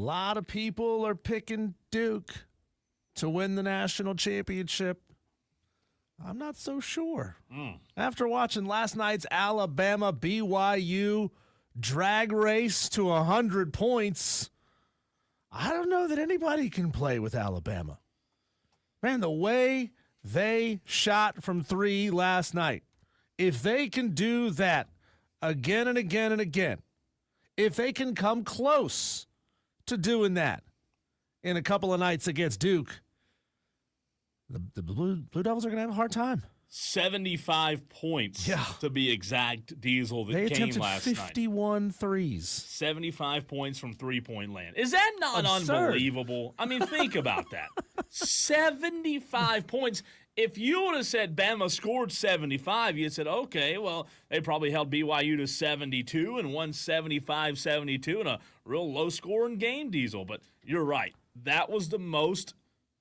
lot of people are picking Duke to win the national championship. I'm not so sure. After watching last night's Alabama BYU drag race to 100 points, I don't know that anybody can play with Alabama. Man, the way they shot from three last night, if they can do that again and again and again, if they can come close to doing that in a couple of nights against Duke, the Blue Devils are going to have a hard time. 75 points, to be exact, Diesel, that came last night. 51 threes. 75 points from three-point land. Is that not unbelievable? I mean, think about that. 75 points. If you would have said Bama scored 75, you'd said, okay, well, they probably held BYU to 72 and won 75-72 in a real low-scoring game, Diesel. But you're right. That was the most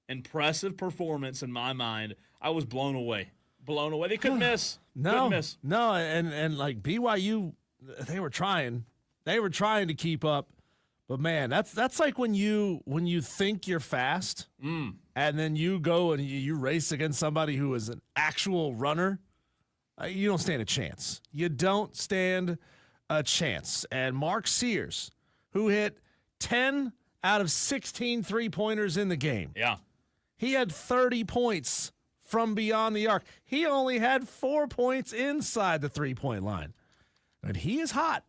impressive performance in my mind. I was blown away. They couldn't miss. No, and like BYU, they were trying to keep up, but man, that's like when you think you're fast, and then you go and you race against somebody who is an actual runner. You don't stand a chance. You don't stand a chance. And Mark Sears, who hit 10 out of 16 3-pointers in the game, he had 30 points from beyond the arc. He only had 4 points inside the 3-point line. And he is hot.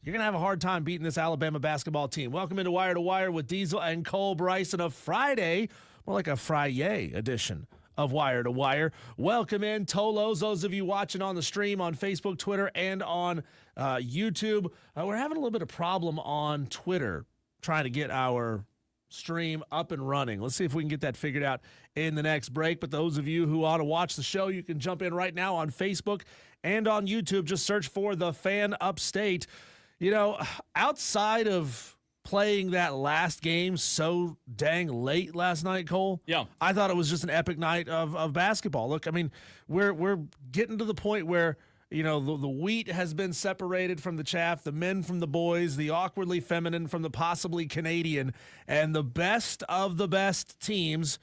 You're going to have a hard time beating this Alabama basketball team. Welcome into Wire to Wire with Diesel and Cole Bryson, a Friday, more like a Friday edition of Wire to Wire. Welcome in, Tolos, those of you watching on the stream on Facebook, Twitter, and on YouTube. We're having a little bit of problem on Twitter trying to get our stream up and running. Let's see if we can get that figured out in the next break. But those of you who ought to watch the show, you can jump in right now on Facebook and on YouTube. Just search for The Fan Upstate. You know, outside of playing that last game so dang late last night, Cole, I thought it was just an epic night of basketball. Look, I mean, we're getting to the point where, you know, the wheat has been separated from the chaff, the men from the boys, the awkwardly feminine from the possibly Canadian, and the best of the best teams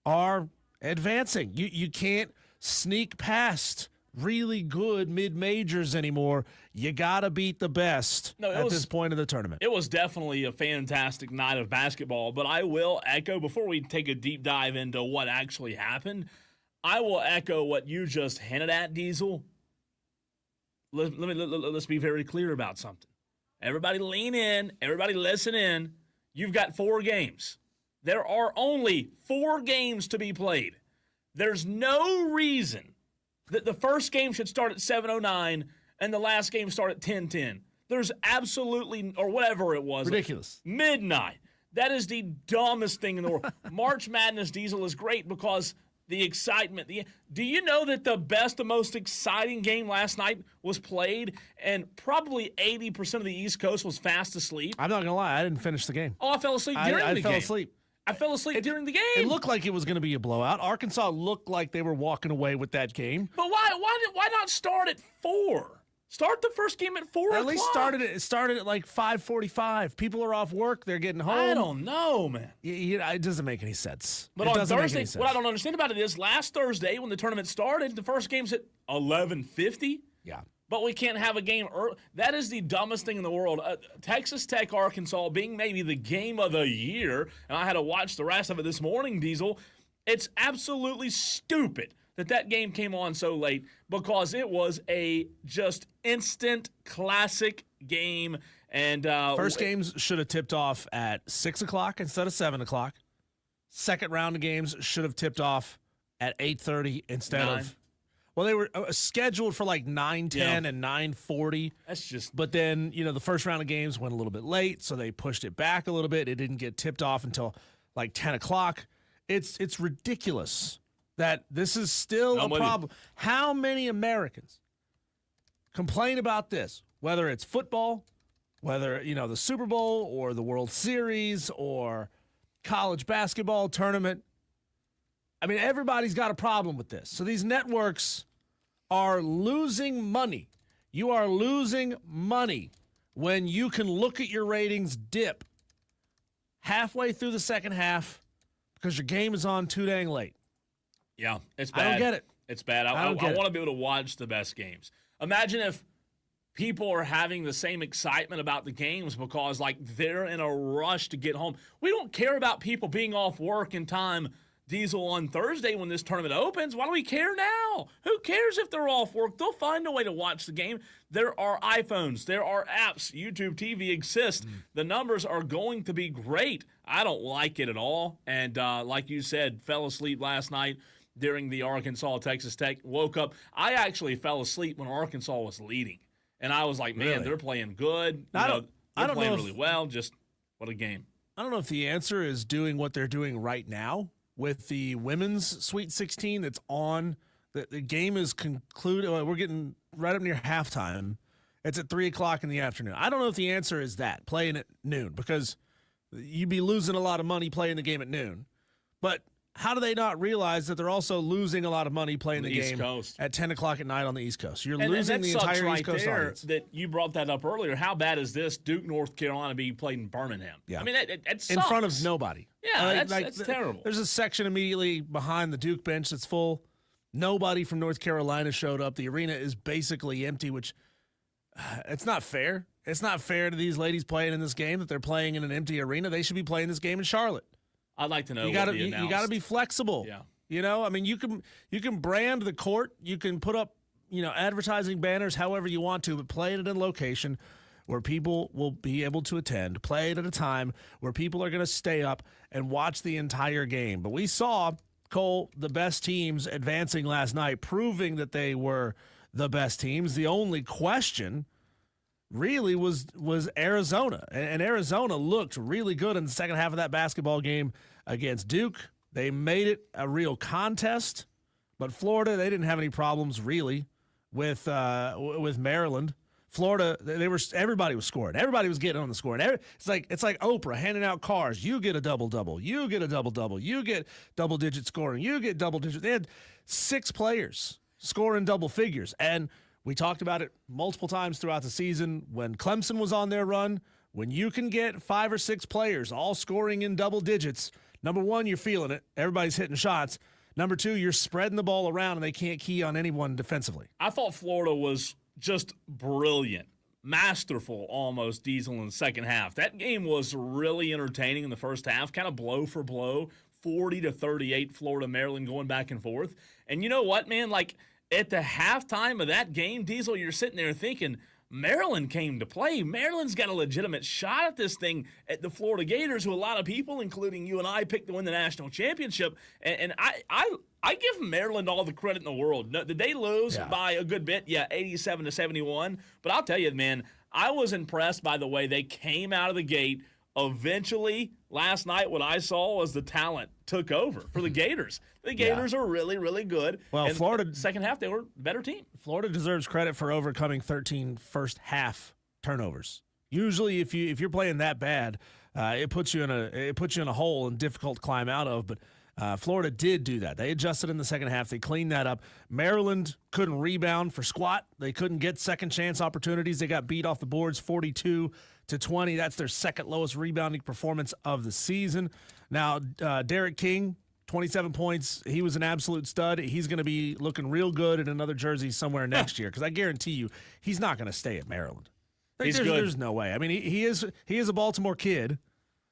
are advancing. You can't sneak past really good mid-majors anymore. You got to beat the best at this point of the tournament. It was definitely a fantastic night of basketball, but I will echo, before we take a deep dive into what actually happened, I will echo what you just hinted at, Diesel. Let's be very clear about something. Everybody lean in. Everybody listen in. You've got 4 games. There are only 4 games to be played. There's no reason that the first game should start at 7:09 and the last game start at 10:10. There's absolutely, or whatever it was. Ridiculous. Midnight. That is the dumbest thing in the world. March Madness, Diesel, is great because the excitement. Do you know that the best, the most exciting game last night was played, and probably 80% of the East Coast was fast asleep? I'm not going to lie. I didn't finish the game. Oh, I fell asleep during the game. I fell asleep. I fell asleep during the game. It looked like it was going to be a blowout. Arkansas looked like they were walking away with that game. But why not start at 4? Start the first game at 4 o'clock. At least started at like 5:45. People are off work. They're getting home. I don't know, man. It doesn't make any sense. But on Thursday, what I don't understand about it is last Thursday when the tournament started, the first game's at 11:50. Yeah. But we can't have a game early. That is the dumbest thing in the world. Texas Tech, Arkansas being maybe the game of the year, and I had to watch the rest of it this morning, Diesel. It's absolutely stupid that game came on so late because it was a just instant classic game. And first games should have tipped off at 6 o'clock instead of 7 o'clock. Second round of games should have tipped off at 8:30 instead 9. of. Well, they were scheduled for like 9:10 and 9:40. That's just. But then, you know, the first round of games went a little bit late, so they pushed it back a little bit. It didn't get tipped off until like 10 o'clock. It's ridiculous that this is still a problem. How many Americans complain about this? Whether it's football, whether, you know, the Super Bowl or the World Series or college basketball tournament. I mean, everybody's got a problem with this. So these networks are losing money. You are losing money when you can look at your ratings dip halfway through the second half because your game is on too dang late. Yeah, it's bad. I don't get it. It's bad. I want to be able to watch the best games. Imagine if people are having the same excitement about the games because, like, they're in a rush to get home. We don't care about people being off work in time, Diesel, on Thursday when this tournament opens. Why do we care now? Who cares if they're off work? They'll find a way to watch the game. There are iPhones. There are apps. YouTube TV exists. The numbers are going to be great. I don't like it at all. And like you said, fell asleep last night during the Arkansas-Texas Tech. Woke up. I actually fell asleep when Arkansas was leading. And I was like, man, Really? they're playing good. They're playing really well. Just what a game. I don't know if the answer is doing what they're doing right now with the women's Sweet 16 that's on. The game is concluded. We're getting right up near halftime. It's at 3 o'clock in the afternoon. I don't know if the answer is that, playing at noon, because you'd be losing a lot of money playing the game at noon. But how do they not realize that they're also losing a lot of money playing the game at 10 o'clock at night on the East Coast? You're losing the entire East Coast audience. That you brought that up earlier. How bad is this Duke, North Carolina being played in Birmingham? Yeah. I mean, it sucks. In front of nobody. Yeah, that's terrible. There's a section immediately behind the Duke bench that's full. Nobody from North Carolina showed up. The arena is basically empty, which it's not fair. It's not fair to these ladies playing in this game that they're playing in an empty arena. They should be playing this game in Charlotte. I'd like to know. You got to be flexible. Yeah. You know, I mean, you can brand the court. You can put up, advertising banners however you want to, but play it at a location where people will be able to attend. Play it at a time where people are going to stay up and watch the entire game. But we saw, Cole, the best teams advancing last night, proving that they were the best teams. The only question really was Arizona. And Arizona looked really good in the second half of that basketball game against Duke. They made it a real contest. But Florida, they didn't have any problems really with Maryland. Florida, everybody was scoring. Everybody was getting on the score. And it's like Oprah handing out cars. You get a double-double. You get a double-double. You get double-digit scoring. You get double-digit. They had 6 players scoring double figures. And we talked about it multiple times throughout the season when Clemson was on their run. When you can get 5 or 6 players all scoring in double digits, number one, you're feeling it. Everybody's hitting shots. Number two, you're spreading the ball around and they can't key on anyone defensively. I thought Florida was just brilliant, masterful almost, Diesel, in the second half. That game was really entertaining in the first half, kind of blow for blow, 40-38 Florida, Maryland going back and forth. And you know what, man? Like, at the halftime of that game, Diesel, you're sitting there thinking, Maryland came to play. Maryland's got a legitimate shot at this thing at the Florida Gators, who a lot of people, including you and I, picked to win the national championship. And I give Maryland all the credit in the world. No, did they lose by a good bit? Yeah, 87-71. But I'll tell you, man, I was impressed by the way they came out of the gate. Eventually, last night, what I saw was the talent took over for the Gators. The Gators are really, really good. Well, and Florida, second half, they were a better team. Florida deserves credit for overcoming 13 first half turnovers. Usually, if you're playing that bad, it puts you in a hole and difficult to climb out of. But Florida did do that. They adjusted in the second half. They cleaned that up. Maryland couldn't rebound for squat. They couldn't get second chance opportunities. They got beat off the boards 42-20. That's their second lowest rebounding performance of the season. Now, Derek King, 27 points. He was an absolute stud. He's going to be looking real good in another jersey somewhere next year because I guarantee you he's not going to stay at Maryland. There's no way. I mean, he is a Baltimore kid,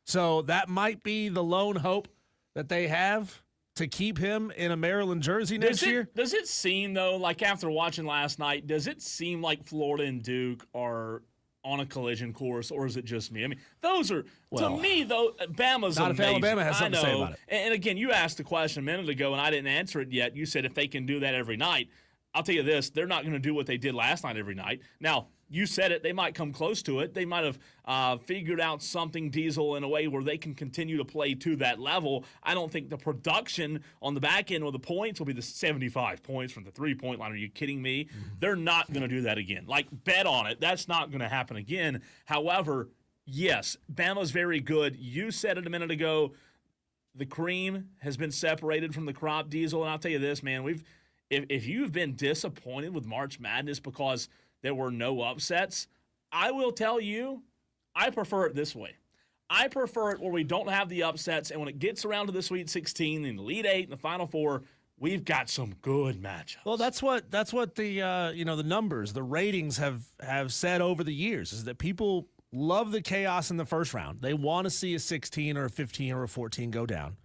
so that might be the lone hope that they have to keep him in a Maryland jersey next year. Does it seem, though, like after watching last night, does it seem like Florida and Duke are on a collision course, or is it just me? I mean, those are, to me, though, Bama's not amazing. If Alabama has something to say about it. And again, you asked the question a minute ago, and I didn't answer it yet. You said if they can do that every night. I'll tell you this, they're not going to do what they did last night every night. Now, you said it, they might come close to it. They might have figured out something, Diesel, in a way where they can continue to play to that level. I don't think the production on the back end with the points will be the 75 points from the three-point line. Are you kidding me? Mm-hmm. They're not going to do that again. Like, bet on it. That's not going to happen again. However, yes, Bama's very good. You said it a minute ago. The cream has been separated from the crop, Diesel. And I'll tell you this, man, if you've been disappointed with March Madness because there were no upsets, I will tell you, I prefer it this way. I prefer it where we don't have the upsets, and when it gets around to the Sweet 16 and the Elite Eight and the Final Four, we've got some good matchups. Well, that's what the the numbers, the ratings have said over the years, is that people love the chaos in the first round. They want to see a 16 or a 15 or a 14 go down.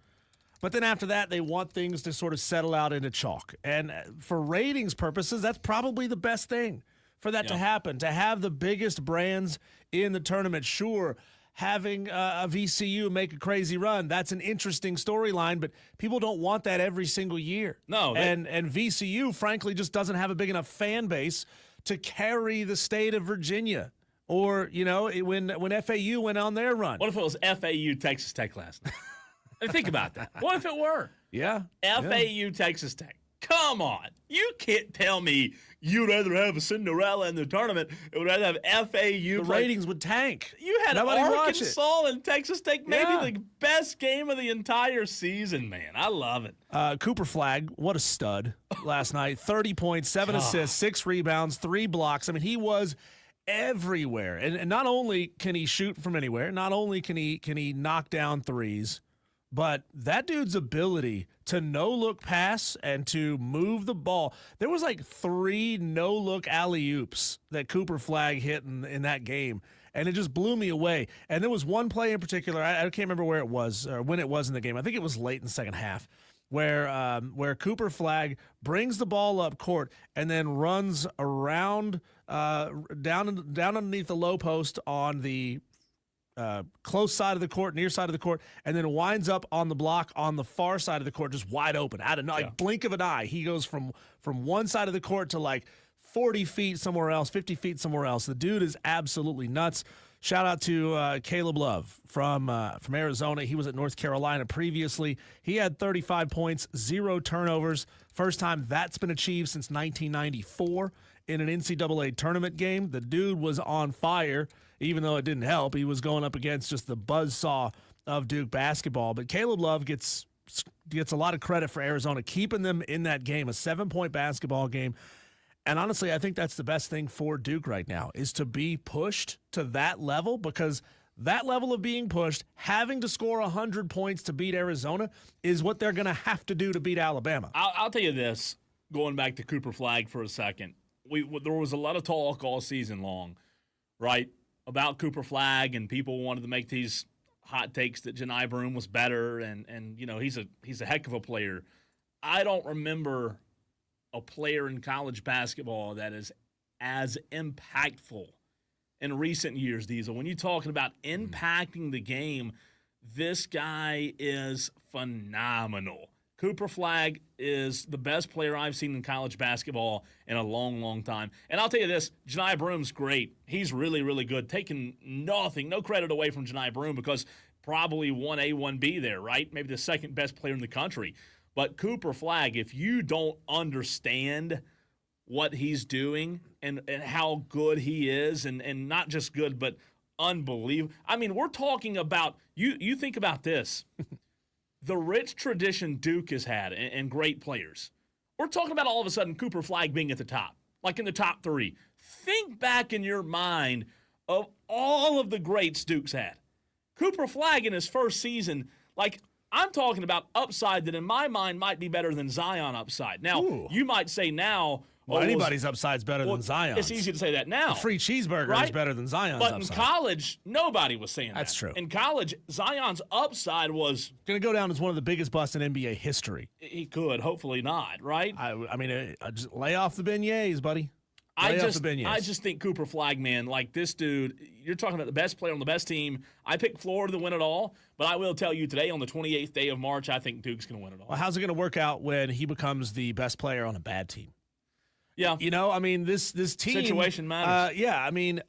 But then after that, they want things to sort of settle out into chalk. And for ratings purposes, that's probably the best thing for that to happen, to have the biggest brands in the tournament. Sure, having a VCU make a crazy run, that's an interesting storyline, but people don't want that every single year. No. And VCU, frankly, just doesn't have a big enough fan base to carry the state of Virginia. Or, when FAU went on their run. What if it was FAU Texas Tech last night? Think about that. What if it were? Yeah. FAU Texas Tech. Come on. You can't tell me you'd rather have a Cinderella in the tournament. It would rather have FAU. The ratings would tank. You had Arkansas and Texas Tech, maybe the best game of the entire season, man. I love it. Cooper Flagg, what a stud last night. 30 points, 7 assists, 6 rebounds, 3 blocks. I mean, he was everywhere. And not only can he shoot from anywhere, not only can he knock down threes, but that dude's ability to no-look pass and to move the ball. There was like 3 no-look alley-oops that Cooper Flagg hit in that game, and it just blew me away. And there was one play in particular, I can't remember where it was or when it was in the game. I think it was late in the second half, where Cooper Flagg brings the ball up court and then runs around down underneath the low post on the close side of the court, near side of the court, and then winds up on the block on the far side of the court, just wide open. Out of blink of an eye, he goes from one side of the court to like 40 feet somewhere else, 50 feet somewhere else. The dude is absolutely nuts. Shout out to Caleb Love from Arizona. He was at North Carolina previously. He had 35 points, 0 turnovers. First time that's been achieved since 1994 in an NCAA tournament game. The dude was on fire. Even though it didn't help, he was going up against just the buzzsaw of Duke basketball. But Caleb Love gets a lot of credit for Arizona, keeping them in that game, a 7-point basketball game. And honestly, I think that's the best thing for Duke right now, is to be pushed to that level, because that level of being pushed, having to score 100 points to beat Arizona, is what they're going to have to do to beat Alabama. I'll tell you this, going back to Cooper Flagg for a second. There was a lot of talk all season long, right, about Cooper Flagg, and people wanted to make these hot takes that Janai Broome was better, and he's a heck of a player. I don't remember a player in college basketball that is as impactful in recent years, Diesel. When you're talking about impacting the game, this guy is phenomenal. Cooper Flagg is the best player I've seen in college basketball in a long, long time. And I'll tell you this, Janai Broome's great. He's really, really good. Taking no credit away from Janai Broome, because probably 1A, 1B there, right? Maybe the second best player in the country. But Cooper Flagg, if you don't understand what he's doing and how good he is, and not just good, but unbelievable. I mean, we're talking about, you think about this. The rich tradition Duke has had and great players. We're talking about all of a sudden Cooper Flagg being at the top, like in the top 3. Think back in your mind of all of the greats Duke's had. Cooper Flagg in his first season, like, I'm talking about upside that in my mind might be better than Zion upside. Now, you might say now, anybody's upside's better than Zion's. It's easy to say that now. The free cheeseburger is better than Zion's upside. But in college, nobody was saying that. That's true. In college, Zion's upside was going to go down as one of the biggest busts in NBA history. He could, hopefully not, right? I mean, just lay off the beignets, buddy. I just think Cooper Flagg, man, like this dude, you're talking about the best player on the best team. I picked Florida to win it all, but I will tell you today, on the 28th day of March, I think Duke's going to win it all. Well, how's it going to work out when he becomes the best player on a bad team? Yeah. I mean, this team. Situation matters. Yeah, I mean,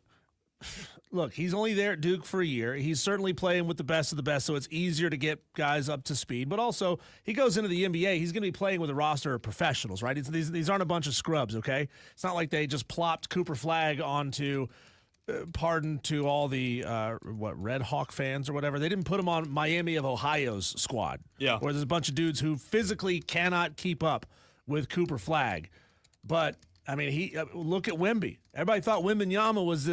look, he's only there at Duke for a year. He's certainly playing with the best of the best, so it's easier to get guys up to speed. But also, he goes into the NBA, he's going to be playing with a roster of professionals, right? These aren't a bunch of scrubs, okay? It's not like they just plopped Cooper Flagg onto, pardon to all the, Red Hawk fans or whatever. They didn't put him on Miami of Ohio's squad. Yeah. Where there's a bunch of dudes who physically cannot keep up with Cooper Flagg. But I mean, look at Wemby. Everybody thought Wembanyama was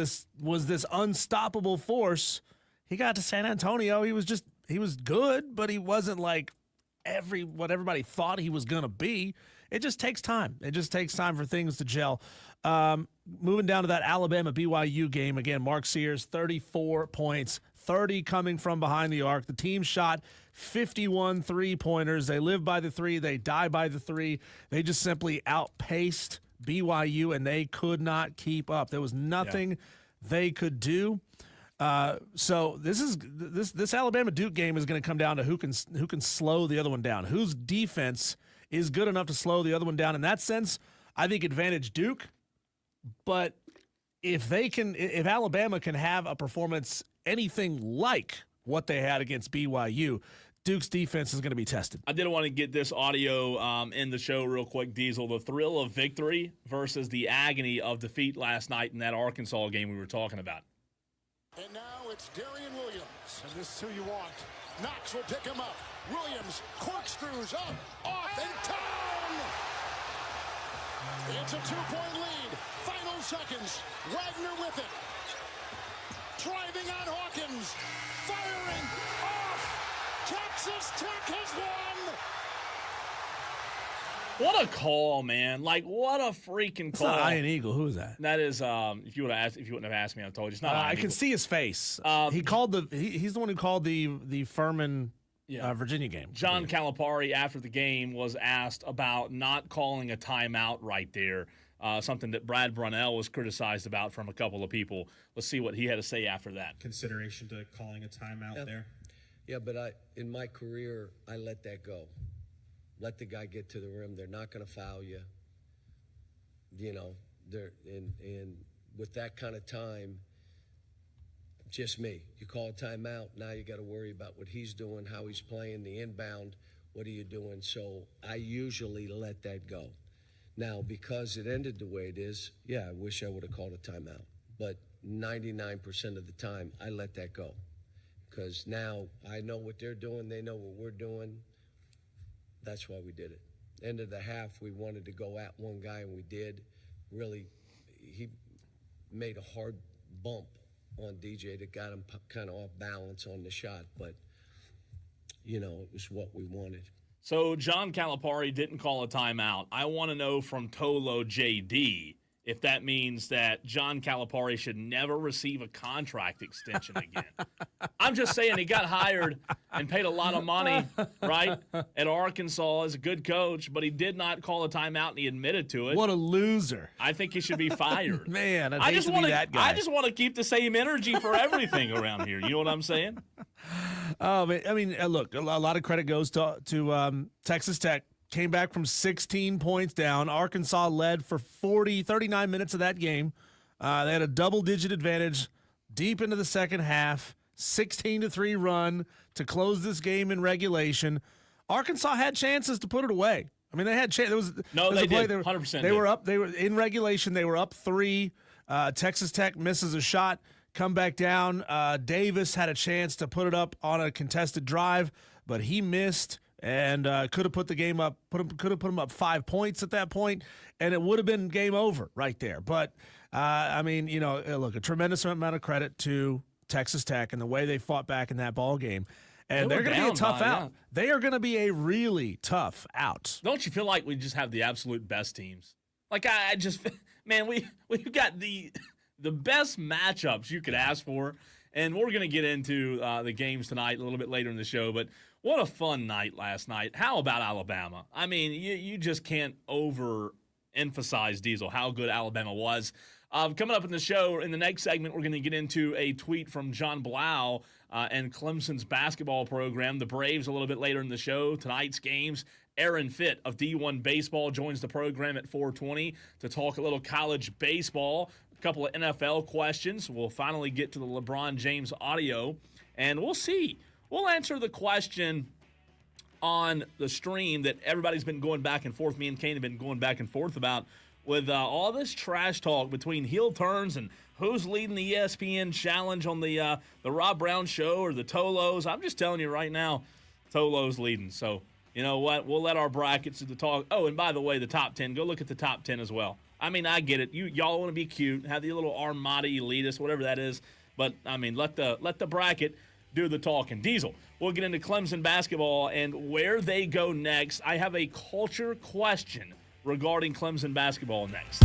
this unstoppable force. he got to San Antonio. He was good, but he wasn't like what everybody thought he was going to be. It just takes time. It just takes time for things to gel. Moving down to that Alabama BYU game again, Mark Sears, 34 points, 30 coming from behind the arc. The team shot 51 3-pointers. They live by the three. They die by the three. They just simply outpaced BYU, and they could not keep up. There was nothing they could do. So this Alabama Duke game is going to come down to who can slow the other one down. Whose defense is good enough to slow the other one down. In that sense, I think advantage Duke. But if Alabama can have a performance anything like what they had against BYU, Duke's defense is going to be tested. I did want to get this audio in the show real quick, Diesel. The thrill of victory versus the agony of defeat last night in that Arkansas game we were talking about. And now it's Darian Williams. And this is who you want. Knox will pick him up. Williams corkscrews up, off, and down! It's a 2-point lead. Final seconds. Wagner with it. Driving on Hawkins. Firing off. Texas Tech has won. What a call, man! Like, what a freaking call! It's not Iron Eagle. Who is that? That is, if you wouldn't have asked me, I told you it's not. I can see his face. He called he's the one who called the Furman Virginia game. John Calipari, after the game, was asked about not calling a timeout right there. Something that Brad Brownell was criticized about from a couple of people. Let's see what he had to say after that. Consideration to calling a timeout there. Yeah, but in my career, I let that go. Let the guy get to the rim. They're not going to foul you. You know, and with that kind of time, just me. You call a timeout, now you got to worry about what he's doing, how he's playing, the inbound, what are you doing? So I usually let that go. Now, because it ended the way it is, yeah, I wish I would have called a timeout. But 99% of the time, I let that go. Because now I know what they're doing, they know what we're doing. That's why we did it. End of the half, we wanted to go at one guy, and we did. Really, he made a hard bump on DJ that got him kind of off balance on the shot. But, you know, it was what we wanted. So John Calipari didn't call a timeout. I want to know from Tolo JD if that means that John Calipari should never receive a contract extension again. I'm just saying he got hired and paid a lot of money, right, at Arkansas as a good coach, but he did not call a timeout, and he admitted to it. What a loser. I think he should be fired. Man, I just want that guy. I just want to keep the same energy for everything around here. You know what I'm saying? I mean, look, a lot of credit goes to Texas Tech. Came back from 16 points down. Arkansas led for 39 minutes of that game. They had a double-digit advantage deep into the second half, 16-3 run to close this game in regulation. Arkansas had chances to put it away. I mean, they had chances. They did. 100%. They were up. They were in regulation. They were up 3. Texas Tech misses a shot. Come back down. Davis had a chance to put it up on a contested drive, but he missed. And could have put the game up, could have put them up 5 points at that point, and it would have been game over right there. But, I mean, you know, look, a tremendous amount of credit to Texas Tech and the way they fought back in that ball game. And they're going to be a tough out. Yeah. They are going to be a really tough out. Don't you feel like we just have the absolute best teams? Like, I just, man, we've got the best matchups you could ask for. And we're going to get into the games tonight a little bit later in the show, but what a fun night last night. How about Alabama? I mean, you just can't overemphasize, Diesel, how good Alabama was. Coming up in the show, in the next segment, we're going to get into a tweet from John Blau and Clemson's basketball program. The Braves a little bit later in the show. Tonight's games, Aaron Fitt of D1 Baseball joins the program at 4:20 to talk a little college baseball. A couple of NFL questions. We'll finally get to the LeBron James audio, and we'll see. We'll answer the question on the stream that everybody's been going back and forth. Me and Kane have been going back and forth about with all this trash talk between heel turns and who's leading the ESPN challenge on the Rob Brown show or the Tolos. I'm just telling you right now, Tolos leading. So, you know what? We'll let our brackets do the talk. Oh, and by the way, the top 10. Go look at the top 10 as well. I mean, I get it. Y'all want to be cute, have the little Armada elitist, whatever that is. But, I mean, let the bracket do the talking. Diesel, we'll get into Clemson basketball and where they go next. I have a culture question regarding Clemson basketball next.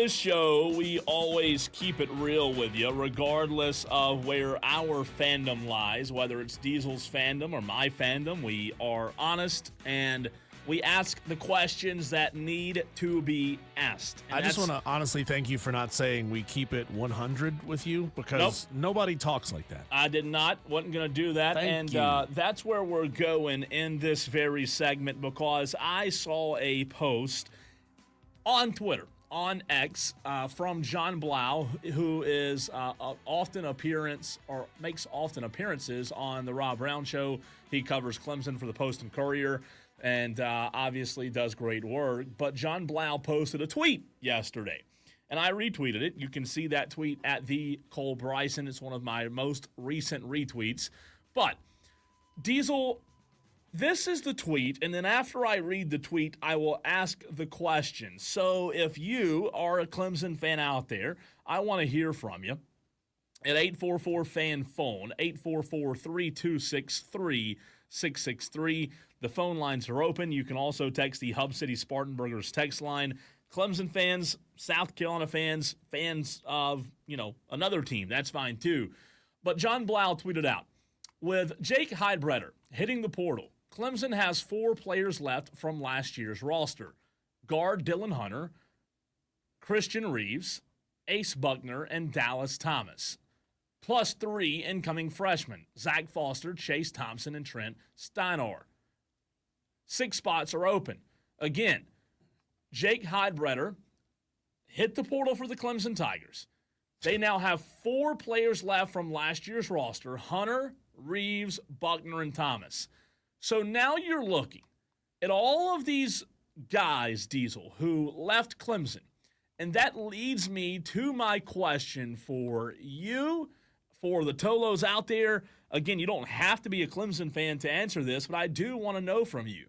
this show, we always keep it real with you, regardless of where our fandom lies, whether it's Diesel's fandom or my fandom. We are honest, and we ask the questions that need to be asked. And I just want to honestly thank you for not saying we keep it 100 with you, because Nope. nobody talks like that. I did not. Wasn't going to do that. Thank and you. That's where we're going in this very segment, because I saw a post on Twitter, on X, from John Blau, who is makes often appearances on the Rob Brown Show. He covers Clemson for the Post and Courier, and obviously does great work. But John Blau posted a tweet yesterday, and I retweeted it. You can see that tweet at the Cole Bryson. It's one of my most recent retweets. But Diesel, this is the tweet, and then after I read the tweet, I will ask the question. So if you are a Clemson fan out there, I want to hear from you at 844-FAN-PHONE, 844-326-3663. The phone lines are open. You can also text the Hub City Spartanburgers text line. Clemson fans, South Carolina fans, fans of, another team, that's fine too. But John Blau tweeted out, with Jake Heidbreder hitting the portal, Clemson has 4 players left from last year's roster. Guard Dylan Hunter, Christian Reeves, Ace Buckner, and Dallas Thomas. Plus 3 incoming freshmen, Zach Foster, Chase Thompson, and Trent Steinor. 6 spots are open. Again, Jake Heidbreder hit the portal for the Clemson Tigers. They now have 4 players left from last year's roster, Hunter, Reeves, Buckner, and Thomas. So now you're looking at all of these guys, Diesel, who left Clemson. And that leads me to my question for you, for the Tolos out there. Again, you don't have to be a Clemson fan to answer this, but I do want to know from you.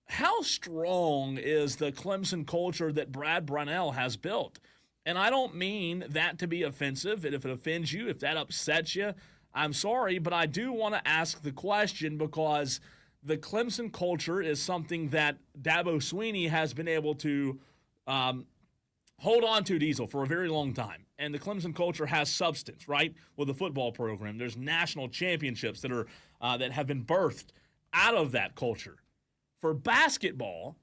How strong is the Clemson culture that Brad Brownell has built? And I don't mean that to be offensive. And if it offends you, if that upsets you, I'm sorry. But I do want to ask the question, because the Clemson culture is something that Dabo Swinney has been able to hold on to, Diesel, for a very long time. And the Clemson culture has substance, right, with the football program. There's national championships that are that have been birthed out of that culture. For basketball,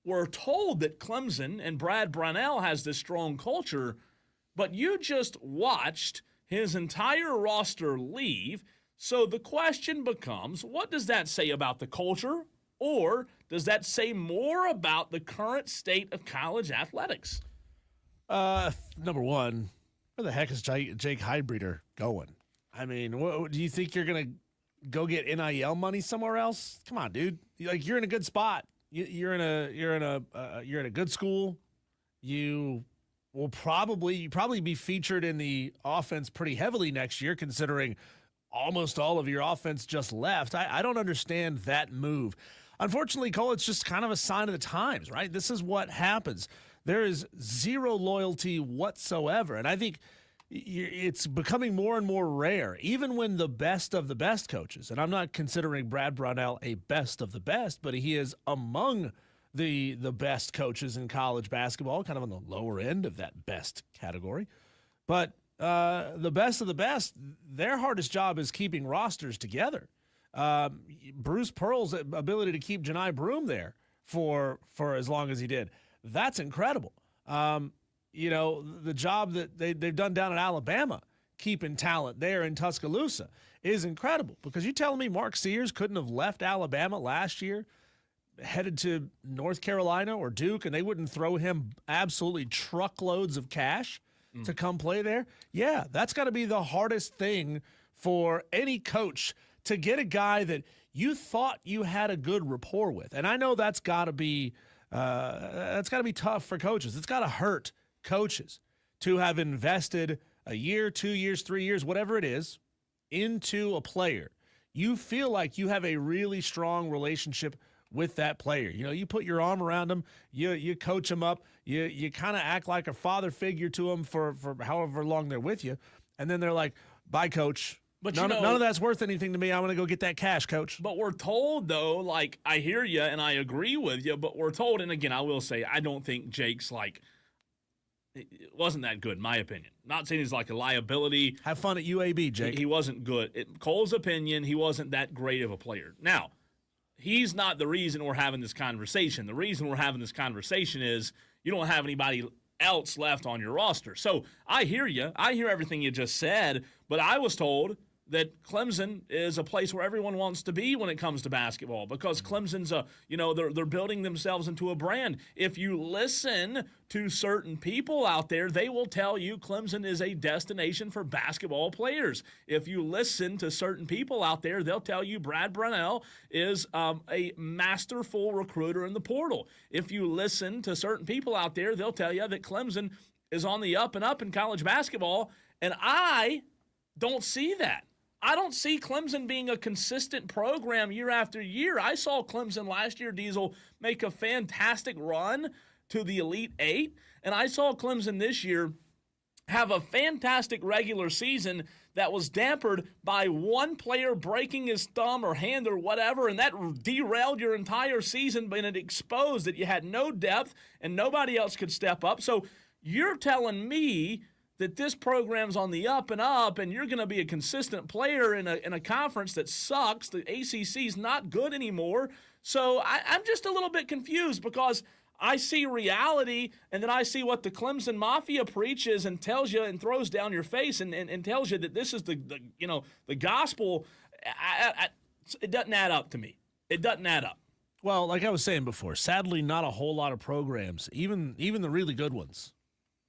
we're told that Clemson and Brad Brownell has this strong culture, but you just watched his entire roster leave. So the question becomes, what does that say about the culture? Or does that say more about the current state of college athletics? Number one, where the heck is Jake Heidbreder going? I mean, do you think you're going to go get NIL money somewhere else? Come on, dude. You're in a good spot. You're in a good school. You will probably be featured in the offense pretty heavily next year, considering almost all of your offense just left. I don't understand that move. Unfortunately, Cole, it's just kind of a sign of the times, right? This is what happens. There is zero loyalty whatsoever, and I think it's becoming more and more rare, even when the best of the best coaches, and I'm not considering Brad Brownell a best of the best, but he is among the best coaches in college basketball, kind of on the lower end of that best category. But the best of the best, their hardest job is keeping rosters together. Bruce Pearl's ability to keep Janai Broome there for as long as he did, that's incredible. The job that they've done down at Alabama, keeping talent there in Tuscaloosa, is incredible. Because you telling me Mark Sears couldn't have left Alabama last year, headed to North Carolina or Duke, and they wouldn't throw him absolutely truckloads of cash to come play there? Yeah, that's got to be the hardest thing for any coach, to get a guy that you thought you had a good rapport with. And I know that's got to be tough for coaches. It's got to hurt coaches to have invested a year, 2 years, 3 years, whatever it is, into a player. You feel like you have a really strong relationship with that player. You put your arm around them, you coach them up, you kind of act like a father figure to them for however long they're with you, and then they're like, bye, coach. But none of that's worth anything to me. I want to go get that cash, coach. But we're told, though, like, I hear you and I agree with you, but we're told, and again, I will say, I don't think Jake's like it wasn't that good, in my opinion. Not saying he's like a liability. Have fun at UAB, Jake. He wasn't good. Cole's opinion, he wasn't that great of a player. Now, he's not the reason we're having this conversation. The reason we're having this conversation is you don't have anybody else left on your roster. So I hear you. I hear everything you just said, but I was told that Clemson is a place where everyone wants to be when it comes to basketball because Clemson's they're building themselves into a brand. If you listen to certain people out there, they will tell you Clemson is a destination for basketball players. If you listen to certain people out there, they'll tell you Brad Brownell is a masterful recruiter in the portal. If you listen to certain people out there, they'll tell you that Clemson is on the up and up in college basketball, and I don't see that. I don't see Clemson being a consistent program year after year. I saw Clemson last year, Diesel, make a fantastic run to the Elite Eight, and I saw Clemson this year have a fantastic regular season that was dampened by one player breaking his thumb or hand or whatever, and that derailed your entire season, but it exposed that you had no depth and nobody else could step up. So you're telling me that this program's on the up and up, and you're going to be a consistent player in a conference that sucks. The ACC's not good anymore. So I'm just a little bit confused because I see reality, and then I see what the Clemson Mafia preaches and tells you and throws down your face and tells you that this is the gospel. It doesn't add up to me. It doesn't add up. Well, like I was saying before, sadly, not a whole lot of programs, even the really good ones,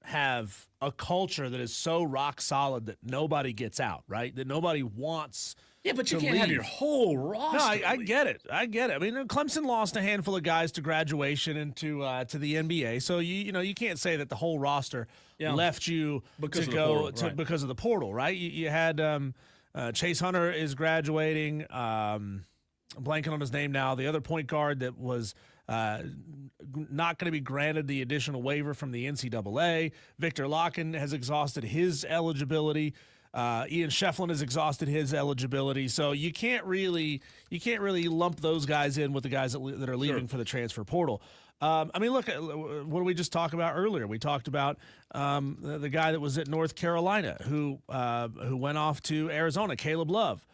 have a culture that is so rock solid that nobody gets out, right? That nobody wants. Yeah, but you can't have your whole roster. No, I get it. I get it. I mean, Clemson lost a handful of guys to graduation and to the NBA, so you can't say that the whole roster left you because because of the portal, right? You had Chase Hunter is graduating. I'm blanking on his name now. The other point guard that was not going to be granted the additional waiver from the NCAA. Victor Locken has exhausted his eligibility. Ian Shefflin has exhausted his eligibility. So you can't really lump those guys in with the guys that are leaving for the transfer portal. I mean, look, what did we just talk about earlier? We talked about the guy that was at North Carolina who went off to Arizona, Caleb Love.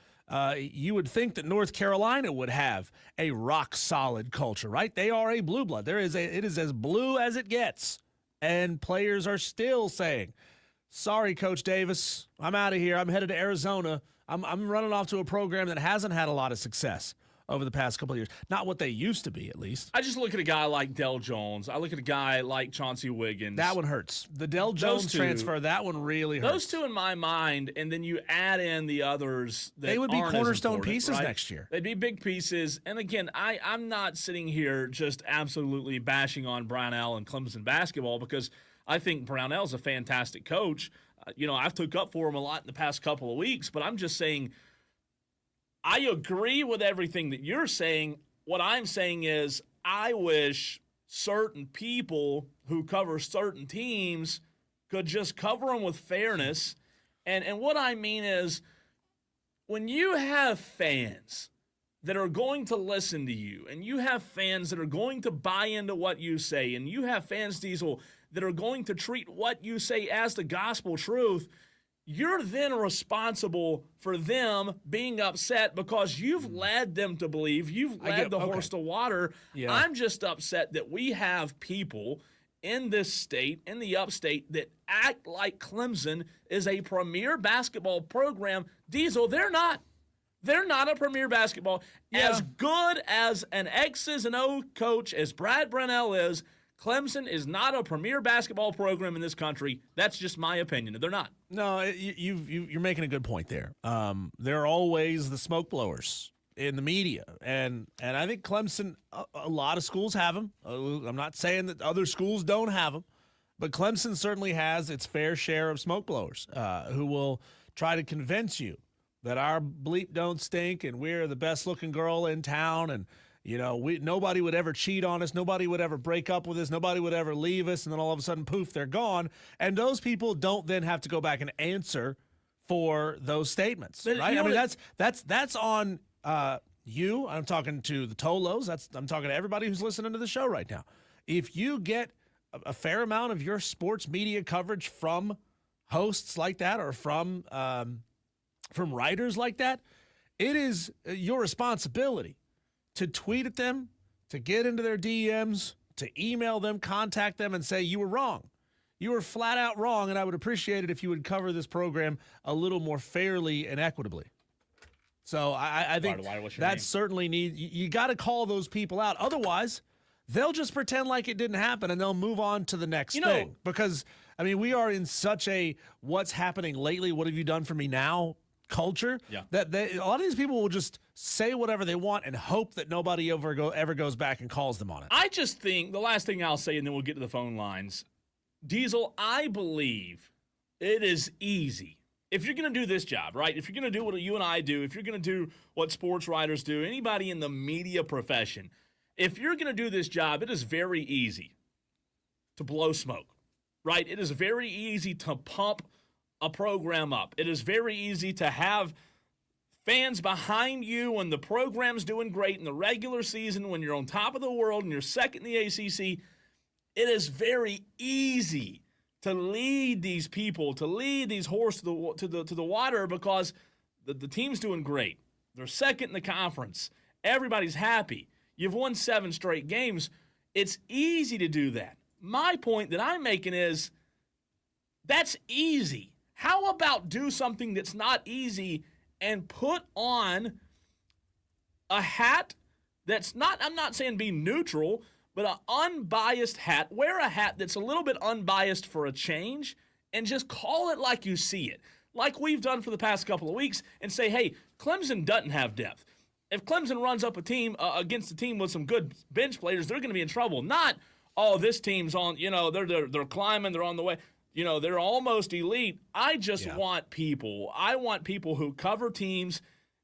You would think that North Carolina would have a rock-solid culture, right? They are a blue blood. It is as blue as it gets. And players are still saying, sorry, Coach Davis, I'm out of here. I'm headed to Arizona. I'm running off to a program that hasn't had a lot of success over the past couple of years. Not what they used to be, at least. I just look at a guy like Del Jones. I look at a guy like Chauncey Wiggins. That one hurts. The Del Jones transfer, that one really hurts. Those two in my mind, and then you add in the others that they would be aren't cornerstone pieces right? next year. They'd be big pieces. And again, I'm not sitting here just absolutely bashing on Brownell and Clemson basketball because I think Brownell's a fantastic coach. I've took up for him a lot in the past couple of weeks, but I'm just saying I agree with everything that you're saying. What I'm saying is I wish certain people who cover certain teams could just cover them with fairness. And what I mean is when you have fans that are going to listen to you and you have fans that are going to buy into what you say and you have fans, Diesel, that are going to treat what you say as the gospel truth, you're then responsible for them being upset because you've led them to believe, you've led the horse to water. Yeah. I'm just upset that we have people in this state, in the upstate, that act like Clemson is a premier basketball program. Diesel, they're not. They're not a premier basketball. Yeah. As good as an X's and O coach as Brad Brownell is, Clemson is not a premier basketball program in this country. That's just my opinion. They're not. No, you're making a good point there. There are always the smoke blowers in the media, and I think Clemson, a lot of schools have them. I'm not saying that other schools don't have them, but Clemson certainly has its fair share of smoke blowers who will try to convince you that our bleep don't stink and we're the best looking girl in town and nobody would ever cheat on us. Nobody would ever break up with us. Nobody would ever leave us. And then all of a sudden, poof, they're gone. And those people don't then have to go back and answer for those statements, right? I mean, that's on you. I'm talking to the Tolos. I'm talking to everybody who's listening to the show right now. If you get a fair amount of your sports media coverage from hosts like that or from writers like that, it is your responsibility to tweet at them, to get into their DMs, to email them, contact them, and say, you were wrong. You were flat out wrong, and I would appreciate it if you would cover this program a little more fairly and equitably. So I think that certainly needs – you got to call those people out. Otherwise, they'll just pretend like it didn't happen, and they'll move on to the next thing. Because, I mean, we are in such a what's happening lately, what have you done for me now culture, that a lot of these people will just say whatever they want and hope that nobody ever goes back and calls them on it. I just think the last thing I'll say, and then we'll get to the phone lines, Diesel, I believe it is easy. If you're going to do this job, right, if you're going to do what you and I do, if you're going to do what sports writers do, anybody in the media profession, if you're going to do this job, it is very easy to blow smoke, right? It is very easy to pump a program up. It is very easy to have fans behind you when the program's doing great in the regular season, when you're on top of the world and you're second in the ACC. It is very easy to lead these people, to lead these horses to the water because the team's doing great. They're second in the conference. Everybody's happy. You've won 7 straight games. It's easy to do that. My point that I'm making is that's easy. How about do something that's not easy and put on a hat that's not, I'm not saying be neutral, but an unbiased hat. Wear a hat that's a little bit unbiased for a change and just call it like you see it, like we've done for the past couple of weeks, and say, hey, Clemson doesn't have depth. If Clemson runs up a team against a team with some good bench players, they're going to be in trouble. Not, oh, this team's on, they're climbing, they're on the way. They're almost elite. I just want people. I want people who cover teams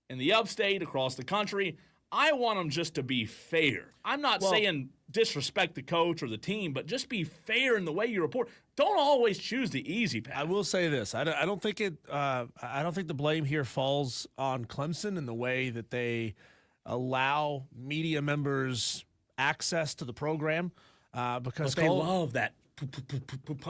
in the upstate, across the country. I want them just to be fair. I'm not saying disrespect the coach or the team, but just be fair in the way you report. Don't always choose the easy path. I will say this: I don't think the blame here falls on Clemson in the way that they allow media members access to the program because they love that.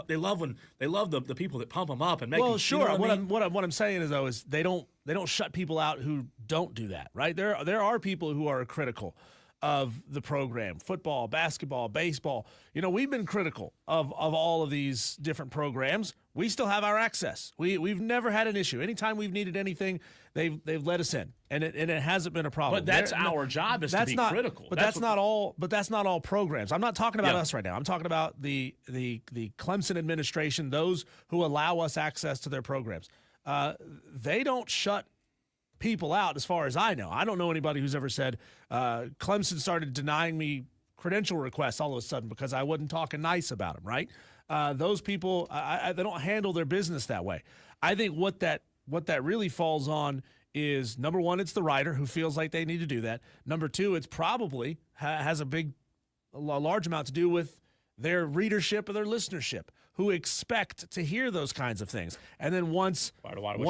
They love the people that pump them up and make. Well, them, sure. You know what I'm saying is they don't shut people out who don't do that, right? There are people who are critical of the program, football, basketball, baseball. We've been critical of all of these different programs. We still have our access. We've never had an issue. Anytime we've needed anything, they've let us in, and it hasn't been a problem. But that's our job is to be critical. But that's not all. But that's not all programs. I'm not talking about us right now. I'm talking about the Clemson administration, those who allow us access to their programs. They don't shut people out, as far as I know. I don't know anybody who's ever said Clemson started denying me credential requests all of a sudden because I wasn't talking nice about them, right? Those people, they don't handle their business that way. I think what that really falls on is, number one, it's the writer who feels like they need to do that. Number two, it's probably has a large amount to do with their readership or their listenership, who expect to hear those kinds of things. And then once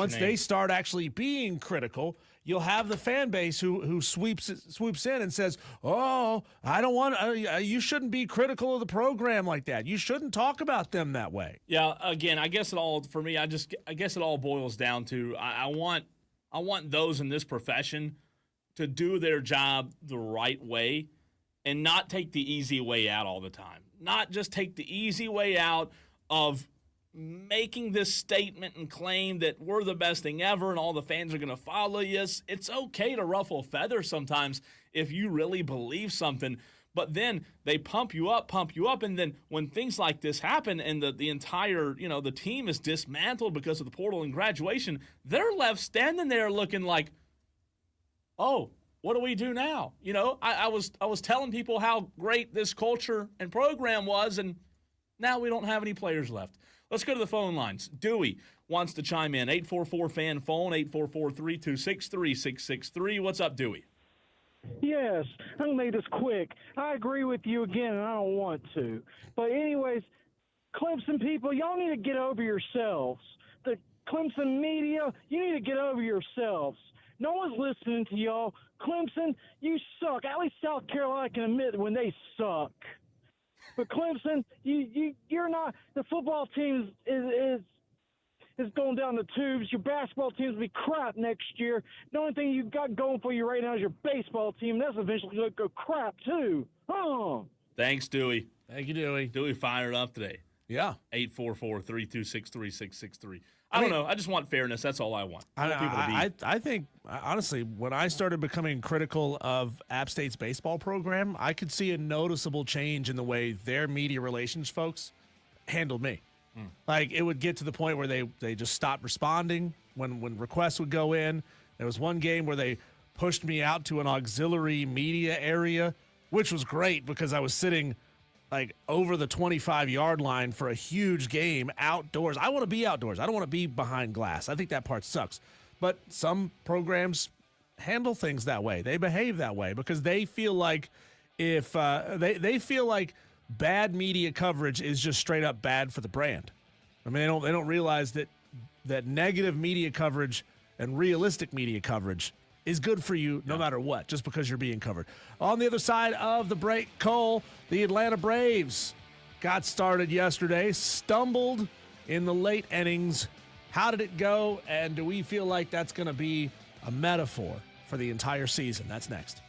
they start actually being critical, you'll have the fan base who swoops in and says, "Oh, I don't want. You shouldn't be critical of the program like that. You shouldn't talk about them that way." Yeah. Again, I guess it all boils down to I want those in this profession to do their job the right way and not take the easy way out all the time. Not just take the easy way out of making this statement and claim that we're the best thing ever and all the fans are going to follow you. It's okay to ruffle feathers sometimes if you really believe something, but then they pump you up, and then when things like this happen and the entire, the team is dismantled because of the portal and graduation, they're left standing there looking like, oh, what do we do now? I was telling people how great this culture and program was, and now we don't have any players left. Let's go to the phone lines. Dewey wants to chime in. 844-FAN-PHONE, 844-326-3663. What's up, Dewey? Yes, I'm going to make this quick. I agree with you again, and I don't want to. But anyways, Clemson people, y'all need to get over yourselves. The Clemson media, you need to get over yourselves. No one's listening to y'all. Clemson, you suck. At least South Carolina can admit when they suck. But Clemson, you're not. The football team is going down the tubes. Your basketball teams will be crap next year. The only thing you've got going for you right now is your baseball team. That's eventually going to go crap too. Thanks, Dewey. Thank you, Dewey. Dewey fired up today. Yeah. 844-326-3663. I don't know. I just want fairness. That's all I want. I think, honestly, when I started becoming critical of App State's baseball program, I could see a noticeable change in the way their media relations folks handled me. Like, it would get to the point where they just stopped responding when requests would go in. There was one game where they pushed me out to an auxiliary media area, which was great because I was sitting like over the 25-yard line for a huge game outdoors. I want to be outdoors. I don't want to be behind glass. I think that part sucks. But some programs handle things that way. They behave that way because they feel like if they feel like bad media coverage is just straight up bad for the brand. I mean, they don't realize that negative media coverage and realistic media coverage is good for you no matter what, just because you're being covered. On the other side of the break, Cole, the Atlanta Braves got started yesterday, stumbled in the late innings. How did it go, and do we feel like that's going to be a metaphor for the entire season? That's next.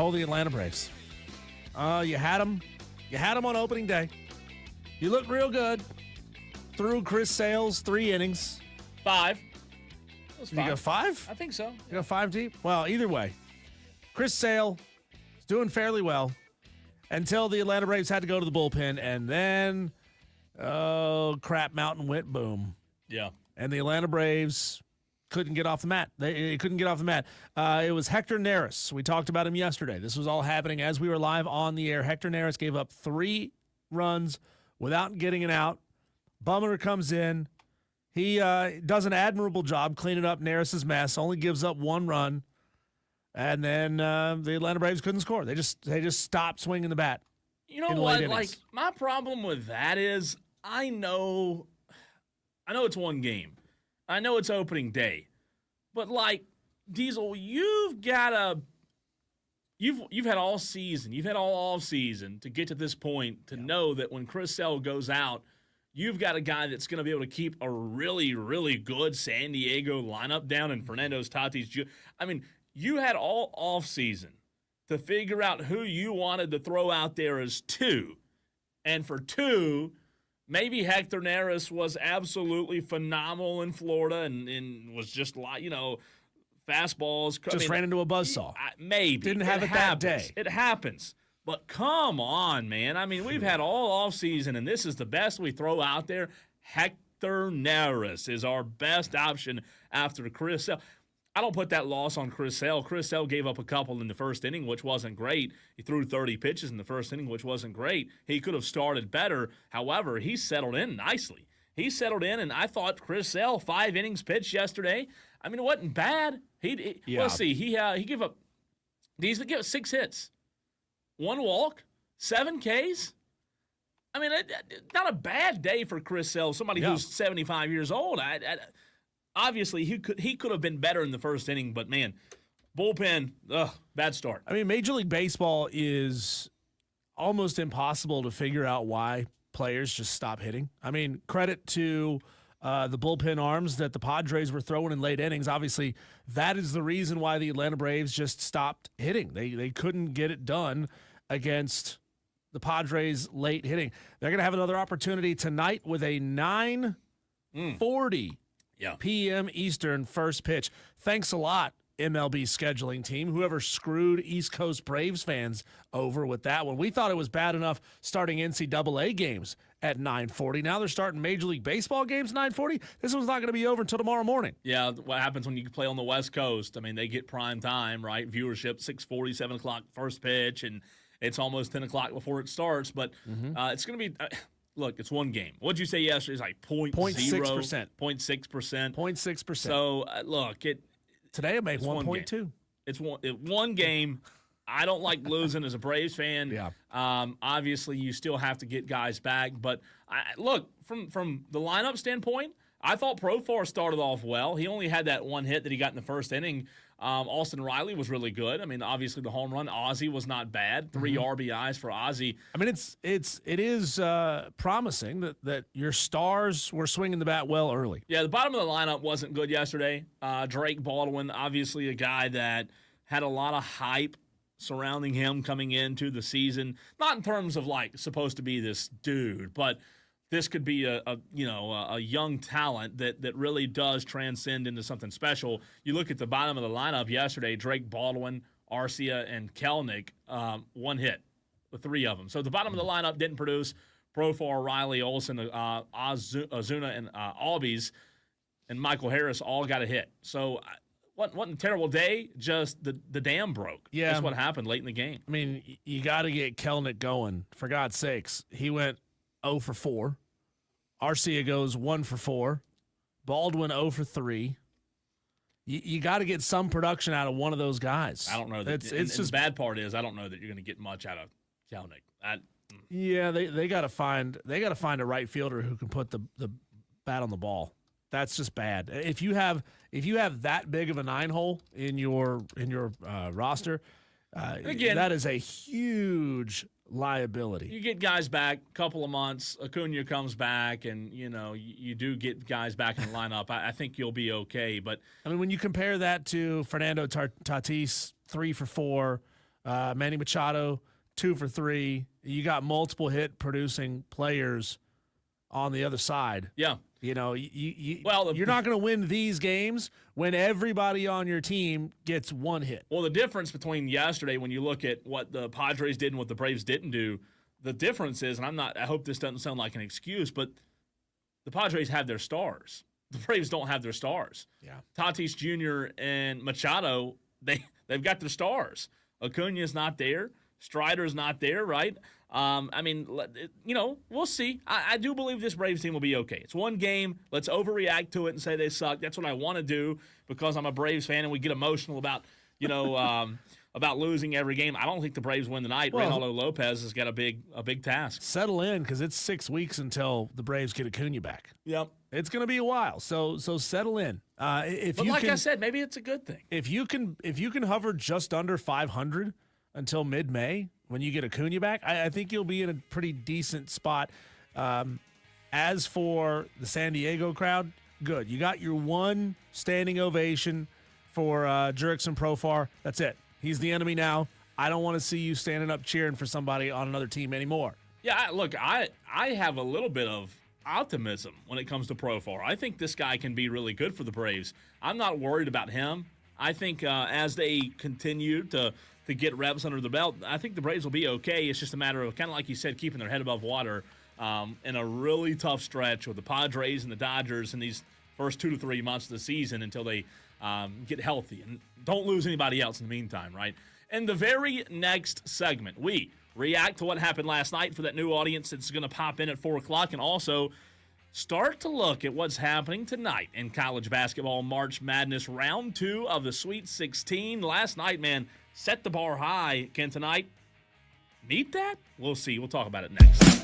Oh, the Atlanta Braves. You had them. You had them on opening day. You look real good. Threw Chris Sale's 3 innings. 5. You got 5? I think so. You got 5 deep? Well, either way, Chris Sale is doing fairly well until the Atlanta Braves had to go to the bullpen, and then, crap mountain went boom. Yeah. And the Atlanta Braves couldn't get off the mat. They couldn't get off the mat. It was Hector Neris. We talked about him yesterday. This was all happening as we were live on the air. Hector Neris gave up 3 runs without getting an out. Bummer comes in. He does an admirable job cleaning up Neris's mess, only gives up 1 run. And then the Atlanta Braves couldn't score. They just stopped swinging the bat. You know what? Like, my problem with that is I know it's one game. I know it's opening day. But, like, Diesel, you've had all season. You've had all off season to get to this point to know that when Chris Sale goes out, you've got a guy that's going to be able to keep a really, really good San Diego lineup down in Fernando Tatis. I mean, you had all off season to figure out who you wanted to throw out there as 2. And for 2, maybe Hector Neris was absolutely phenomenal in Florida and was just like, fastballs. Ran into a buzzsaw. Maybe. Didn't have it that day. It happens. But come on, man. I mean, we've had all offseason, and this is the best we throw out there. Hector Neris is our best option after Chris Sale. I don't put that loss on Chris Sale. Chris Sale gave up a couple in the first inning, which wasn't great. He threw 30 pitches in the first inning, which wasn't great. He could have started better. However, he settled in nicely. He settled in, and I thought Chris Sale, 5 innings pitched yesterday. I mean, it wasn't bad. Let's see. He gave up 6 hits, 1 walk, 7 Ks. I mean, not a bad day for Chris Sale, somebody who's 75 years old. Obviously, he could have been better in the first inning, but, man, bullpen, bad start. I mean, Major League Baseball is almost impossible to figure out why players just stop hitting. I mean, credit to the bullpen arms that the Padres were throwing in late innings. Obviously, that is the reason why the Atlanta Braves just stopped hitting. They couldn't get it done against the Padres' late hitting. They're going to have another opportunity tonight with a 9:40 p.m. Eastern first pitch. Thanks a lot, MLB scheduling team. Whoever screwed East Coast Braves fans over with that one. We thought it was bad enough starting NCAA games at 9:40. Now they're starting Major League Baseball games at 9:40. This one's not going to be over until tomorrow morning. Yeah, what happens when you play on the West Coast? I mean, they get prime time, right? Viewership, 6:40, 7 o'clock first pitch, and it's almost 10 o'clock before it starts. But it's going to be look, it's one game. What'd you say yesterday? It's like 0.6%. 0.6%. 0.6%. So, look, today it made 1.2. It's one game. I don't like losing as a Braves fan. Yeah. Obviously, you still have to get guys back. But, look, from the lineup standpoint, I thought Profar started off well. He only had that 1 hit that he got in the first inning. Austin Riley was really good. I mean, obviously the home run. Ozzie was not bad. 3 RBIs for Ozzie. I mean, it is promising that your stars were swinging the bat well early. Yeah, the bottom of the lineup wasn't good yesterday. Drake Baldwin, obviously a guy that had a lot of hype surrounding him coming into the season. Not in terms of like supposed to be this dude, but this could be a young talent that really does transcend into something special. You look at the bottom of the lineup yesterday, Drake Baldwin, Arcia, and Kelnick, 1 hit, the 3 of them. So the bottom of the lineup didn't produce. Profar, Riley, Olsen, Ozuna, and Albies, and Michael Harris all got a hit. So wasn't a terrible day, just the dam broke. Yeah. That's what happened late in the game. I mean, you got to get Kelnick going, for God's sakes. He went 0 for 4. Arcia goes 1 for 4. Baldwin 0 for 3. You got to get some production out of one of those guys. I don't know. It's just the bad part is I don't know that you're going to get much out of Kelnick. Yeah, they got to find a right fielder who can put the bat on the ball. That's just bad. If you have that big of a 9-hole in your roster, again, that is a huge liability. You get guys back a couple of months. Acuna comes back, and you do get guys back in the lineup. I think you'll be okay. But I mean, when you compare that to Fernando Tatis, 3 for 4, Manny Machado, 2 for 3. You got multiple hit-producing players on the other side. Yeah. You know, you're not going to win these games when everybody on your team gets 1 hit. Well, the difference between yesterday, when you look at what the Padres did and what the Braves didn't do, the difference is, and I hope this doesn't sound like an excuse, but the Padres have their stars. The Braves don't have their stars. Yeah. Tatis Jr. and Machado, they've got their stars. Acuna's not there. Strider's not there, right? I mean, you know, we'll see. I do believe this Braves team will be okay. It's 1 game. Let's overreact to it and say they suck. That's what I want to do because I'm a Braves fan and we get emotional about, you know, about losing every game. I don't think the Braves win tonight. Well, Reynaldo Lopez has got a big task. Settle in because it's 6 weeks until the Braves get Acuna back. Yep. It's going to be a while. So settle in. But like I said, maybe it's a good thing. If you can hover just under 500 until mid-May when you get Acuna back, I think you'll be in a pretty decent spot. As for the San Diego crowd, good. You got your 1 standing ovation for Jurickson Profar. That's it. He's the enemy now. I don't want to see you standing up cheering for somebody on another team anymore. Yeah, look, I have a little bit of optimism when it comes to Profar. I think this guy can be really good for the Braves. I'm not worried about him. I think as they continue to get reps under the belt, I think the Braves will be okay. It's just a matter of, kind of like you said, keeping their head above water in a really tough stretch with the Padres and the Dodgers in these first 2 to 3 months of the season until they get healthy. And don't lose anybody else in the meantime, right? In the very next segment, we react to what happened last night for that new audience that's going to pop in at 4 o'clock, and also start to look at what's happening tonight in college basketball. March Madness Round 2 of the Sweet 16. Last night, man, set the bar high. Can tonight meet that? We'll see. We'll talk about it next.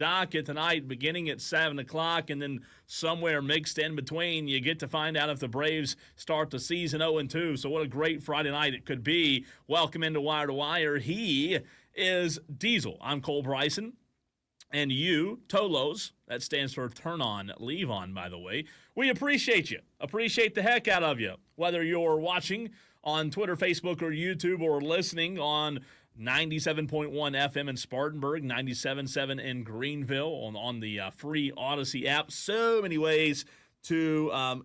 docket tonight beginning at 7 o'clock, and then somewhere mixed in between, you get to find out if the Braves start the season 0-2. So what a great Friday night it could be. Welcome into Wire to Wire. He is Diesel. I'm Cole Bryson. And you, Tolos, that stands for Turn On, Leave On, by the way. We appreciate you. Appreciate the heck out of you. Whether you're watching on Twitter, Facebook, or YouTube, or listening on 97.1 FM in Spartanburg, 97.7 in Greenville, on the free Odyssey app. So many ways to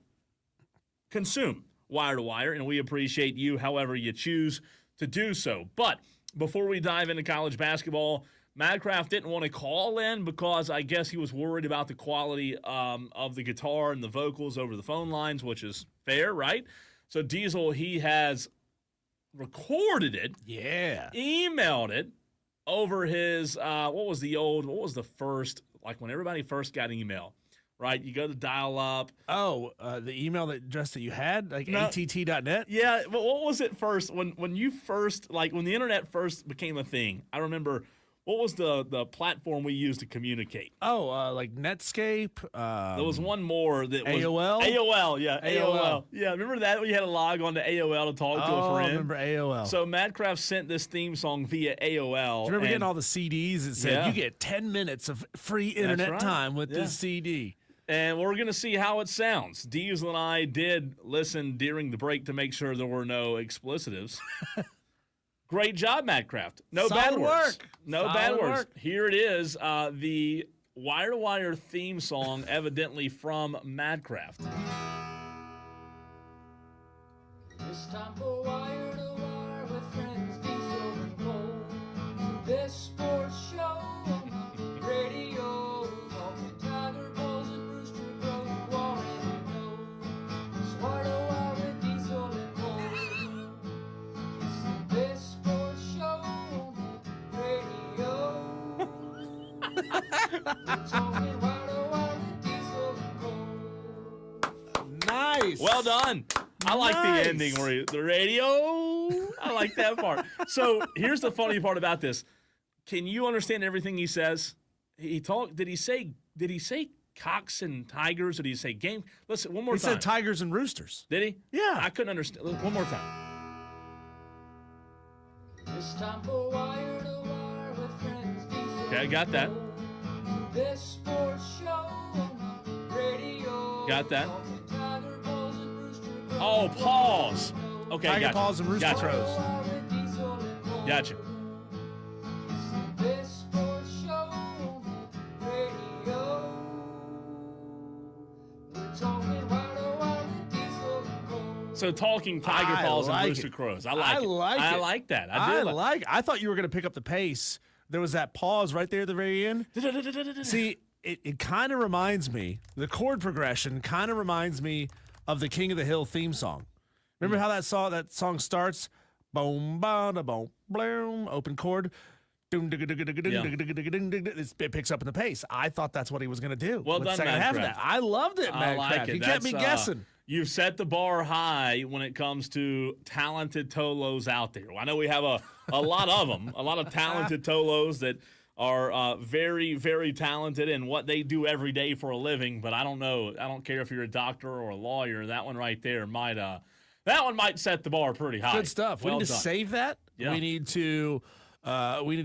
consume Wire to Wire, and we appreciate you however you choose to do so. But before we dive into college basketball, Madcraft didn't want to call in because I guess he was worried about the quality of the guitar and the vocals over the phone lines, which is fair, right? So Diesel, he has recorded it, emailed it over his, what was the first, like when everybody first got email, right? You go to dial up. Oh, the email address that you had, like att.net? Yeah, but what was it first? When you first, like when the internet first became a thing, I remember, what was the platform we used to communicate? Oh, like Netscape. There was one more that was AOL? AOL, yeah, AOL. Yeah, remember that? We had to log on to AOL to talk to a friend. I remember AOL. So Madcraft sent this theme song via AOL. Do you remember getting all the CDs that said you get 10 minutes of free internet time with this CD? And we're going to see how it sounds. Diesel and I did listen during the break to make sure there were no explicitives. Great job, Madcraft. No bad words. No bad words. Here it is, the Wire to Wire theme song, evidently from Madcraft. It's time for Wire to Wire with friends Diesel and Cole. This sports show on the radio, talking Tiger Balls and Rooster Crow. You already know. It's Wire to Wire with Diesel and Cole. It's the best sports show on the radio. We're talking Wire to Wire with Diesel and Cole. Nice. Well done. I like the ending where the radio. I like that part. So here's the funny part about this. Can you understand everything he says? He talked. Did he say cocks and tigers? Or did he say game? Listen, one more time. He said tigers and roosters. Did he? Yeah. I couldn't understand. One more time. It's time for Wire to Wire with friends Diesel. Okay, I got that. This sports show on the radio. Got that. Talking Tiger Balls and Rooster Crow. Oh, pause. Okay, Tiger gotcha. Paws and Rooster Gotcha. Crows. Wire with Diesel and Cole. Gotcha. It's the best sports show on the radio. We're talking Wire to Wire with Diesel and Cole. So talking Tiger I Paws like and Rooster it. Crows. I like I it. like I it. like that. I thought you were going to pick up the pace. There was that pause right there at the very end. See, it kind of reminds me, the chord progression kind of reminds me of the King of the Hill theme song. Remember how that song starts? Boom, ba da boom, bloom, open chord. It picks up in the pace. I thought that's what he was going to do. Well with done, the second half of Madcraft. that. I loved it, I Madcraft. like it. He kept me guessing. You've set the bar high when it comes to talented Tolos out there. I know we have a lot of them, a lot of talented Tolos that are very, very talented in what they do every day for a living. But I don't know. I don't care if you're a doctor or a lawyer. That one right there might set the bar pretty high. Good stuff. Well we need to done. save that. Yeah. We need to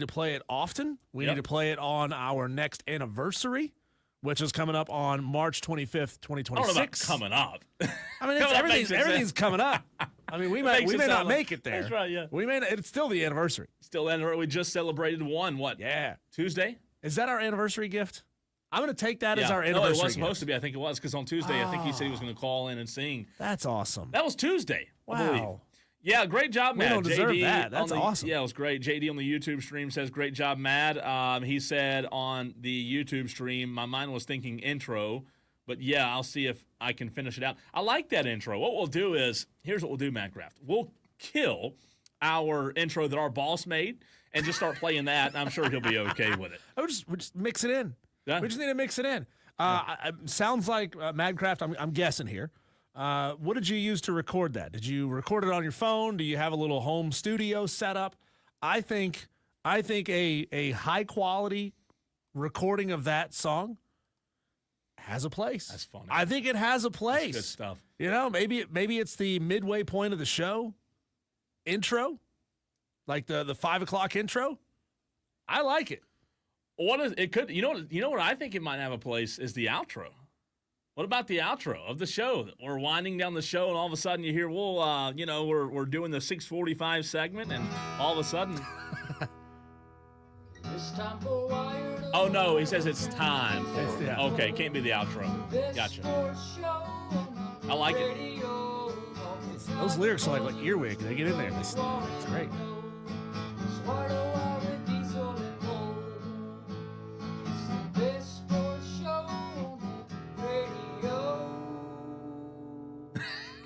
play it often. We need to play it on our next anniversary, which is coming up on March 25th, 2026. I don't know about coming up. I mean, Coming up makes it everything's coming up. I mean, we may Makes it not sound like- make it there. That's right, yeah. We may not, it's still the anniversary. Still, we just celebrated what? Yeah. Tuesday? Is that our anniversary gift? I'm going to take that as our No, anniversary it was gift. supposed to be. I think it was because on Tuesday, I think he said he was going to call in and sing. That's awesome. That was Tuesday. I believe. Wow. Yeah, great job, We Matt. don't deserve JD that. That's on the- awesome. Yeah, it was great. JD on the YouTube stream says, great job, Matt. He said on the YouTube stream, my mind was thinking intro, but yeah, I'll see if I can finish it out. I like that intro. What we'll do is, here's what we'll do, Madcraft. We'll kill our intro that our boss made and just start playing that, and I'm sure he'll be okay with it. We just mix it in. Yeah. We just need to mix it in. Sounds like Madcraft. I'm guessing here. What did you use to record that? Did you record it on your phone? Do you have a little home studio set up? I think a high quality recording of that song has a place. That's funny. I think it has a place. That's good stuff. You know, maybe it's the midway point of the show intro, like the 5 o'clock intro. I like it. What is it? Could you know what I think it might have a place is the outro. What about the outro of the show? We're winding down the show, and all of a sudden you hear, we're doing the 6:45 segment, and all of a sudden, It's time for Wire to oh no, he Wire says it's with time. It's the outro. Okay, can't be the outro. this Gotcha. sports show on the I like it. radio. Those lyrics are like earwig. They get in there. It's great. It's Wire to Wire with Diesel and Cole. It's the best sports show on the radio.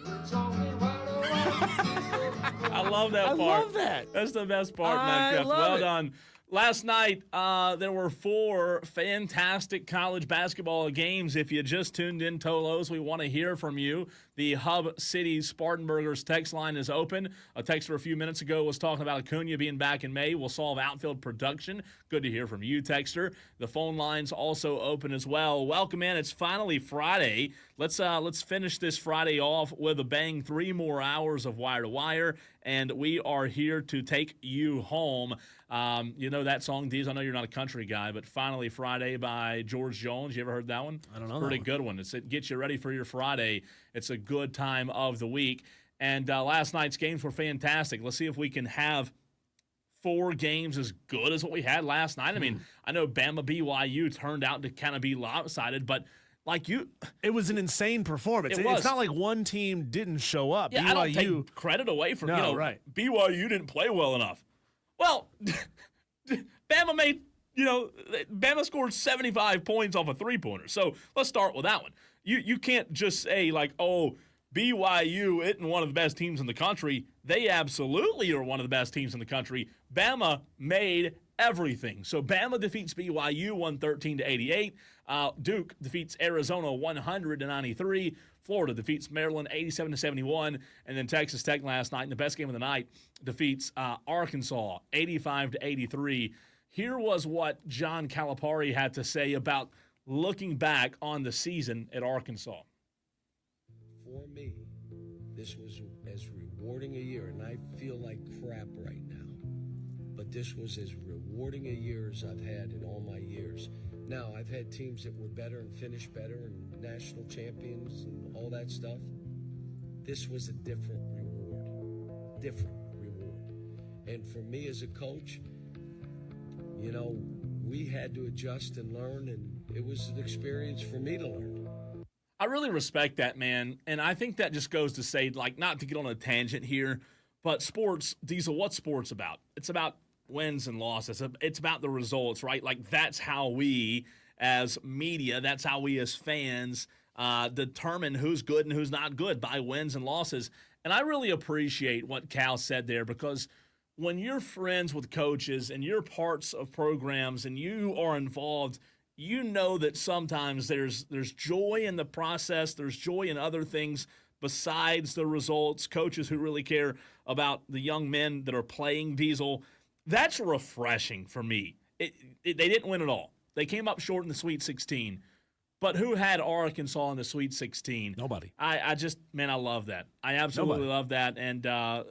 We're talking Wire to Wire with Diesel and Cole. I love that I part. love that. That's the best part, I Matt. love Well it. done. Last night, there were 4 fantastic college basketball games. If you just tuned in, Tolos, we want to hear from you. The Hub City Spartanburgers text line is open. A texter a few minutes ago was talking about Acuna being back in May. Will solve outfield production. Good to hear from you, texter. The phone line's also open as well. Welcome in. It's finally Friday. Let's finish this Friday off with a bang. 3 more hours of Wire to Wire, and we are here to take you home. You know that song, Deez? I know you're not a country guy, but Finally Friday by George Jones. You ever heard that one? I don't know. Pretty good one. It gets you ready for your Friday. It's a good time of the week. And last night's games were fantastic. Let's see if we can have 4 games as good as what we had last night. I mean, I know Bama BYU turned out to kind of be lopsided, but it was an insane performance. It was. It's not like one team didn't show up. yeah, BYU, I don't take credit away from, No, right. BYU didn't play well enough. Well, Bama scored 75 points off a 3-pointer. So let's start with that one. You can't just say BYU isn't one of the best teams in the country. They absolutely are one of the best teams in the country. Bama made everything. So Bama defeats BYU 113-88. Duke defeats Arizona 100-93. Florida defeats Maryland 87-71. And then Texas Tech last night, in the best game of the night, defeats Arkansas 85-83. Here was what John Calipari had to say about looking back on the season at Arkansas. For me, this was as rewarding a year, and I feel like crap right now, but this was as rewarding a year as I've had in all my years. Now, I've had teams that were better and finished better and national champions and all that stuff. This was a different reward. And for me as a coach, we had to adjust and learn, and it was an experience for me to learn. I really respect that, man. And I think that just goes to say, not to get on a tangent here, but sports, Diesel, what's sports about? It's about wins and losses. It's about the results, right? That's how we as media, that's how we as fans determine who's good and who's not good by wins and losses. And I really appreciate what Cal said there, because when you're friends with coaches and you're parts of programs and you are involved, you know that sometimes there's joy in the process, there's joy in other things besides the results. Coaches who really care about the young men that are playing, Diesel, that's refreshing for me. They didn't win it all. They came up short in the Sweet 16. But who had Arkansas in the Sweet 16? Nobody. I love that. I absolutely love that, and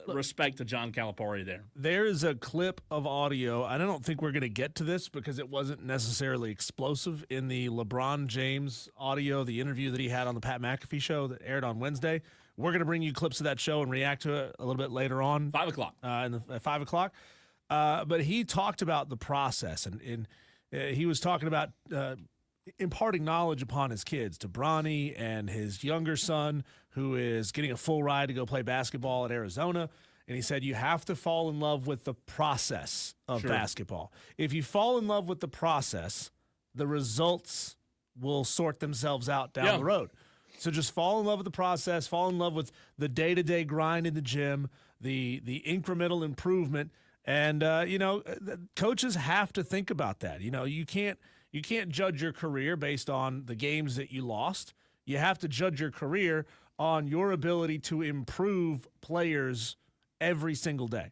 respect to John Calipari there. There's a clip of audio, and I don't think we're going to get to this because it wasn't necessarily explosive in the LeBron James audio, the interview that he had on the Pat McAfee show that aired on Wednesday. We're going to bring you clips of that show and react to it a little bit later on. 5 o'clock. At 5 o'clock. But he talked about the process, and he was talking about imparting knowledge upon his kids, to Bronny and his younger son, who is getting a full ride to go play basketball at Arizona. And he said, you have to fall in love with the process of basketball. If you fall in love with the process, the results will sort themselves out down the road. So just fall in love with the process, fall in love with the day-to-day grind in the gym, the incremental improvement. And, coaches have to think about that. You can't judge your career based on the games that you lost. You have to judge your career on your ability to improve players every single day.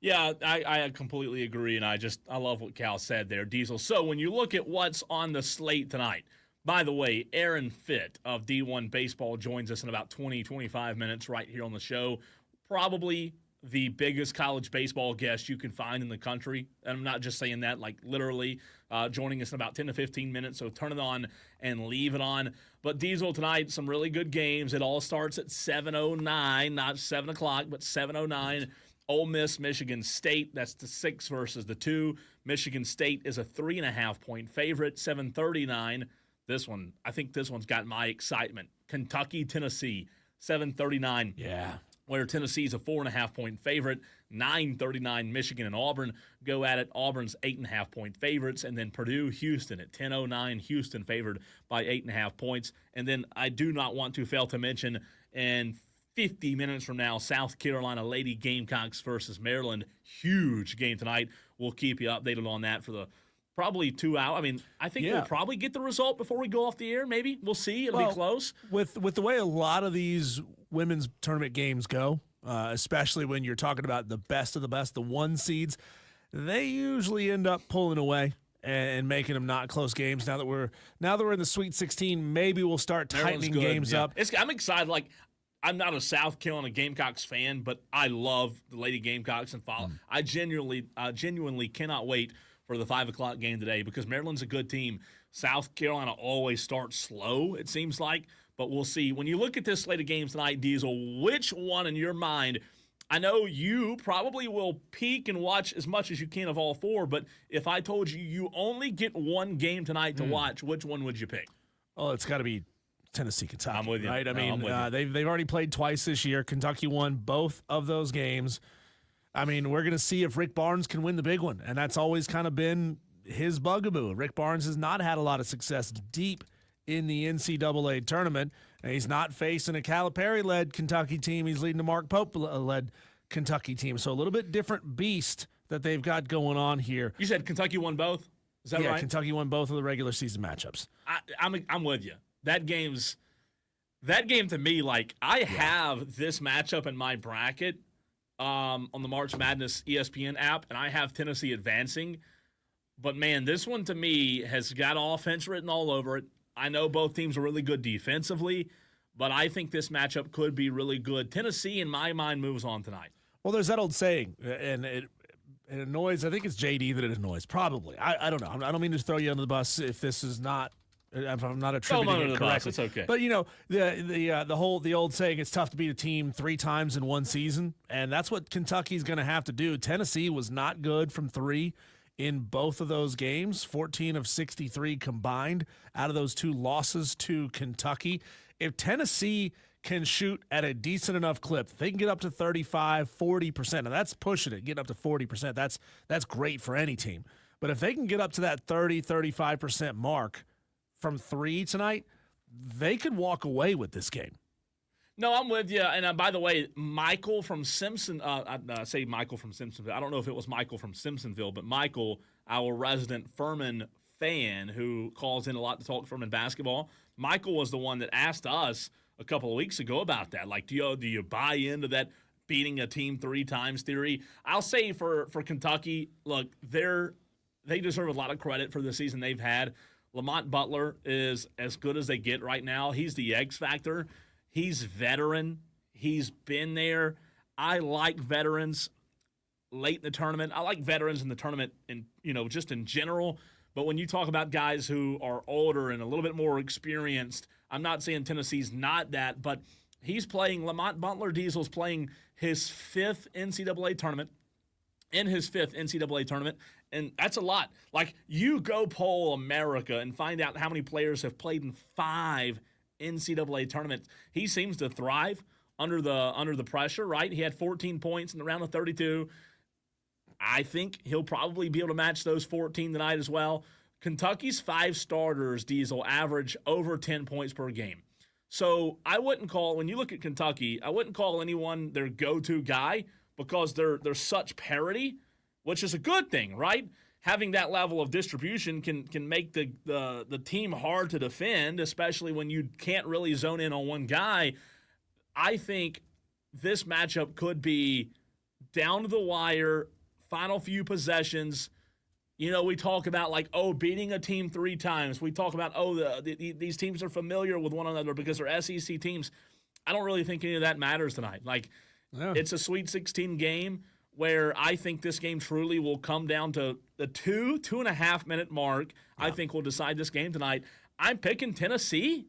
Yeah, I completely agree, and I love what Cal said there, Diesel. So when you look at what's on the slate tonight, by the way, Aaron Fitt of D1 Baseball joins us in about 20, 25 minutes right here on the show. Probably the biggest college baseball guest you can find in the country. And I'm not just saying that, like literally joining us in about 10 to 15 minutes. So turn it on and leave it on. But Diesel, tonight, some really good games. It all starts at 7:09, not 7 o'clock, but 7:09. Ole Miss, Michigan State. That's the 6 versus the 2. Michigan State is a 3.5-point favorite. 7:39. This one, I think this one's got my excitement. Kentucky, Tennessee, 7:39. Yeah. Where Tennessee's a 4.5-point favorite. 9:39, Michigan and Auburn go at it. Auburn's 8.5-point favorites. And then Purdue, Houston at 10:09. Houston favored by 8.5 points. And then I do not want to fail to mention, in 50 minutes from now, South Carolina Lady Gamecocks versus Maryland. Huge game tonight. We'll keep you updated on that for the probably 2 hours. I mean, I think we'll probably get the result before we go off the air. Maybe. We'll see. It'll be close. With the way a lot of these women's tournament games go, especially when you're talking about the best of the best, the 1 seeds, they usually end up pulling away and making them not close games. Now that we're in the Sweet 16, maybe we'll start tightening games up. I'm excited. Like, I'm not a South Carolina Gamecocks fan, but I love the Lady Gamecocks and follow. I genuinely cannot wait for the 5 o'clock game today because Maryland's a good team. South Carolina always starts slow, it seems like, but we'll see. When you look at this slate of games tonight, Diesel, which one in your mind? I know you probably will peek and watch as much as you can of all 4, but if I told you you only get 1 game tonight to watch, which one would you pick? Oh, it's got to be Tennessee, Kentucky. I'm with you. Right? I No, mean, they've already played twice this year. Kentucky won both of those games. I mean, we're going to see if Rick Barnes can win the big one, and that's always kind of been his bugaboo. Rick Barnes has not had a lot of success deep in the NCAA tournament, and he's not facing a Calipari-led Kentucky team. He's leading a Mark Pope-led Kentucky team. So a little bit different beast that they've got going on here. You said Kentucky won both? Is that right? Yeah, Kentucky won both of the regular season matchups. I'm with you. That game to me, like, I have this matchup in my bracket on the March Madness ESPN app, and I have Tennessee advancing. But, man, this one to me has got offense written all over it. I know both teams are really good defensively, but I think this matchup could be really good. Tennessee, in my mind, moves on tonight. Well, there's that old saying, and it annoys, I think it's JD that it annoys. Probably. I don't know. I don't mean to throw you under the bus if this is not, if I'm not attributing it correctly. It's okay. But, you know, the old saying, it's tough to beat a team 3 times in one season, and that's what Kentucky's going to have to do. Tennessee was not good from 3 in both of those games, 14 of 63 combined out of those 2 losses to Kentucky. If Tennessee can shoot at a decent enough clip, they can get up to 35, 40%. Now, that's pushing it, getting up to 40%. That's great for any team. But if they can get up to that 30, 35% mark from 3 tonight, they could walk away with this game. No, I'm with you. And by the way, Michael from Simpson, I say Michael from Simpsonville. I don't know if it was Michael from Simpsonville, but Michael, our resident Furman fan who calls in a lot to talk Furman basketball, Michael was the one that asked us a couple of weeks ago about that. Like, do you buy into that beating a team 3 times theory? I'll say for Kentucky, look, they deserve a lot of credit for the season they've had. Lamont Butler is as good as they get right now. He's the X factor. He's veteran. He's been there. I like veterans late in the tournament. I like veterans in the tournament, just in general. But when you talk about guys who are older and a little bit more experienced, I'm not saying Tennessee's not that, but he's playing. Lamont Butler Diesel's playing his 5th NCAA tournament. In his 5th NCAA tournament, and that's a lot. Like, you go poll America and find out how many players have played in 5 NCAA tournaments. He seems to thrive under the pressure, right? He had 14 points in the round of 32. I think he'll probably be able to match those 14 tonight as well. Kentucky's 5 starters, Diesel, average over 10 points per game. So I wouldn't call, when you look at Kentucky, I wouldn't call anyone their go-to guy because they're such parity, which is a good thing, right? Having that level of distribution can make the team hard to defend, especially when you can't really zone in on one guy. I think this matchup could be down to the wire, final few possessions. You know, we talk about like, beating a team 3 times. We talk about, these teams are familiar with one another because they're SEC teams. I don't really think any of that matters tonight. Like, It's a Sweet 16 game where I think this game truly will come down to the 2.5 minute mark. Yeah. I think will decide this game tonight. I'm picking Tennessee,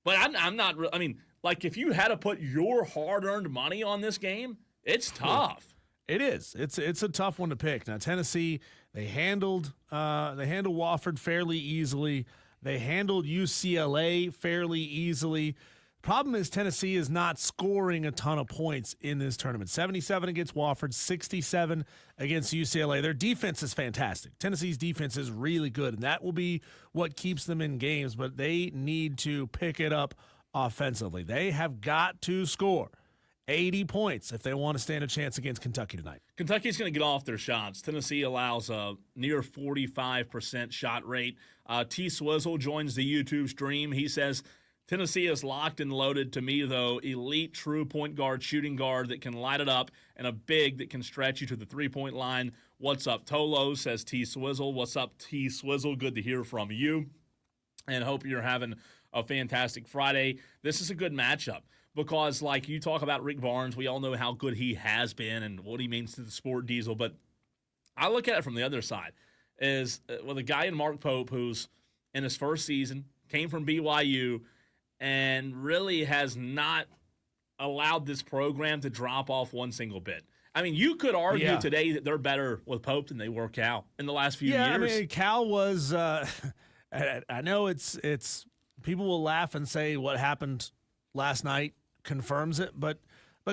but I'm not. I mean, like, if you had to put your hard-earned money on this game, it's tough. It is. It's a tough one to pick. Now, Tennessee, they handled Wofford fairly easily. They handled UCLA fairly easily. Problem is Tennessee is not scoring a ton of points in this tournament. 77 against Wofford, 67 against UCLA. Their defense is fantastic. Tennessee's defense is really good, and that will be what keeps them in games, but they need to pick it up offensively. They have got to score 80 points if they want to stand a chance against Kentucky tonight. Kentucky's going to get off their shots. Tennessee allows a near 45% shot rate. T. Swizzle joins the YouTube stream. He says, Tennessee is locked and loaded. To me, though, elite true point guard, shooting guard that can light it up, and a big that can stretch you to the three-point line. What's up, Tolo, says T. Swizzle. What's up, T. Swizzle? Good to hear from you, and hope you're having a fantastic Friday. This is a good matchup because, like, you talk about Rick Barnes, we all know how good he has been and what he means to the sport, Diesel, but I look at it from the other side is with a guy in Mark Pope who's in his first season, came from BYU, and really has not allowed this program to drop off one single bit. I mean, you could argue today that they're better with Pope than they were Cal in the last few years. Yeah, I mean, Cal was I know it's people will laugh and say what happened last night confirms it, but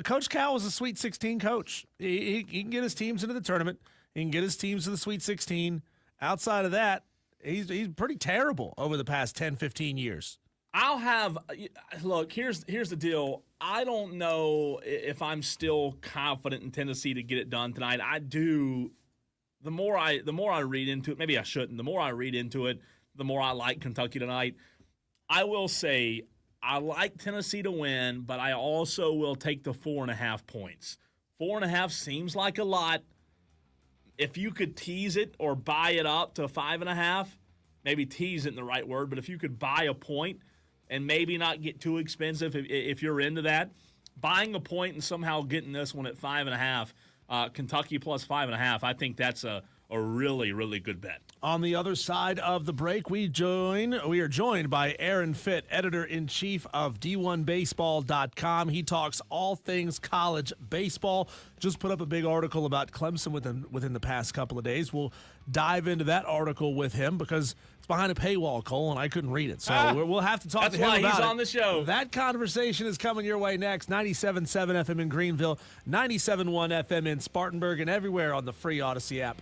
Coach Cal was a Sweet 16 coach. He can get his teams into the tournament. He can get his teams to the Sweet 16. Outside of that, he's pretty terrible over the past 10, 15 years. Look, here's the deal. I don't know if I'm still confident in Tennessee to get it done tonight. I do. The more I read into it, maybe I shouldn't. The more I read into it, the more I like Kentucky tonight. I will say I like Tennessee to win, but I also will take the 4.5 points. 4.5 seems like a lot. If you could tease it or buy it up to 5.5, maybe tease isn't the right word, but if you could buy a point and maybe not get too expensive if you're into that, buying a point and somehow getting this one at 5.5, Kentucky plus 5.5, I think that's a really, really good bet. On the other side of the break, we are joined by Aaron Fitt, editor-in-chief of D1Baseball.com. He talks all things college baseball. Just put up a big article about Clemson within the past couple of days. We'll dive into that article with him because it's behind a paywall, Cole, and I couldn't read it. So we'll have to talk to him about it. That's why he's on the show. That conversation is coming your way next. 97.7 FM in Greenville, 97.1 FM in Spartanburg, and everywhere on the free Odyssey app.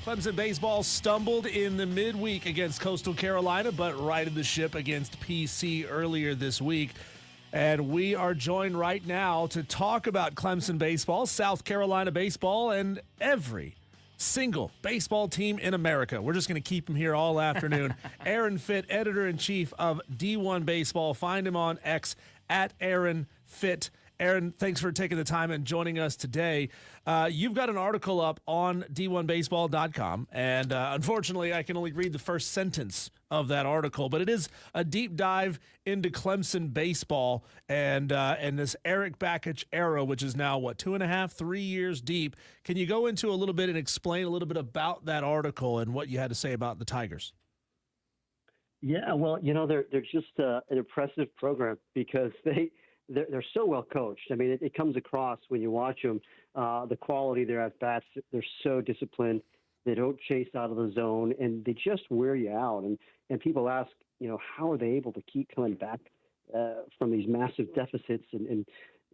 Clemson baseball stumbled in the midweek against Coastal Carolina, but righted the ship against PC earlier this week. And we are joined right now to talk about Clemson baseball, South Carolina baseball, and every single baseball team in America. We're just going to keep him here all afternoon. Aaron Fitt, editor-in-chief of D1 Baseball. Find him on X at Aaron Fitt. Aaron, thanks for taking the time and joining us today. You've got an article up on d1baseball.com, and unfortunately, I can only read the first sentence of that article, but it is a deep dive into Clemson baseball and this Eric Bakich era, which is now, 2.5, 3 years deep. Can you go into a little bit and explain a little bit about that article and what you had to say about the Tigers? Yeah, well, they're just an impressive program because they're so well coached. I mean, it comes across when you watch them, the quality of their at-bats. They're so disciplined. They don't chase out of the zone, and they just wear you out. And people ask, how are they able to keep coming back from these massive deficits and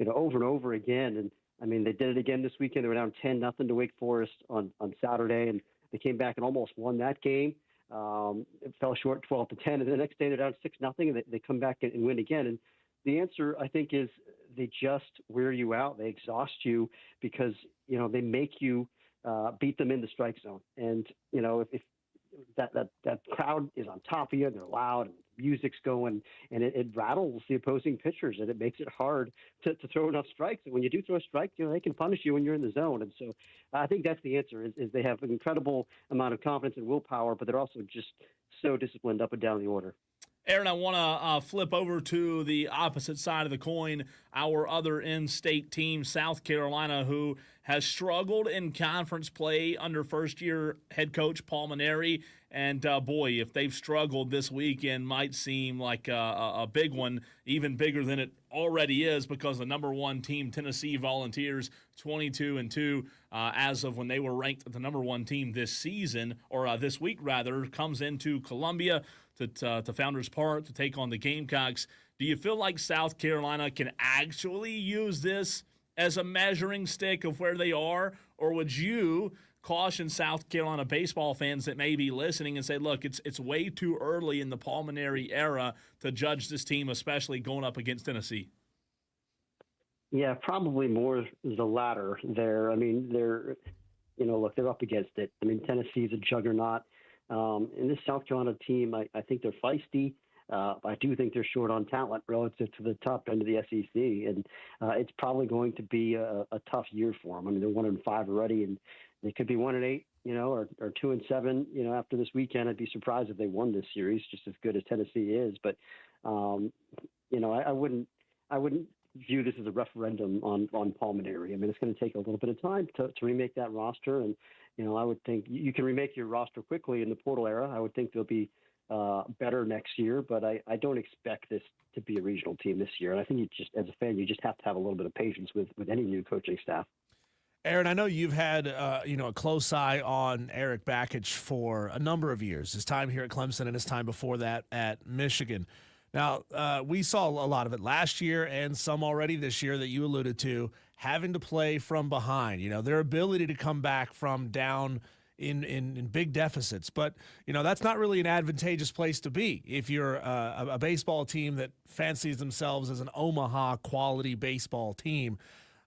over and over again? And, I mean, they did it again this weekend. They were down 10-0 to Wake Forest on Saturday, and they came back and almost won that game. It fell short 12-10, and the next day they're down 6-0, and they come back and win again. And the answer, I think, is they just wear you out. They exhaust you because, they make you beat them in the strike zone. And, if that crowd is on top of you, they're loud, and music's going, and it rattles the opposing pitchers, and it makes it hard to throw enough strikes. And when you do throw a strike, they can punish you when you're in the zone. And so I think that's the answer is they have an incredible amount of confidence and willpower, but they're also just so disciplined up and down the order. Aaron, I want to flip over to the opposite side of the coin, our other in-state team, South Carolina, who has struggled in conference play under first-year head coach Paul Maneri. And, boy, if they've struggled this weekend, might seem like a big one, even bigger than it already is, because the number one team, Tennessee Volunteers, 22-2, as of when they were ranked the number one team this season, or this week, rather, comes into Columbia to Founders Park to take on the Gamecocks. Do you feel like South Carolina can actually use this as a measuring stick of where they are, or would you caution South Carolina baseball fans that may be listening and say, look, it's way too early in the Paul Maneri era to judge this team, especially going up against Tennessee? Yeah, probably more the latter there. I mean, they're up against it. I mean, Tennessee's a juggernaut. And this South Carolina team, I think they're feisty. I do think they're short on talent relative to the top end of the SEC. And it's probably going to be a tough year for them. I mean, they're 1-5 already, and they could be 1-8, or 2-7, after this weekend. I'd be surprised if they won this series, just as good as Tennessee is. But, I wouldn't view this as a referendum on Paul Maneri. I mean, it's going to take a little bit of time to remake that roster. And, I would think you can remake your roster quickly in the portal era. I would think they'll be better next year, but I don't expect this to be a regional team this year. And I think as a fan, you just have to have a little bit of patience with any new coaching staff. Aaron, I know you've had a close eye on Eric Bakich for a number of years, his time here at Clemson and his time before that at Michigan. Now, we saw a lot of it last year and some already this year that you alluded to, having to play from behind, their ability to come back from down in big deficits. But, that's not really an advantageous place to be if you're a baseball team that fancies themselves as an Omaha quality baseball team.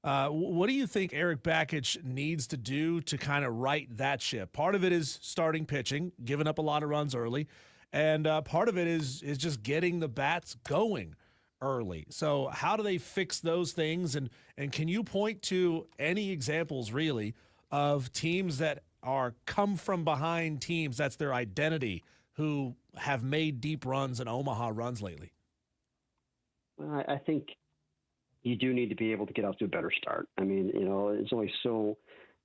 What do you think Eric Bakich needs to do to kind of right that ship? Part of it is starting pitching, giving up a lot of runs early. And part of it is just getting the bats going early. So how do they fix those things? And can you point to any examples, really, of teams that are come-from-behind teams, that's their identity, who have made deep runs and Omaha runs lately? Well, I think you do need to be able to get off to a better start. I mean, it's only so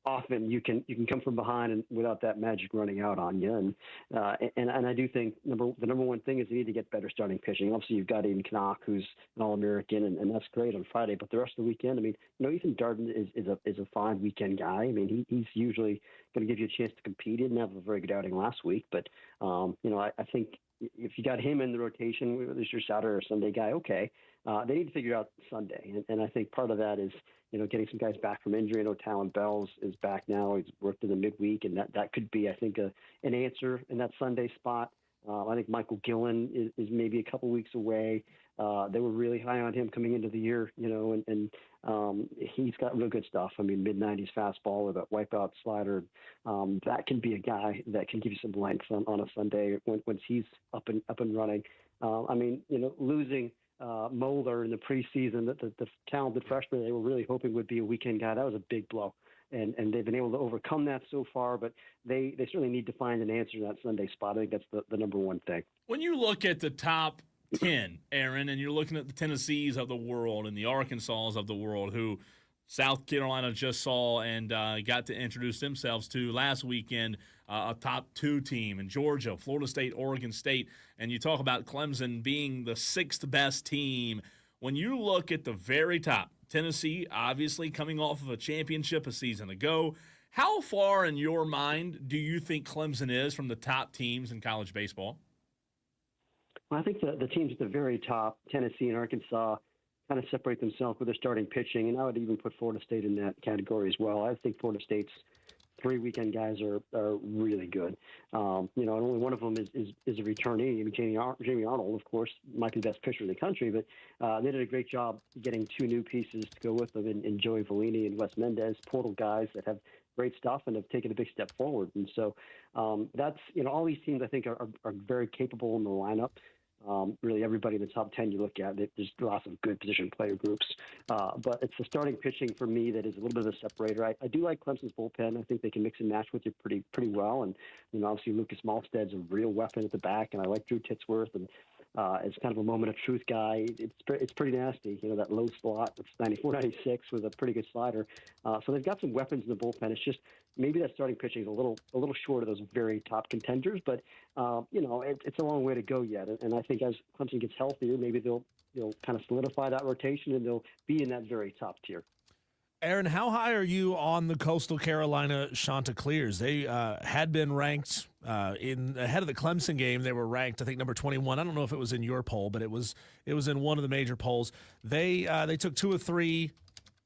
often you can come from behind and without that magic running out on you. And I do think the number one thing is you need to get better starting pitching. Obviously, you've got Aiden Knock, who's an All-American, and that's great on Friday. But the rest of the weekend, I mean, Ethan Darden is a fine weekend guy. I mean, he's usually going to give you a chance to compete. He didn't have a very good outing last week, but I think if you got him in the rotation, whether it's your Saturday or Sunday guy, okay. They need to figure out Sunday, and I think part of that is getting some guys back from injury. I know Talon Bells is back now. He's worked in the midweek, and that could be, I think, an answer in that Sunday spot. I think Michael Gillen is maybe a couple weeks away. They were really high on him coming into the year, and he's got real good stuff. I mean, mid-90s fastball with a wipeout slider. That can be a guy that can give you some length on a Sunday once he's up and running. Losing Mulder in the preseason, the talented freshman they were really hoping would be a weekend guy, that was a big blow. And they've been able to overcome that so far, but they certainly need to find an answer to that Sunday spot. I think that's the number one thing. When you look at the top 10, Aaron, and you're looking at the Tennessees of the world and the Arkansas of the world, who South Carolina just saw and got to introduce themselves to last weekend, a top 2 team in Georgia, Florida State, Oregon State, and you talk about Clemson being the 6th best team. When you look at the very top, Tennessee obviously coming off of a championship a season ago, how far in your mind do you think Clemson is from the top teams in college baseball? Well, I think the teams at the very top, Tennessee and Arkansas, kind of separate themselves with their starting pitching, and I would even put Florida State in that category as well. I think Florida State's 3 weekend guys are really good. And only one of them is a returnee. I mean, Jamie Arnold, of course, might be the best pitcher in the country, but they did a great job getting 2 new pieces to go with them in Joey Vellini and Wes Mendez, portal guys that have great stuff and have taken a big step forward. And so that's, all these teams I think are very capable in the lineup. Really everybody in the top 10 you look at, there's lots of good position player groups. But it's the starting pitching for me that is a little bit of a separator. I do like Clemson's bullpen. I think they can mix and match with you pretty well. And, obviously Lucas Malstead's a real weapon at the back, and I like Drew Titsworth. And as kind of a moment of truth guy, it's pretty nasty. That low slot, it's 94, 96 with a pretty good slider. So they've got some weapons in the bullpen. It's just maybe that starting pitching is a little short of those very top contenders, but it's a long way to go yet. And I think as Clemson gets healthier, maybe they'll kind of solidify that rotation and they'll be in that very top tier. Aaron, how high are you on the Coastal Carolina Chanticleers? They had been ranked ahead of the Clemson game. They were ranked, I think, number 21. I don't know if it was in your poll, but it was in one of the major polls. They took 2 of 3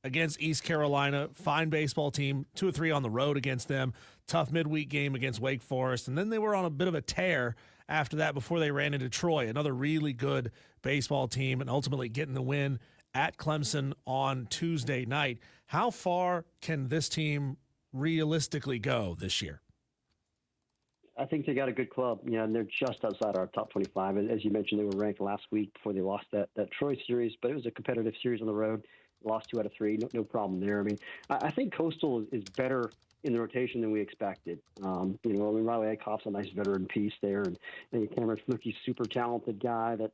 against East Carolina, fine baseball team, 2 of 3 on the road against them, tough midweek game against Wake Forest, and then they were on a bit of a tear after that before they ran into Troy, another really good baseball team, and ultimately getting the win at Clemson on Tuesday night. How far can this team realistically go this year? I think they got a good club, and they're just outside our top 25. And as you mentioned, they were ranked last week before they lost that Troy series, but it was a competitive series on the road. Lost 2 out of 3, no problem there. I mean, I think Coastal is better in the rotation than we expected. Riley Eichhoff's a nice veteran piece there, and Cameron Fluke's super talented guy that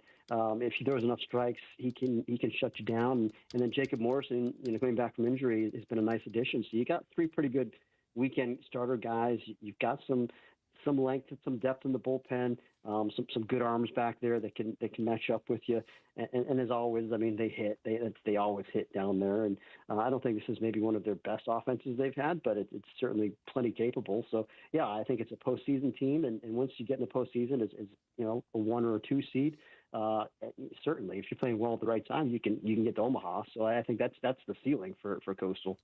if he throws enough strikes, he can shut you down. And then Jacob Morrison, coming back from injury, has been a nice addition. So you got 3 pretty good weekend starter guys. You've got some length and some depth in the bullpen, some good arms back there that can match up with you. And as always, I mean, they always hit down there. And I don't think this is maybe one of their best offenses they've had, but it's certainly plenty capable. So yeah, I think it's a postseason team. And once you get in the postseason, as a 1 or a 2 seed, certainly if you're playing well at the right time, you can get to Omaha. So I think that's the ceiling for Coastal.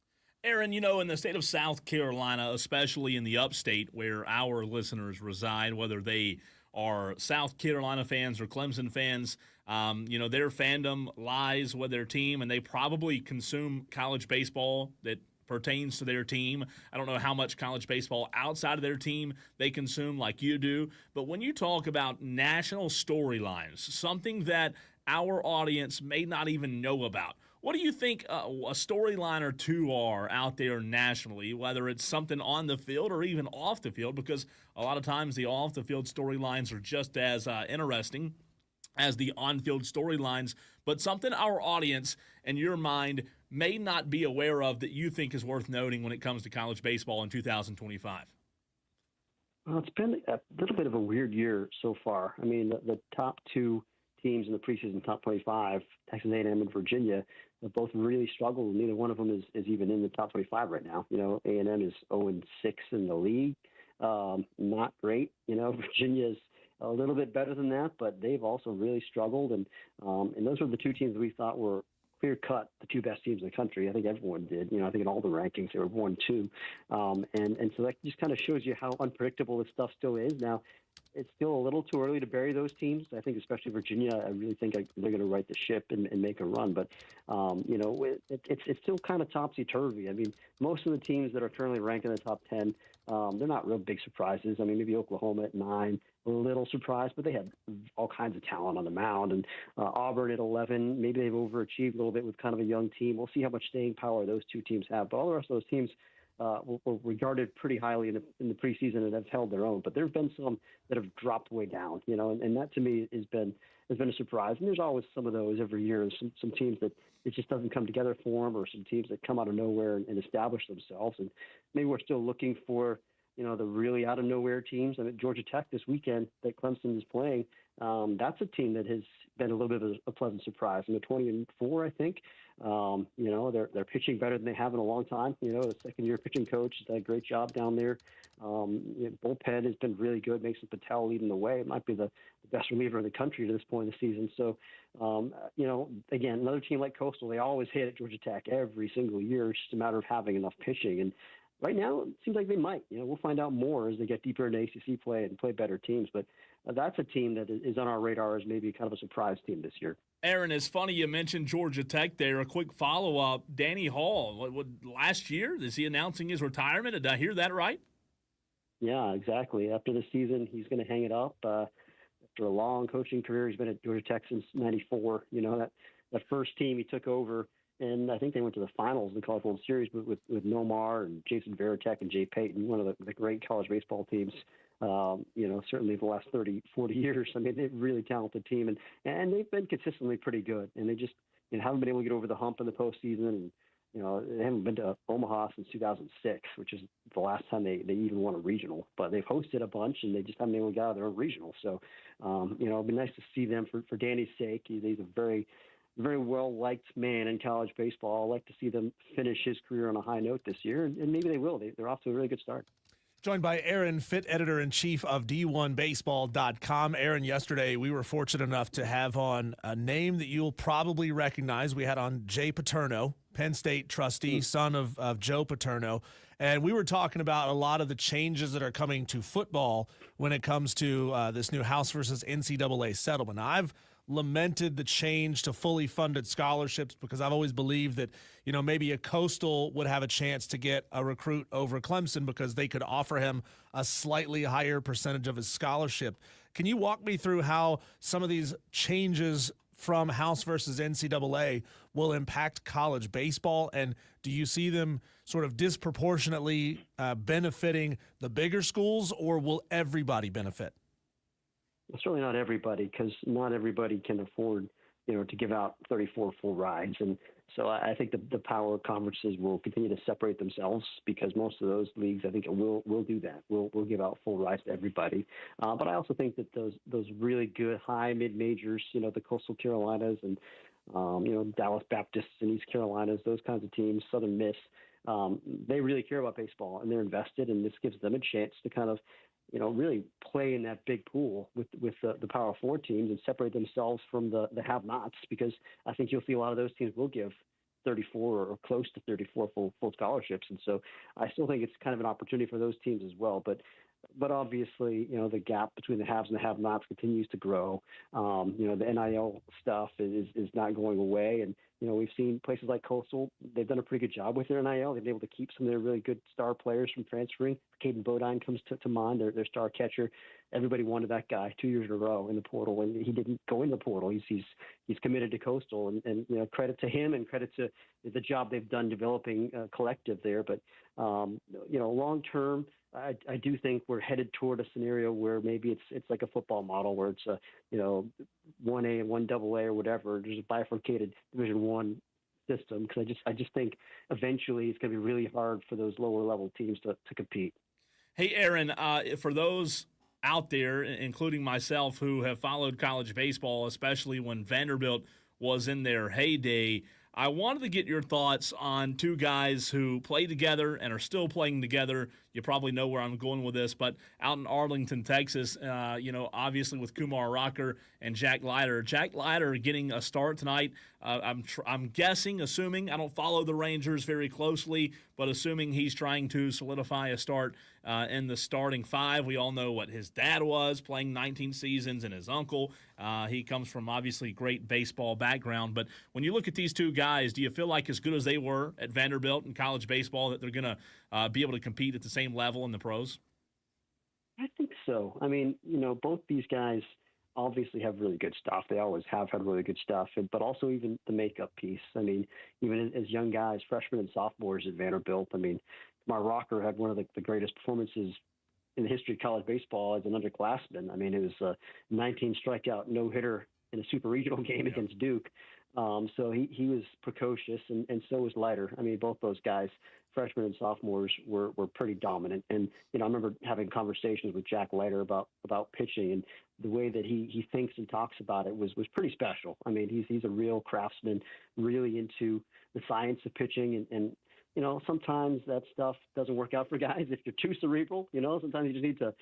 Aaron, in the state of South Carolina, especially in the upstate where our listeners reside, whether they are South Carolina fans or Clemson fans, their fandom lies with their team, and they probably consume college baseball that pertains to their team. I don't know how much college baseball outside of their team they consume like you do, but when you talk about national storylines, something that our audience may not even know about, what do you think a storyline or 2 are out there nationally, whether it's something on the field or even off the field? Because a lot of times the off-the-field storylines are just as interesting as the on-field storylines, but something our audience and your mind may not be aware of that you think is worth noting when it comes to college baseball in 2025. Well, it's been a little bit of a weird year so far. I mean, the top 2 teams in the preseason top 25, Texas A&M and Virginia, have both really struggled. Neither one of them is even in the top 25 right now. A&M is 0-6 in the league. Not great. Virginia is a little bit better than that, but they've also really struggled. And those were the two teams that we thought were clear-cut the two best teams in the country. I think everyone did. I think in all the rankings they were 1-2. And so that just kind of shows you how unpredictable this stuff still is. Now, it's still a little too early to bury those teams. I think especially Virginia, I really think they're going to right the ship and make a run. But, it's still kind of topsy-turvy. I mean, most of the teams that are currently ranked in the top 10, they're not real big surprises. I mean, maybe Oklahoma at 9, a little surprised, but they had all kinds of talent on the mound. And Auburn at 11, maybe they've overachieved a little bit with kind of a young team. We'll see how much staying power those two teams have. But all the rest of those teams were regarded pretty highly in the preseason and have held their own. But there have been some that have dropped way down, and that to me has been a surprise. And there's always some of those every year. Some teams that it just doesn't come together for them, or some teams that come out of nowhere and establish themselves. And maybe we're still looking for the really out of nowhere teams. I mean, Georgia Tech this weekend that Clemson is playing, that's a team that has been a little bit of a pleasant surprise. And the 20-4, I think. They're pitching better than they have in a long time. The second-year pitching coach has done a great job down there. Bullpen has been really good. Mason Patel leading the way. It might be the best reliever in the country to this point in the season. So, again, another team like Coastal, they always hit at Georgia Tech every single year. It's just a matter of having enough pitching. And right now, it seems like they might. We'll find out more as they get deeper into ACC play and play better teams. But that's a team that is on our radar as maybe kind of a surprise team this year. Aaron, it's funny you mentioned Georgia Tech there. A quick follow-up. Danny Hall, last year, is he announcing his retirement? Did I hear that right? Yeah, exactly. After the season, he's going to hang it up. After a long coaching career, he's been at Georgia Tech since '94. That first team he took over, and I think they went to the finals in the College World Series with Nomar and Jason Varitek and Jay Payton, one of the great college baseball teams. Certainly the last 30, 40 years. I mean, they're a really talented team, and they've been consistently pretty good. And they just haven't been able to get over the hump in the postseason. And, they haven't been to Omaha since 2006, which is the last time they even won a regional. But they've hosted a bunch, and they just haven't been able to get out of their own regional. So, it'd be nice to see them for Danny's sake. He's a very, very well-liked man in college baseball. I'd like to see them finish his career on a high note this year, and maybe they will. They're off to a really good start. Joined by Aaron Fitt, editor-in-chief of D1Baseball.com. Aaron, yesterday we were fortunate enough to have on a name that you'll probably recognize. We had on Jay Paterno, Penn State trustee, son of Joe Paterno. And we were talking about a lot of the changes that are coming to football when it comes to this new House versus NCAA settlement. Now, I've lamented the change to fully funded scholarships because I've always believed that, maybe a Coastal would have a chance to get a recruit over Clemson because they could offer him a slightly higher percentage of his scholarship. Can you walk me through how some of these changes from House versus NCAA will impact college baseball? And do you see them sort of disproportionately benefiting the bigger schools, or will everybody benefit? Well, certainly not everybody, because not everybody can afford, to give out 34 full rides. And so I think the power conferences will continue to separate themselves, because most of those leagues, I think, will do that. We'll give out full rides to everybody. But I also think that those really good high mid-majors, the Coastal Carolinas and, Dallas Baptists and East Carolinas, those kinds of teams, Southern Miss, they really care about baseball, and they're invested, and this gives them a chance to kind of, really play in that big pool with the Power Four teams and separate themselves from the have-nots, because I think you'll see a lot of those teams will give 34 or close to 34 full scholarships. And so I still think it's kind of an opportunity for those teams as well. But obviously, the gap between the haves and the have-nots continues to grow. The NIL stuff is not going away. And, we've seen places like Coastal, they've done a pretty good job with their NIL. They've been able to keep some of their really good star players from transferring. Caden Bodine comes to mind, their star catcher. Everybody wanted that guy 2 years in a row in the portal, and he didn't go in the portal. He's committed to Coastal, and credit to him and credit to the job they've done developing a collective there. But, long term, I do think we're headed toward a scenario where maybe it's like a football model where it's 1A and 1AA or whatever. There's a bifurcated Division I system, because I just think eventually it's going to be really hard for those lower level teams to compete. Hey, Aaron, for those out there, including myself, who have followed college baseball, especially when Vanderbilt was in their heyday. I wanted to get your thoughts on two guys who played together and are still playing together. You probably know where I'm going with this, but out in Arlington, Texas, obviously with Kumar Rocker and Jack Leiter. Jack Leiter getting a start tonight. I'm guessing, assuming, I don't follow the Rangers very closely, but assuming he's trying to solidify a start in the starting five. We all know what his dad was, playing 19 seasons, and his uncle. He comes from obviously great baseball background. But when you look at these two guys, do you feel like as good as they were at Vanderbilt in college baseball that they're going to be able to compete at the same level in the pros? I think so. I mean, both these guys obviously have really good stuff. They always have had really good stuff, but also even the makeup piece. I mean, even as young guys, freshmen and sophomores at Vanderbilt, I mean, Kumar Rocker had one of the greatest performances in the history of college baseball as an underclassman. I mean, it was a 19 strikeout no-hitter in a super regional game against Duke. So he was precocious, and so was Leiter. I mean, both those guys, freshmen and sophomores, were pretty dominant. And, I remember having conversations with Jack Leiter about pitching, and the way that he thinks and talks about it was pretty special. I mean, he's a real craftsman, really into the science of pitching, and sometimes that stuff doesn't work out for guys if you're too cerebral. Sometimes you just need to,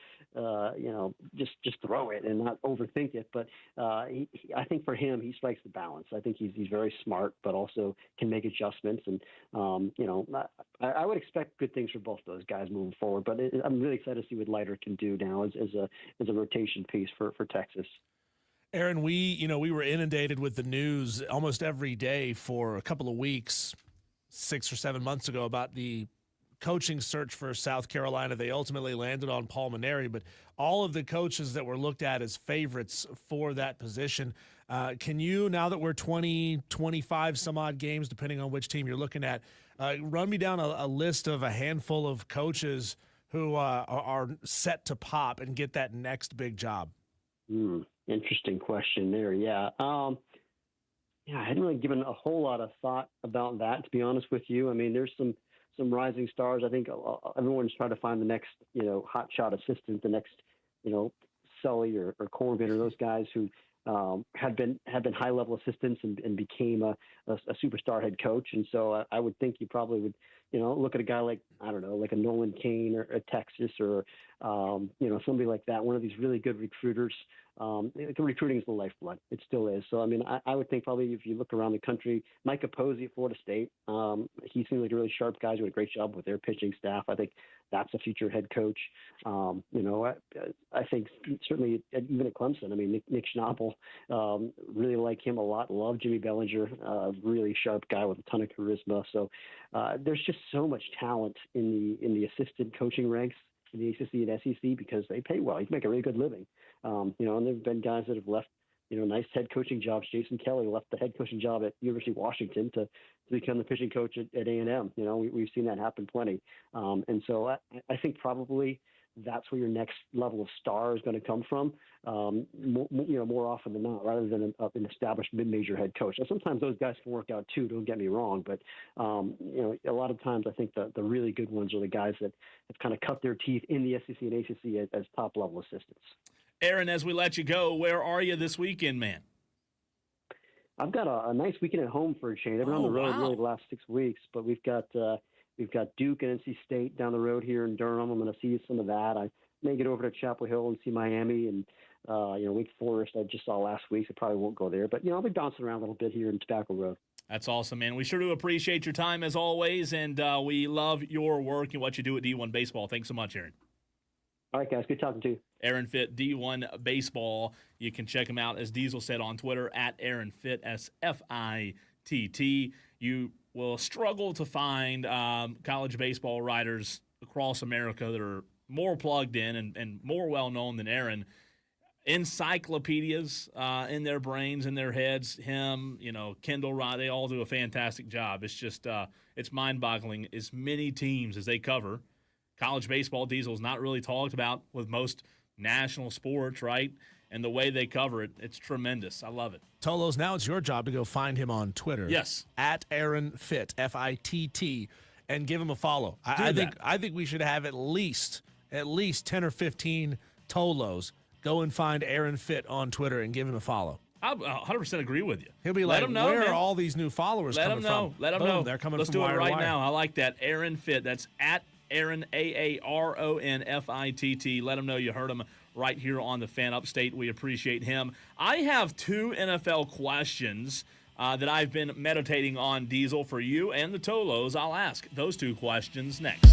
just throw it and not overthink it. But I think for him, he strikes the balance. I think he's very smart, but also can make adjustments. And I would expect good things for both those guys moving forward. But I'm really excited to see what Leiter can do now as a rotation piece for Texas. Aaron, we were inundated with the news almost every day for a couple of weeks, 6 or 7 months ago, about the coaching search for South Carolina. They ultimately landed on Paul Mainieri, but all of the coaches that were looked at as favorites for that position, can you, now that we're 20, 25 some odd games, depending on which team you're looking at, run me down a list of a handful of coaches who are set to pop and get that next big job? Interesting question there. Yeah. I hadn't really given a whole lot of thought about that, to be honest with you. I mean, there's some rising stars. I think everyone's trying to find the next, hotshot assistant, the next, Sully or Corbin, or those guys who had been high level assistants and became a superstar head coach. And so I would think you probably would, look at a guy like, I don't know, like a Nolan Kane or a Texas or, somebody like that, one of these really good recruiters. Recruiting is the lifeblood. It still is. So, I mean, I would think probably if you look around the country, Micah Posey at Florida State, he seems like a really sharp guy who did a great job with their pitching staff. I think that's a future head coach. I think certainly even at Clemson, I mean, Nick Schnabel, really like him a lot. Love Jimmy Bellinger, really sharp guy with a ton of charisma. So there's just so much talent in the assistant coaching ranks in the ACC and SEC because they pay well. You can make a really good living. And there have been guys that have left, nice head coaching jobs. Jason Kelly left the head coaching job at University of Washington to become the pitching coach at A&M. We've seen that happen plenty. And so I think probably that's where your next level of star is going to come from, more often than not, rather than an established mid-major head coach. Now, sometimes those guys can work out too, don't get me wrong, but, a lot of times I think the really good ones are the guys that have kind of cut their teeth in the SEC and ACC as top-level assistants. Aaron, as we let you go, where are you this weekend, man? I've got a nice weekend at home for a change. I've been on the road really the last 6 weeks, but we've got Duke and NC State down the road here in Durham. I'm going to see some of that. I may get over to Chapel Hill and see Miami and Wake Forest. I just saw last week, so probably won't go there. But I'll be bouncing around a little bit here in Tobacco Road. That's awesome, man. We sure do appreciate your time as always, and we love your work and what you do at D1 Baseball. Thanks so much, Aaron. All right, guys. Good talking to you. Aaron Fitt, D1 Baseball. You can check him out, as Diesel said, on Twitter, at Aaron Fitt, SFITT. You will struggle to find college baseball writers across America that are more plugged in and more well-known than Aaron. Encyclopedias in their brains, in their heads. Him, Kendall, Rod, they all do a fantastic job. It's just it's mind-boggling. As many teams as they cover, college baseball, Diesel, is not really talked about with most national sports, right? And the way they cover it, it's tremendous. I love it. Tolos, now it's your job to go find him on Twitter. Yes. At Aaron Fitt, F-I-T-T, and give him a follow. I think we should have at least 10 or 15 Tolos. Go and find Aaron Fitt on Twitter and give him a follow. I 100% agree with you. He'll be Let like, him know, where man. are all these new followers Let coming him know. from? Let him Boom, know. They're coming Let's from do it wire to right wire. now. I like that. Aaron Fitt. That's at Aaron, AARONFITT. Let him know you heard him right here on the Fan Upstate. We appreciate him. I have 2 NFL questions that I've been meditating on, Diesel, for you and the Tolos. I'll ask those 2 questions next.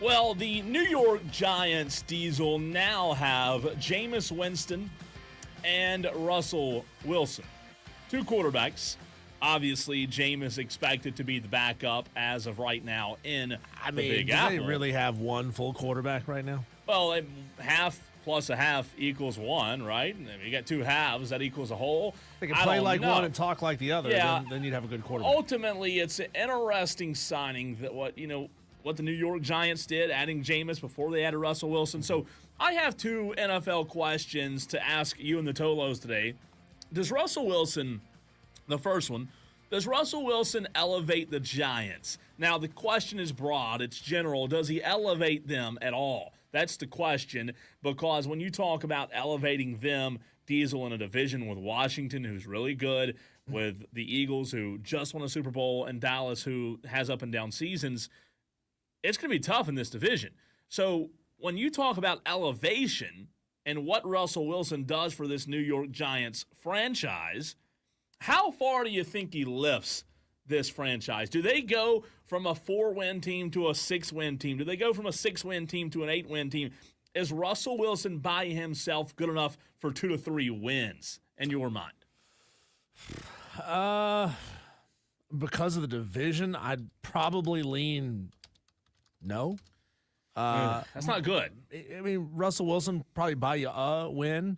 Well, the New York Giants, Diesel, now have Jameis Winston and Russell Wilson. Two quarterbacks. Obviously, Jameis expected to be the backup as of right now in the Big do Apple. they really have one full quarterback right now? Well, half plus a half equals one, right? And if you got two halves, that equals a whole. They can play like one and talk like the other. Yeah. Then you'd have a good quarterback. Ultimately, it's an interesting signing that what the New York Giants did, adding Jameis before they added Russell Wilson. So I have two NFL questions to ask you and the Tolos today. Does Russell Wilson, the first one, does Russell Wilson elevate the Giants? Now, the question is broad. It's general. Does he elevate them at all? That's the question, because when you talk about elevating them, Diesel in a division with Washington, who's really good, with the Eagles, who just won a Super Bowl, and Dallas, who has up and down seasons, it's going to be tough in this division. So when you talk about elevation and what Russell Wilson does for this New York Giants franchise, how far do you think he lifts this franchise? Do they go from a 4-win team to a 6-win team? Do they go from a 6-win team to an 8-win team? Is Russell Wilson by himself good enough for 2 to 3 wins in your mind? Because of the division, I'd probably lean no. That's not good. I mean, Russell Wilson probably buy you a win.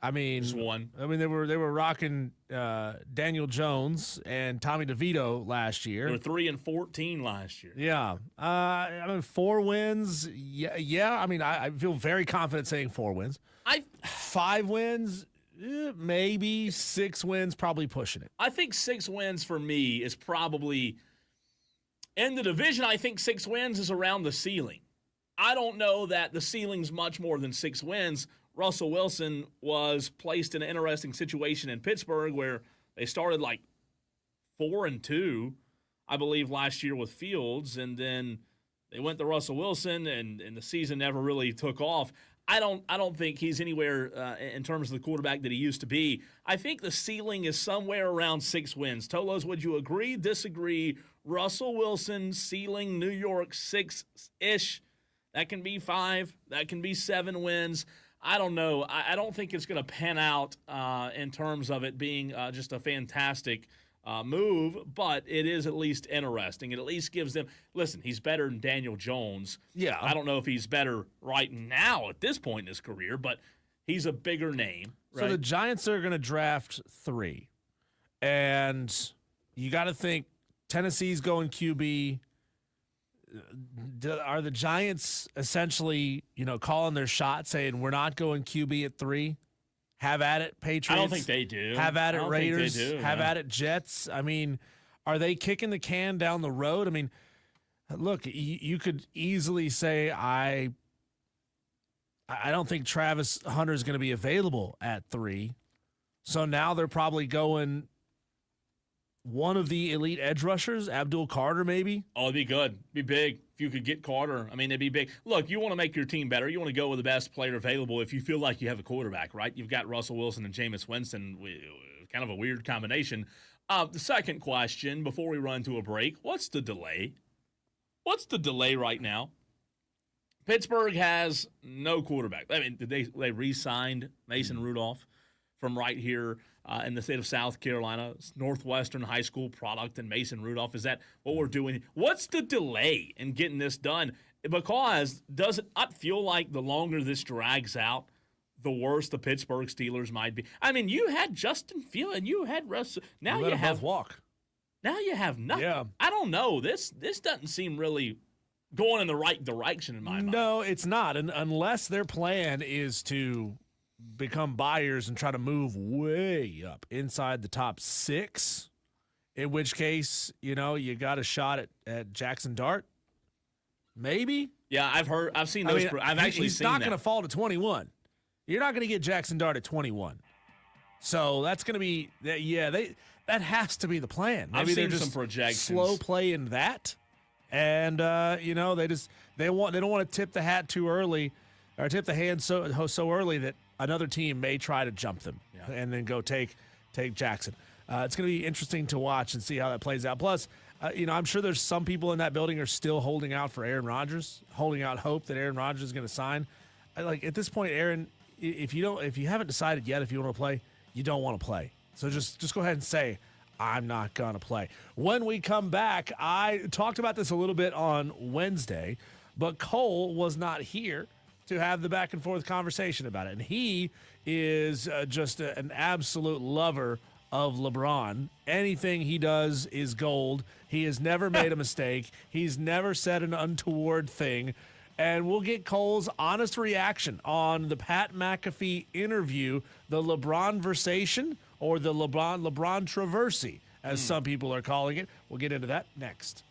I mean, Just one. I mean, they were rocking Daniel Jones and Tommy DeVito last year. They were 3-14 last year. Yeah. I mean, 4 wins. Yeah. I mean, I feel very confident saying 4 wins. 5 wins, maybe 6 wins, probably pushing it. I think 6 wins for me is probably in the division. I think 6 wins is around the ceiling. I don't know that the ceiling's much more than 6 wins. Russell Wilson was placed in an interesting situation in Pittsburgh where they started like 4-2, I believe, last year with Fields, and then they went to Russell Wilson, and the season never really took off. I don't think he's anywhere in terms of the quarterback that he used to be. I think the ceiling is somewhere around 6 wins. Tolos, would you agree, disagree? Russell Wilson ceiling New York 6-ish. That can be 5. That can be 7 wins. I don't know. I don't think it's going to pan out in terms of it being just a fantastic move, but it is at least interesting. It at least gives them – listen, he's better than Daniel Jones. Yeah. I don't know if he's better right now at this point in his career, but he's a bigger name. Right? So the Giants are going to draft 3. And you got to think Tennessee's going QB. Are the Giants essentially, calling their shot, saying we're not going QB at 3? Have at it, Patriots. I don't think they do. Have at it, Raiders. Think they do, have at it, Jets. I mean, are they kicking the can down the road? I mean, look, you could easily say I don't think Travis Hunter is going to be available at 3. So now they're probably going one of the elite edge rushers, Abdul Carter, maybe. Oh, it'd be good. Be big if you could get Carter. I mean, it'd be big. Look, you want to make your team better. You want to go with the best player available if you feel like you have a quarterback, right? You've got Russell Wilson and Jameis Winston. Kind of a weird combination. The second question, before we run to a break, what's the delay? What's the delay right now? Pittsburgh has no quarterback. I mean, they re-signed Mason Rudolph from right here in the state of South Carolina, Northwestern High School product, and Mason Rudolph. Is that what we're doing? What's the delay in getting this done? Because does it not feel like the longer this drags out, the worse the Pittsburgh Steelers might be? I mean, you had Justin Fields and you had Russell. Now you have walk. Now you have nothing. Yeah. I don't know. This doesn't seem really going in the right direction in my mind. No, it's not. And unless their plan is to become buyers and try to move way up inside the top 6, in which case, you got a shot at Jackson Dart. Maybe. Yeah, I've seen those. I've actually he's seen not that. going to fall to 21. You're not going to get Jackson Dart at 21. So that's going to be that has to be the plan. Maybe I've seen they're just some projections. slow playing that, and they don't want to tip the hat too early, or tip the hand so early that another team may try to jump them and then go take Jackson. It's going to be interesting to watch and see how that plays out. Plus, I'm sure there's some people in that building are still holding out for Aaron Rodgers, holding out hope that Aaron Rodgers is going to sign. At this point, Aaron, if you haven't decided yet if you want to play, you don't want to play. So just go ahead and say, I'm not going to play. When we come back, I talked about this a little bit on Wednesday, but Cole was not here to have the back and forth conversation about it. And he is just an absolute lover of LeBron. Anything he does is gold. He has never made a mistake. He's never said an untoward thing. And we'll get Cole's honest reaction on the Pat McAfee interview, the LeBron versation, or the LeBron traversy, as some people are calling it. We'll get into that next.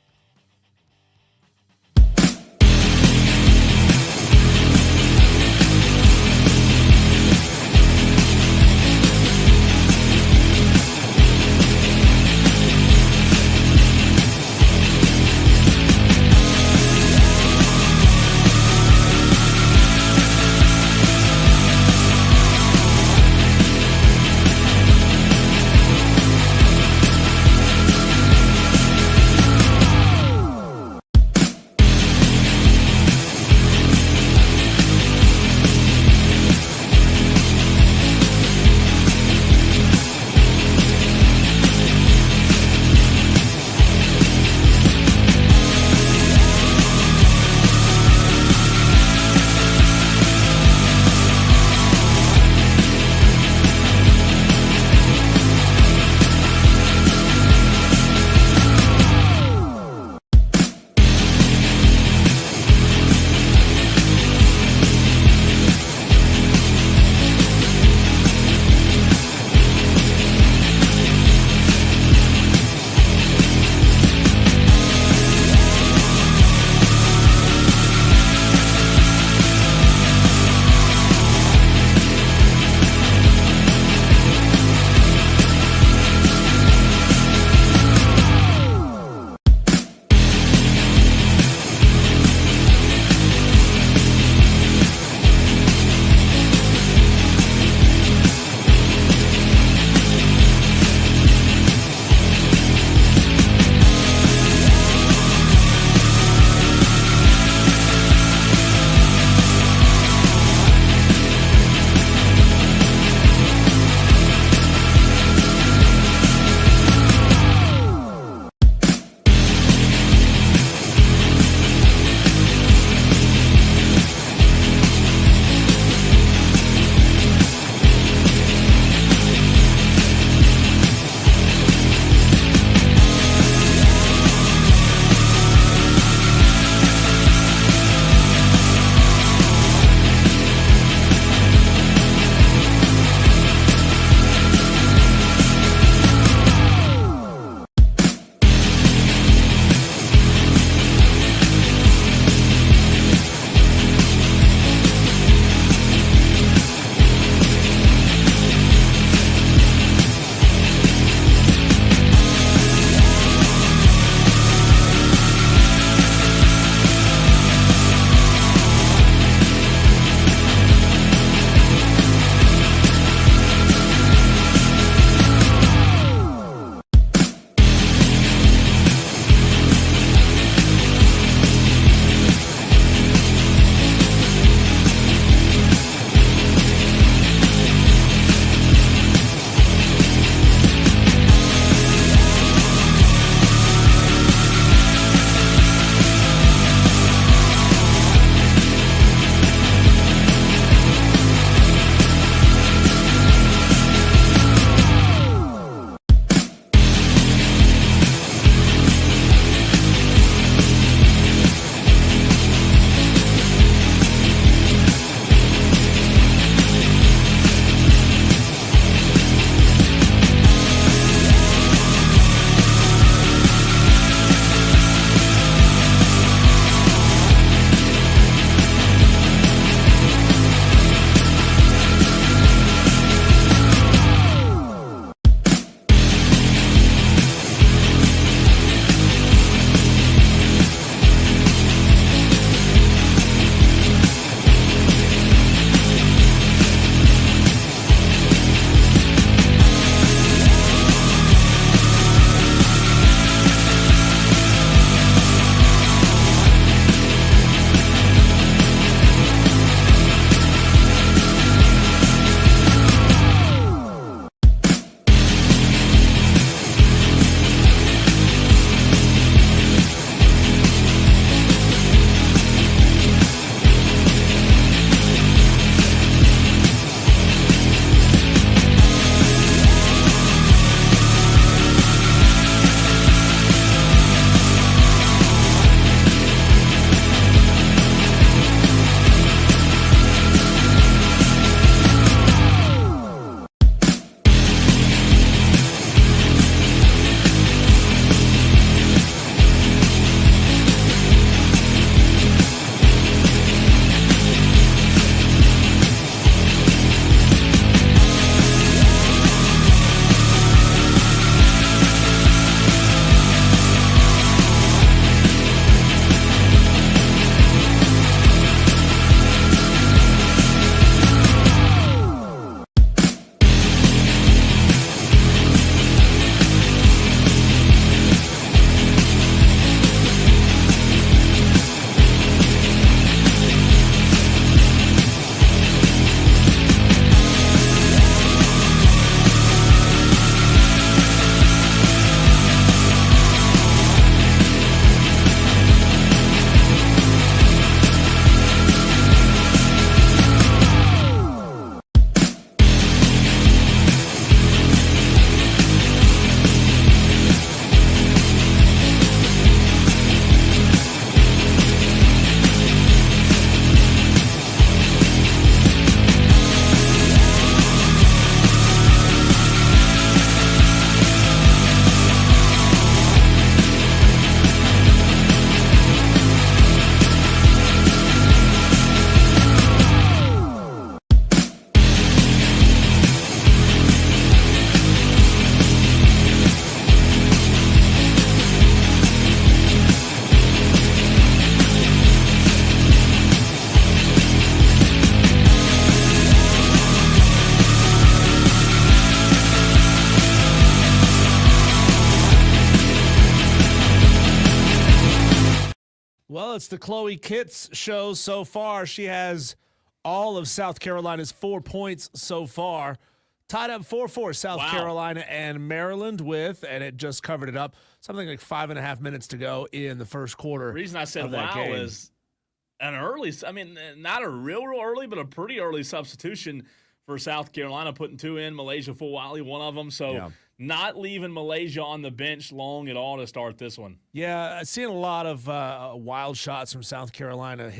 Well, it's the Chloe Kitts show so far. She has all of South Carolina's 4 points so far. Tied up 4-4, South Carolina and Maryland with, and it just covered it up, something like 5.5 minutes to go in the first quarter. The reason I said wow game is an early, not a real early, but a pretty early substitution for South Carolina, putting 2 in, Malaysia Fulwali, one of them. So not leaving Malaysia on the bench long at all to start this one. Yeah, I've seen a lot of wild shots from South Carolina,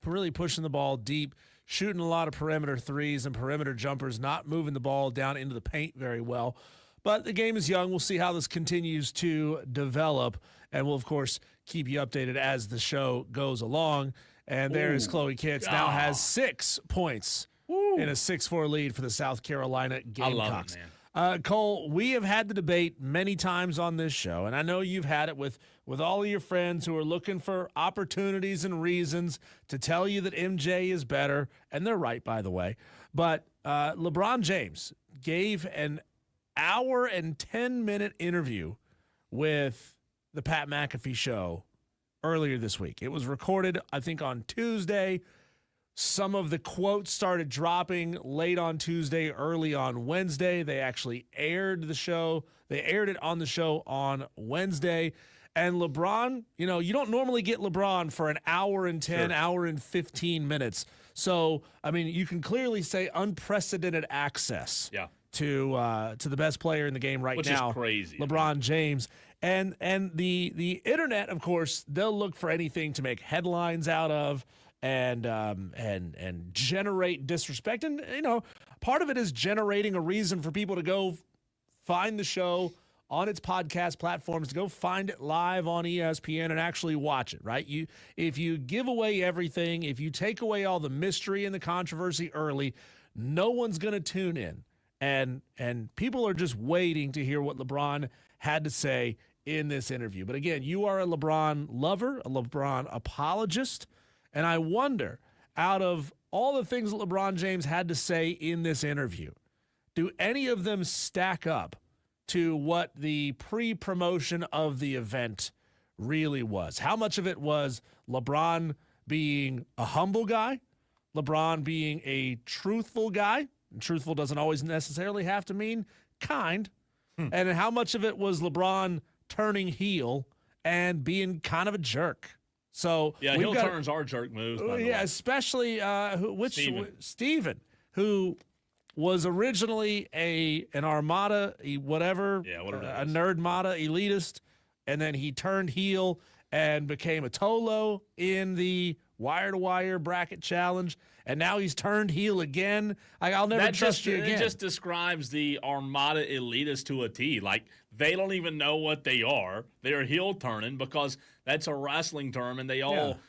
really pushing the ball deep, shooting a lot of perimeter threes and perimeter jumpers, not moving the ball down into the paint very well. But the game is young. We'll see how this continues to develop, and we'll, of course, keep you updated as the show goes along. And there is Chloe Kitts, now has 6 points in a 6-4 lead for the South Carolina Gamecocks. I love it, man. Cole, we have had the debate many times on this show, and I know you've had it with all of your friends who are looking for opportunities and reasons to tell you that MJ is better, and they're right, by the way. But LeBron James gave an hour and 10-minute interview with the Pat McAfee show earlier this week. It was recorded, I think, on Tuesday. Some of the quotes started dropping late on Tuesday, early on Wednesday. They actually aired the show. They aired it on the show on Wednesday. And LeBron, you don't normally get LeBron for an hour and 10, hour and 15 minutes. So, I mean, you can clearly say unprecedented access to the best player in the game right now. Which is crazy. LeBron James. And the internet, of course, they'll look for anything to make headlines out of and generate disrespect. And, part of it is generating a reason for people to go find the show on its podcast platforms, to go find it live on ESPN and actually watch it, right? If you give away everything, if you take away all the mystery and the controversy early, no one's going to tune in. And people are just waiting to hear what LeBron had to say in this interview. But again, you are a LeBron lover, a LeBron apologist, and I wonder, out of all the things that LeBron James had to say in this interview, do any of them stack up to what the pre-promotion of the event really was? How much of it was LeBron being a humble guy, LeBron being a truthful guy? And truthful doesn't always necessarily have to mean kind. And how much of it was LeBron turning heel and being kind of a jerk? So heel turns are jerk moves. By the way. Especially Steven, who was originally an Armada, a Nerd Mata elitist, and then he turned heel and became a Tolo in the wire-to-wire bracket challenge, and now he's turned heel again. I'll never trust you again. It just describes the Armada elitists to a T. Like, they don't even know what they are. They're heel turning because that's a wrestling term, and they all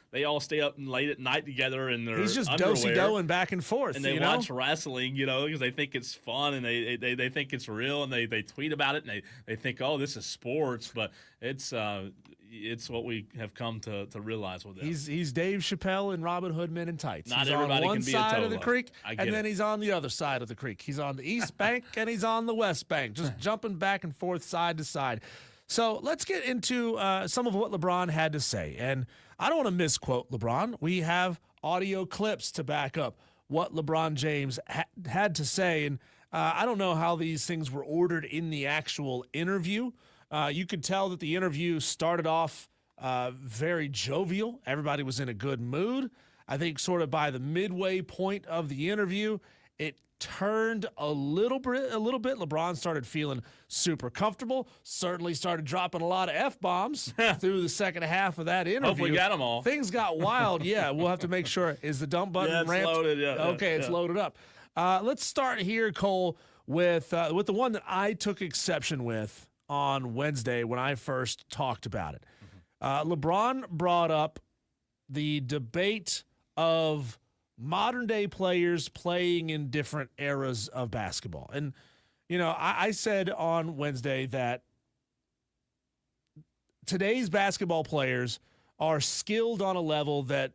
stay up late at night together in their He's just underwear, do-si-doing back and forth. And they watch wrestling, because they think it's fun and they think it's real, and they tweet about it, and they think, oh, this is sports, but it's what we have come to realize with this. He's Dave Chappelle and Robin Hood Men in Tights. Not he's everybody on one can be side a of the Tolo. creek, I and get then it. he's on the other side of the creek. He's on the East Bank and he's on the West Bank, just jumping back and forth side to side. So let's get into some of what LeBron had to say. And I don't want to misquote LeBron. We have audio clips to back up what LeBron James had to say. And I don't know how these things were ordered in the actual interview. You could tell that the interview started off very jovial. Everybody was in a good mood. I think sort of by the midway point of the interview, it turned a little bit. LeBron started feeling super comfortable, certainly started dropping a lot of F-bombs through the second half of that interview. Hopefully got them all. Things got wild. Yeah, we'll have to make sure. Is the dump button it's ramped? loaded. It's loaded up. Let's start here, Cole, with the one that I took exception with on Wednesday when I first talked about it. LeBron brought up the debate of modern-day players playing in different eras of basketball. And, I said on Wednesday that today's basketball players are skilled on a level that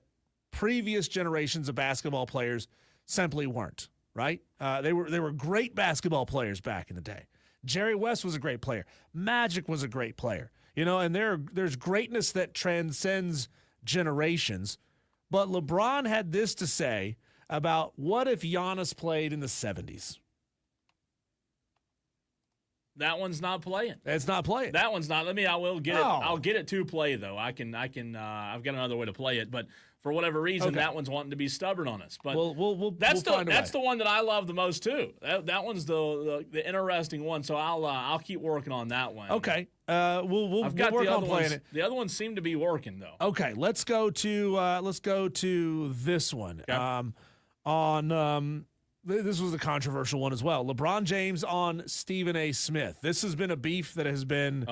previous generations of basketball players simply weren't, right? They were great basketball players back in the day. Jerry West was a great player. Magic was a great player. And there's greatness that transcends generations. But LeBron had this to say about what if Giannis played in the 70s. That one's not playing. It's not playing. That one's not. I will get it. Oh. I'll get it to play though. I've got another way to play it, but for whatever reason, that one's wanting to be stubborn on us. But that's the one that I love the most too. That one's the interesting one. So I'll keep working on that one. Okay. We'll work on playing it. The other ones seem to be working though. Okay. Let's go to this one. Okay. This was a controversial one as well. LeBron James on Stephen A. Smith. This has been a beef that has been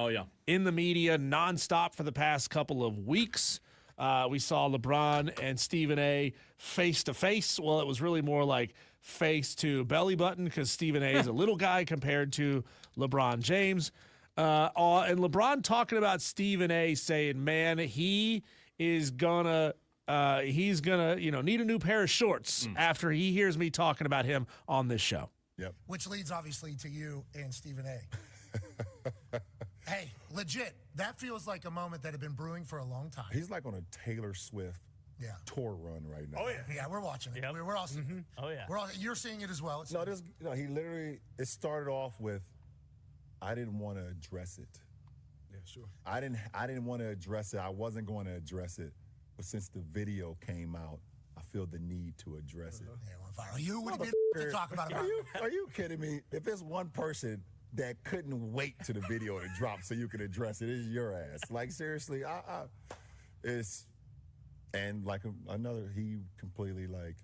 in the media nonstop for the past couple of weeks. We saw LeBron and Stephen A. face to face. Well, it was really more like face to belly button because Stephen A. is a little guy compared to LeBron James. And LeBron talking about Stephen A. saying, man, he's gonna need a new pair of shorts after he hears me talking about him on this show. Yep. Which leads obviously to you and Stephen A. Hey, legit, that feels like a moment that had been brewing for a long time. He's like on a Taylor Swift tour run right now. Oh yeah, yeah, we're watching it. Yep. We're all seeing it. Oh yeah, you're seeing it as well. He literally, it started off with, I didn't want to address it. Yeah, sure. I didn't want to address it. I wasn't going to address it. But since the video came out, I feel the need to address it. Yeah, you would be to talk about it. Are you kidding me? If there's one person that couldn't wait to the video to drop so you could address it, it's your ass. Like seriously, and like another, he completely like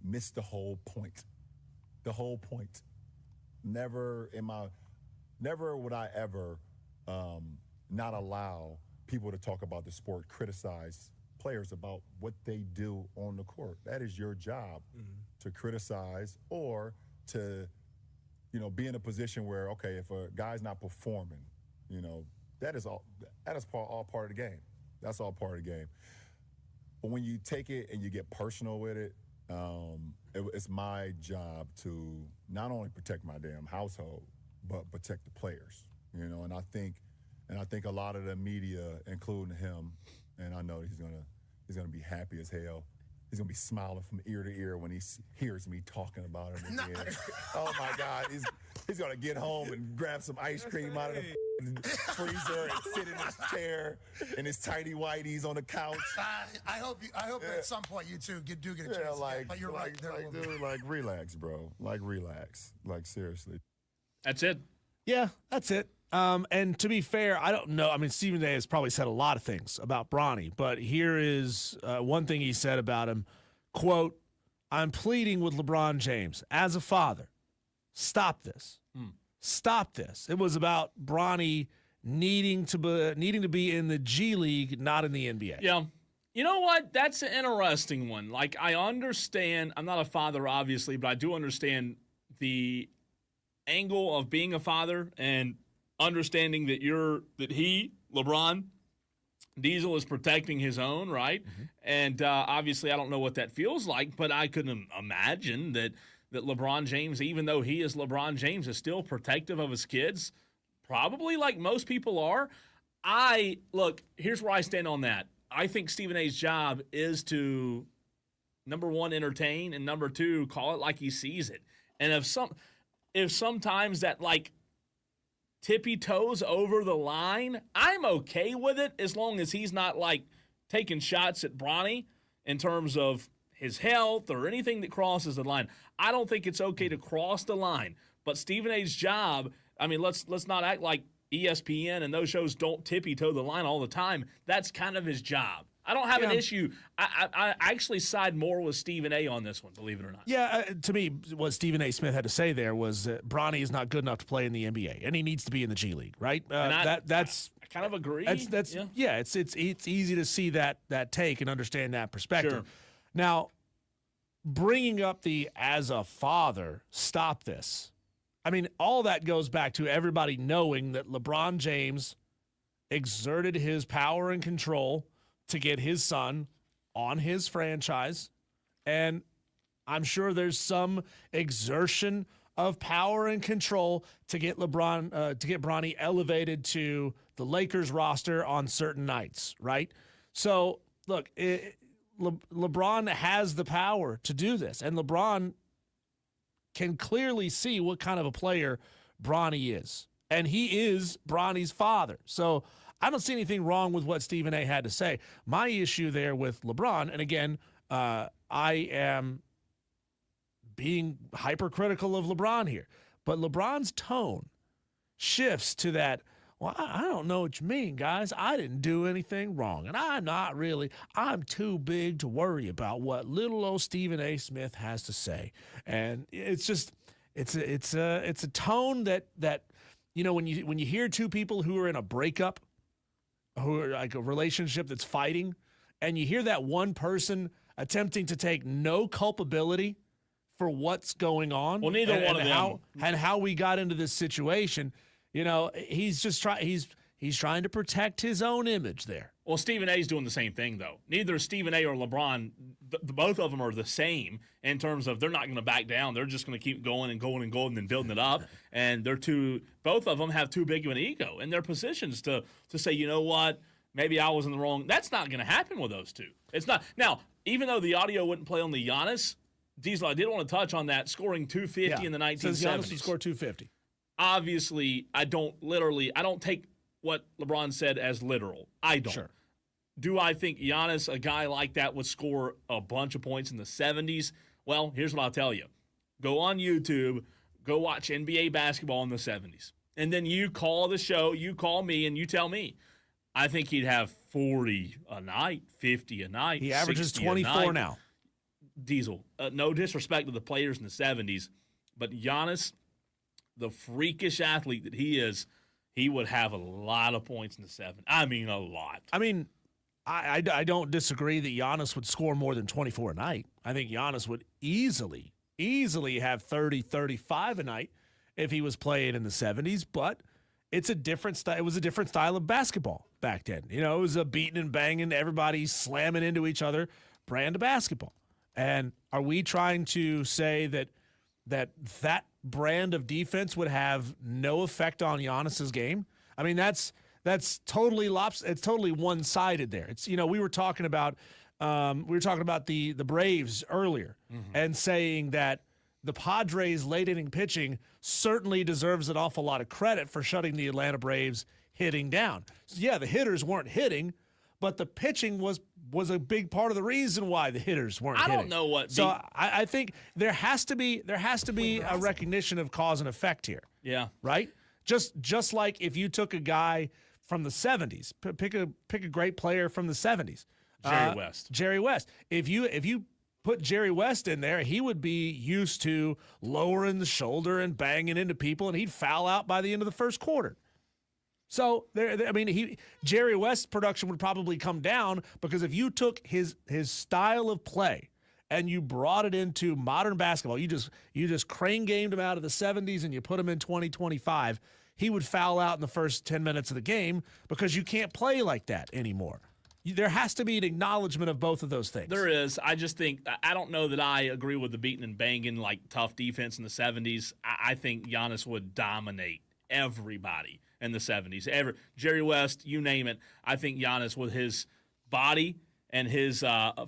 missed the whole point. The whole point. Never would I ever not allow people to talk about the sport, criticize players about what they do on the court. That is your job, to criticize or to, be in a position where, okay, if a guy's not performing, that is all part of the game. That's all part of the game. But when you take it and you get personal with it, it's my job to not only protect my damn household, but protect the players, and I think a lot of the media, including him, and I know he's gonna be happy as hell. He's gonna be smiling from ear to ear when he hears me talking about him again. Oh my God, he's gonna get home and grab some ice cream out of the freezer and sit in his chair in his tighty whities on the couch. I hope at some point you two do get a chance. But you're right. Dude, relax, bro. Relax. Seriously. That's it. Yeah, that's it. And to be fair, I don't know. I mean, Stephen A. has probably said a lot of things about Bronny, but here is one thing he said about him. Quote, I'm pleading with LeBron James as a father. Stop this. Stop this. It was about Bronny needing to be in the G League, not in the NBA. Yeah. You know what? That's an interesting one. Like, I understand. I'm not a father, obviously, but I do understand the angle of being a father and understanding that LeBron Diesel is protecting his own, right? And obviously, I don't know what that feels like, but I couldn't imagine that LeBron James, even though he is LeBron James, is still protective of his kids, probably like most people are. Look, here's where I stand on that. I think Stephen A's job is to, number one, entertain, and number two, call it like he sees it. And if sometimes that, like, tippy toes over the line, I'm okay with it as long as he's not like taking shots at Bronny in terms of his health or anything that crosses the line. I don't think it's okay to cross the line. But Stephen A's job, I mean, let's not act like ESPN and those shows don't tippy toe the line all the time. That's kind of his job. I don't have an issue. I actually side more with Stephen A. on this one, believe it or not. Yeah, to me, what Stephen A. Smith had to say there was that Bronny is not good enough to play in the NBA, and he needs to be in the G League, right? That's I kind of agree. It's easy to see that take and understand that perspective. Sure. Now, bringing up the as a father, stop this. I mean, all that goes back to everybody knowing that LeBron James exerted his power and control to get his son on his franchise. And I'm sure there's some exertion of power and control to get Bronny elevated to the Lakers roster on certain nights, right? So, look, LeBron has the power to do this, and LeBron can clearly see what kind of a player Bronny is, and he is Bronny's father. So I don't see anything wrong with what Stephen A. had to say. My issue there with LeBron, and again, I am being hypercritical of LeBron here, but LeBron's tone shifts to that, well, I don't know what you mean, guys. I didn't do anything wrong, and I'm too big to worry about what little old Stephen A. Smith has to say. And it's just, it's a tone that when you hear two people who are in a breakup, who are like a relationship that's fighting, and you hear that one person attempting to take no culpability for what's going on. Well, neither one of them. And how we got into this situation. He's just he's trying to protect his own image there. Well, Stephen A.'s doing the same thing, though. Neither Stephen A. or LeBron, both of them are the same in terms of they're not going to back down. They're just going to keep going and going and going and building it up. And both of them have too big of an ego in their positions to say, you know what, maybe I was in the wrong. That's not going to happen with those two. It's not. Now, even though the audio wouldn't play on the Giannis, Diesel, I did want to touch on that, scoring 250 in the 1970s. Says Giannis would score 250. Obviously, I don't take what LeBron said as literal. I don't. Sure. Do I think Giannis, a guy like that, would score a bunch of points in the 70s? Well, here's what I'll tell you. Go on YouTube, go watch NBA basketball in the 70s. And then you call the show, you call me, and you tell me. I think he'd have 40 a night, 50 a night. He averages 24 now. Diesel, no disrespect to the players in the 70s, but Giannis, the freakish athlete that he is, he would have a lot of points in the 70s. I mean, a lot. I mean, I don't disagree that Giannis would score more than 24 a night. I think Giannis would easily have 30, 35 a night if he was playing in the 70s, but it's a different style. It was a different style of basketball back then. It was a beating and banging, everybody slamming into each other brand of basketball. And are we trying to say that brand of defense would have no effect on Giannis's game? I mean, that's totally it's totally one-sided there. It's we were talking about the Braves earlier and saying that the Padres' late inning pitching certainly deserves an awful lot of credit for shutting the Atlanta Braves hitting down. So yeah, the hitters weren't hitting, but the pitching was a big part of the reason why the hitters weren't hitting. I don't know what. So I think there has to be a recognition of cause and effect here. Yeah. Right? Just like if you took a guy from the 70s, pick a great player from the 70s. Jerry West. If you put Jerry West in there, he would be used to lowering the shoulder and banging into people, and he'd foul out by the end of the first quarter. So Jerry West's production would probably come down because if you took his style of play and you brought it into modern basketball, you just crane gamed him out of the 70s and you put him in 2025, he would foul out in the first 10 minutes of the game because you can't play like that anymore. There has to be an acknowledgement of both of those things. There is. I just think I don't know that I agree with the beating and banging like tough defense in the 70s. I think Giannis would dominate everybody in the 70s. Jerry West, you name it. I think Giannis, with his body and his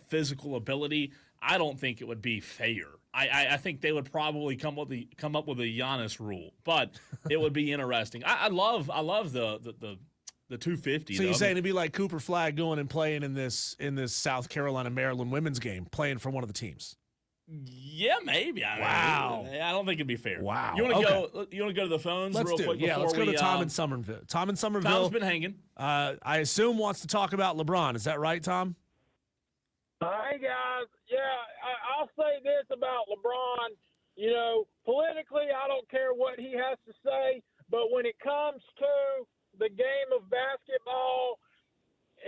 physical ability, I don't think it would be fair. I think they would probably come up with a Giannis rule, but it would be interesting. I love the 250. So you're saying it'd be like Cooper Flagg going and playing in this South Carolina Maryland women's game, playing for one of the teams? Yeah, maybe. Wow. I don't think it'd be fair. Wow. You want to go to the phones real quick? Yeah, let's go to Tom in Somerville. Tom in Somerville. Tom's been hanging. I assume wants to talk about LeBron. Is that right, Tom? Hey, guys. Yeah, I'll say this about LeBron. Politically, I don't care what he has to say, but when it comes to the game of basketball,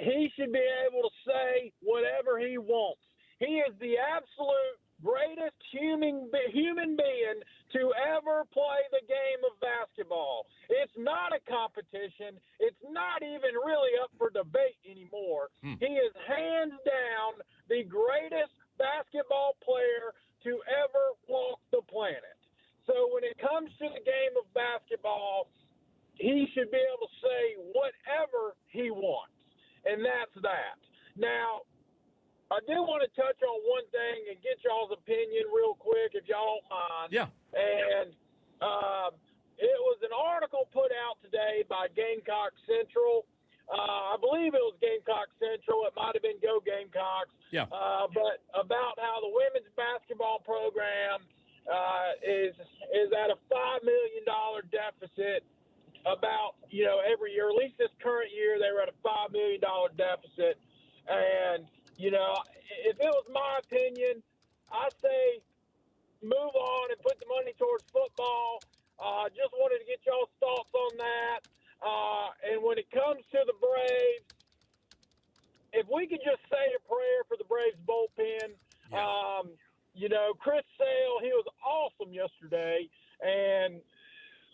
he should be able to say whatever he wants. He is the absolute greatest human being to ever play the game of basketball. It's not a competition. It's not even really up for debate anymore. He is hands down the greatest basketball player to ever walk the planet. So when it comes to the game of basketball, he should be able to say whatever he wants, and that's that. Now, I do want to touch on one thing and get y'all's opinion real quick, if y'all don't mind. Yeah. And it was an article put out today by Gamecock Central. I believe it was Gamecock Central. It might have been Go Gamecocks. Yeah. But about how the women's basketball program is at a $5 million deficit about, every year. At least this current year, they were at a $5 million deficit. And, if it was my opinion, I say move on and put the money towards football. Just wanted to get y'all's thoughts on that. And when it comes to the Braves, if we could just say a prayer for the Braves bullpen. Chris Sale, he was awesome yesterday. And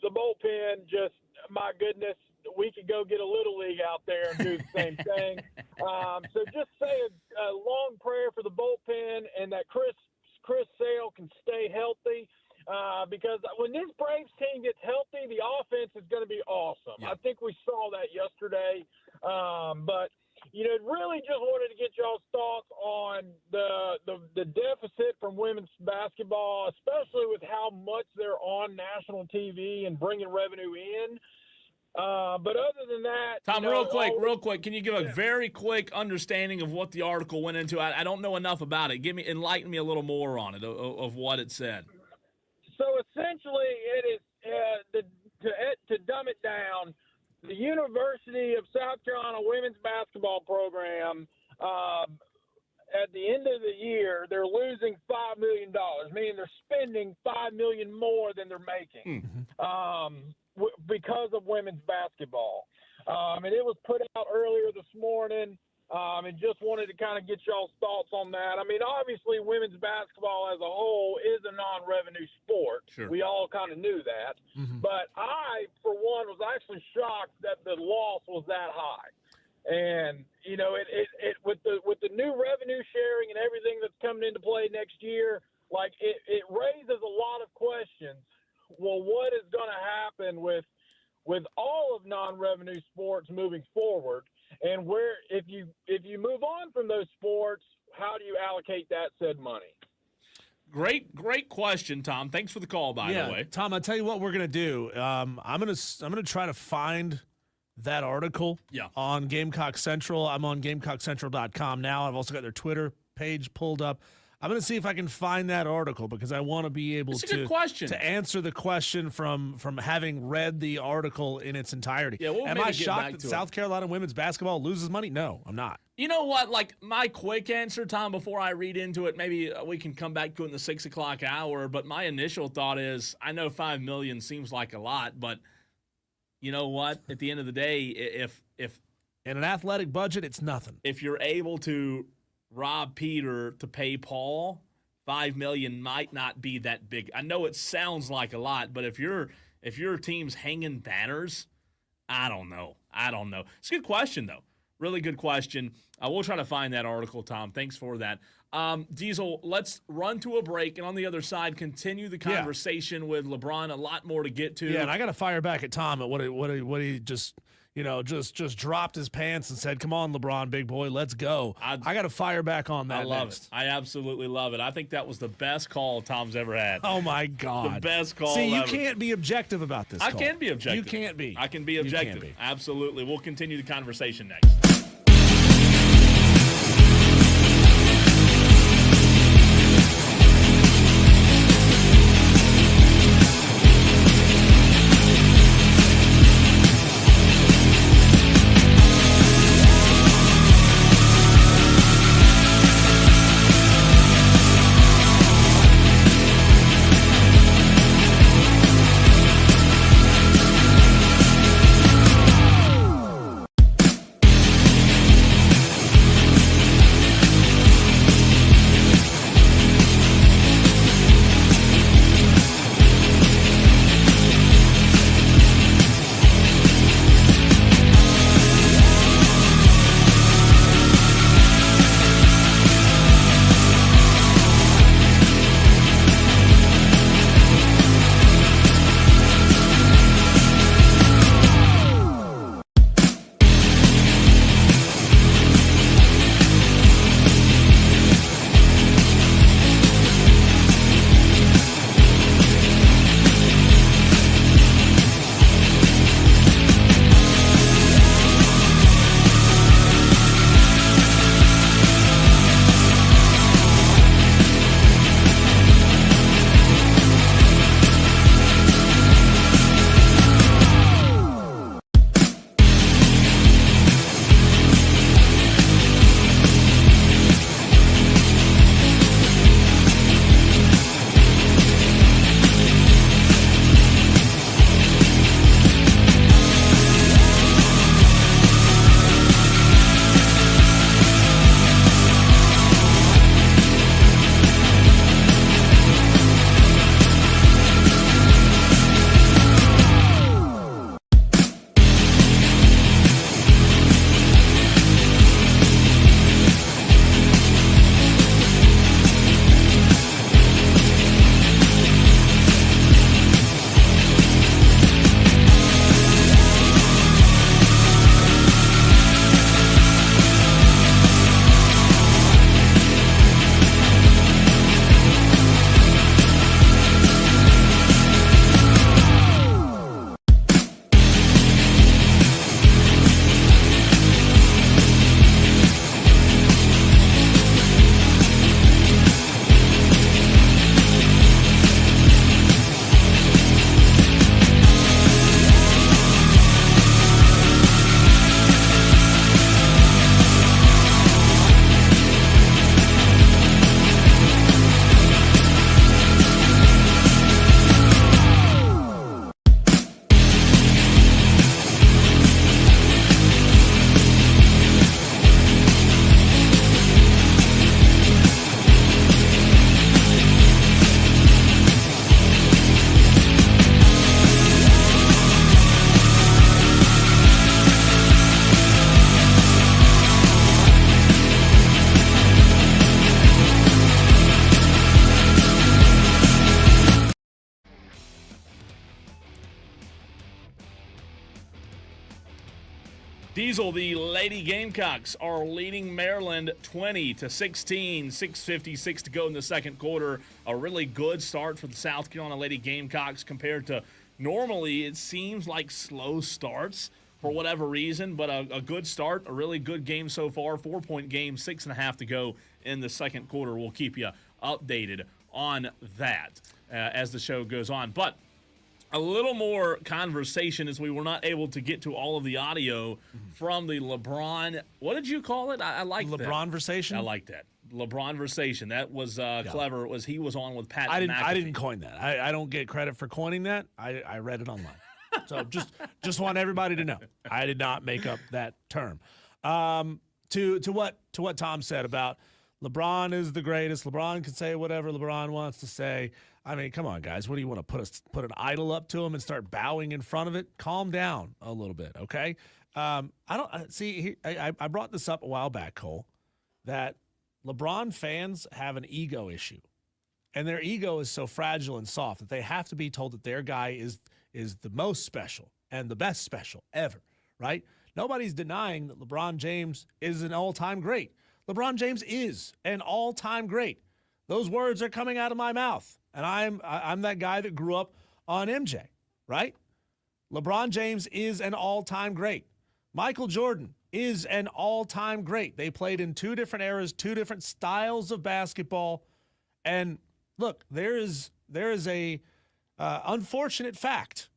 the bullpen just, my goodness, we could go get a little league out there and do the same thing. So just say a long prayer for the bullpen and that Chris Sale can stay healthy. Because when this Braves team gets healthy, the offense is going to be awesome. Yeah. I think we saw that yesterday. But really just wanted to get y'all's thoughts on the deficit from women's basketball, especially with how much they're on national TV and bringing revenue in. But other than that, Tom, real quick, can you give a very quick understanding of what the article went into? I don't know enough about it. Enlighten me a little more on it, of what it said. So essentially, it is to dumb it down. The University of South Carolina women's basketball program, at the end of the year, they're losing $5 million, meaning they're spending $5 million more than they're making because of women's basketball. And it was put out earlier this morning. And just wanted to kind of get y'all's thoughts on that. I mean, obviously, women's basketball as a whole is a non-revenue sport. Sure. We all kind of knew that. Mm-hmm. But I, for one, was actually shocked that the loss was that high. And it with the new revenue sharing and everything that's coming into play next year, like it raises a lot of questions. Well, what is going to happen with all of non-revenue sports moving forward? And where, if you move on from those sports, how do you allocate that said money? Great question, Tom. Thanks for the call, by the way. Tom, I'll tell you what we're gonna do. I'm gonna try to find that article on Gamecock Central. I'm on GamecockCentral.com now. I've also got their Twitter page pulled up. I'm going to see if I can find that article because I want to be able to answer the question from having read the article in its entirety. Yeah, Am I shocked that South Carolina women's basketball loses money? No, I'm not. You know what? Like, my quick answer, Tom, before I read into it, maybe we can come back to it in the 6 o'clock hour, but my initial thought is I know $5 million seems like a lot, but you know what? At the end of the day, if in an athletic budget, it's nothing. If you're able to rob Peter to pay Paul, $5 million might not be that big. I know it sounds like a lot, but if your team's hanging banners, I don't know. It's a good question, though. Really good question. We'll try to find that article, Tom. Thanks for that. Diesel, let's run to a break, and on the other side, continue the conversation with LeBron. A lot more to get to. Yeah, and I got to fire back at Tom at what he just just dropped his pants and said, "Come on, LeBron, big boy, let's go." I got to fire back on that. I love it. I absolutely love it. I think that was the best call Tom's ever had. Oh my God, the best call. See, you ever. Can't be objective about this. I can be objective. You can't be. I can be objective. You can't be. Absolutely. We'll continue the conversation next. Diesel, the Lady Gamecocks are leading Maryland 20-16, 6:56 to go in the second quarter. A really good start for the South Carolina Lady Gamecocks compared to normally it seems like slow starts for whatever reason, but a good start, a really good game so far. 4-point game, 6.5 to go in the second quarter. We'll keep you updated on that as the show goes on. But a little more conversation as we were not able to get to all of the audio from the LeBron. What did you call it? I like that. LeBron-versation? I like that. LeBron-versation. That was clever. It was he was on with Pat McAfee. I didn't coin that. I don't get credit for coining that. I read it online. So just want everybody to know. I did not make up that term. To what Tom said about LeBron is the greatest. LeBron can say whatever LeBron wants to say. I mean, come on, guys. What do you want to put an idol up to him and start bowing in front of it? Calm down a little bit, okay? I don't see. I brought this up a while back, Cole, that LeBron fans have an ego issue, and their ego is so fragile and soft that they have to be told that their guy is the most special and the best special ever, right? Nobody's denying that LeBron James is an all-time great. LeBron James is an all-time great. Those words are coming out of my mouth. And I'm that guy that grew up on MJ, right? LeBron James is an all-time great. Michael Jordan is an all-time great. They played in two different eras, two different styles of basketball. And look, there is a unfortunate fact.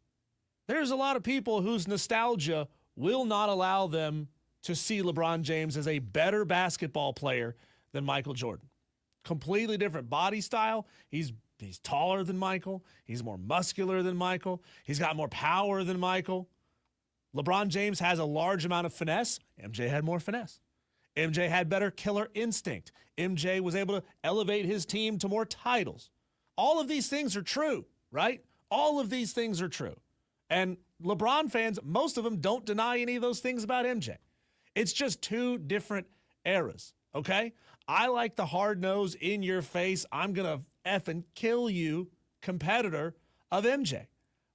There's a lot of people whose nostalgia will not allow them to see LeBron James as a better basketball player than Michael Jordan. Completely different body style. He's taller than Michael. He's more muscular than Michael. He's got more power than Michael. LeBron James has a large amount of finesse. MJ had more finesse. MJ had better killer instinct. MJ was able to elevate his team to more titles. All of these things are true, right? All of these things are true. And LeBron fans, most of them don't deny any of those things about MJ. It's just two different eras, okay? I like the hard-nosed, in-your-face, I'm going to effing kill you competitor of MJ.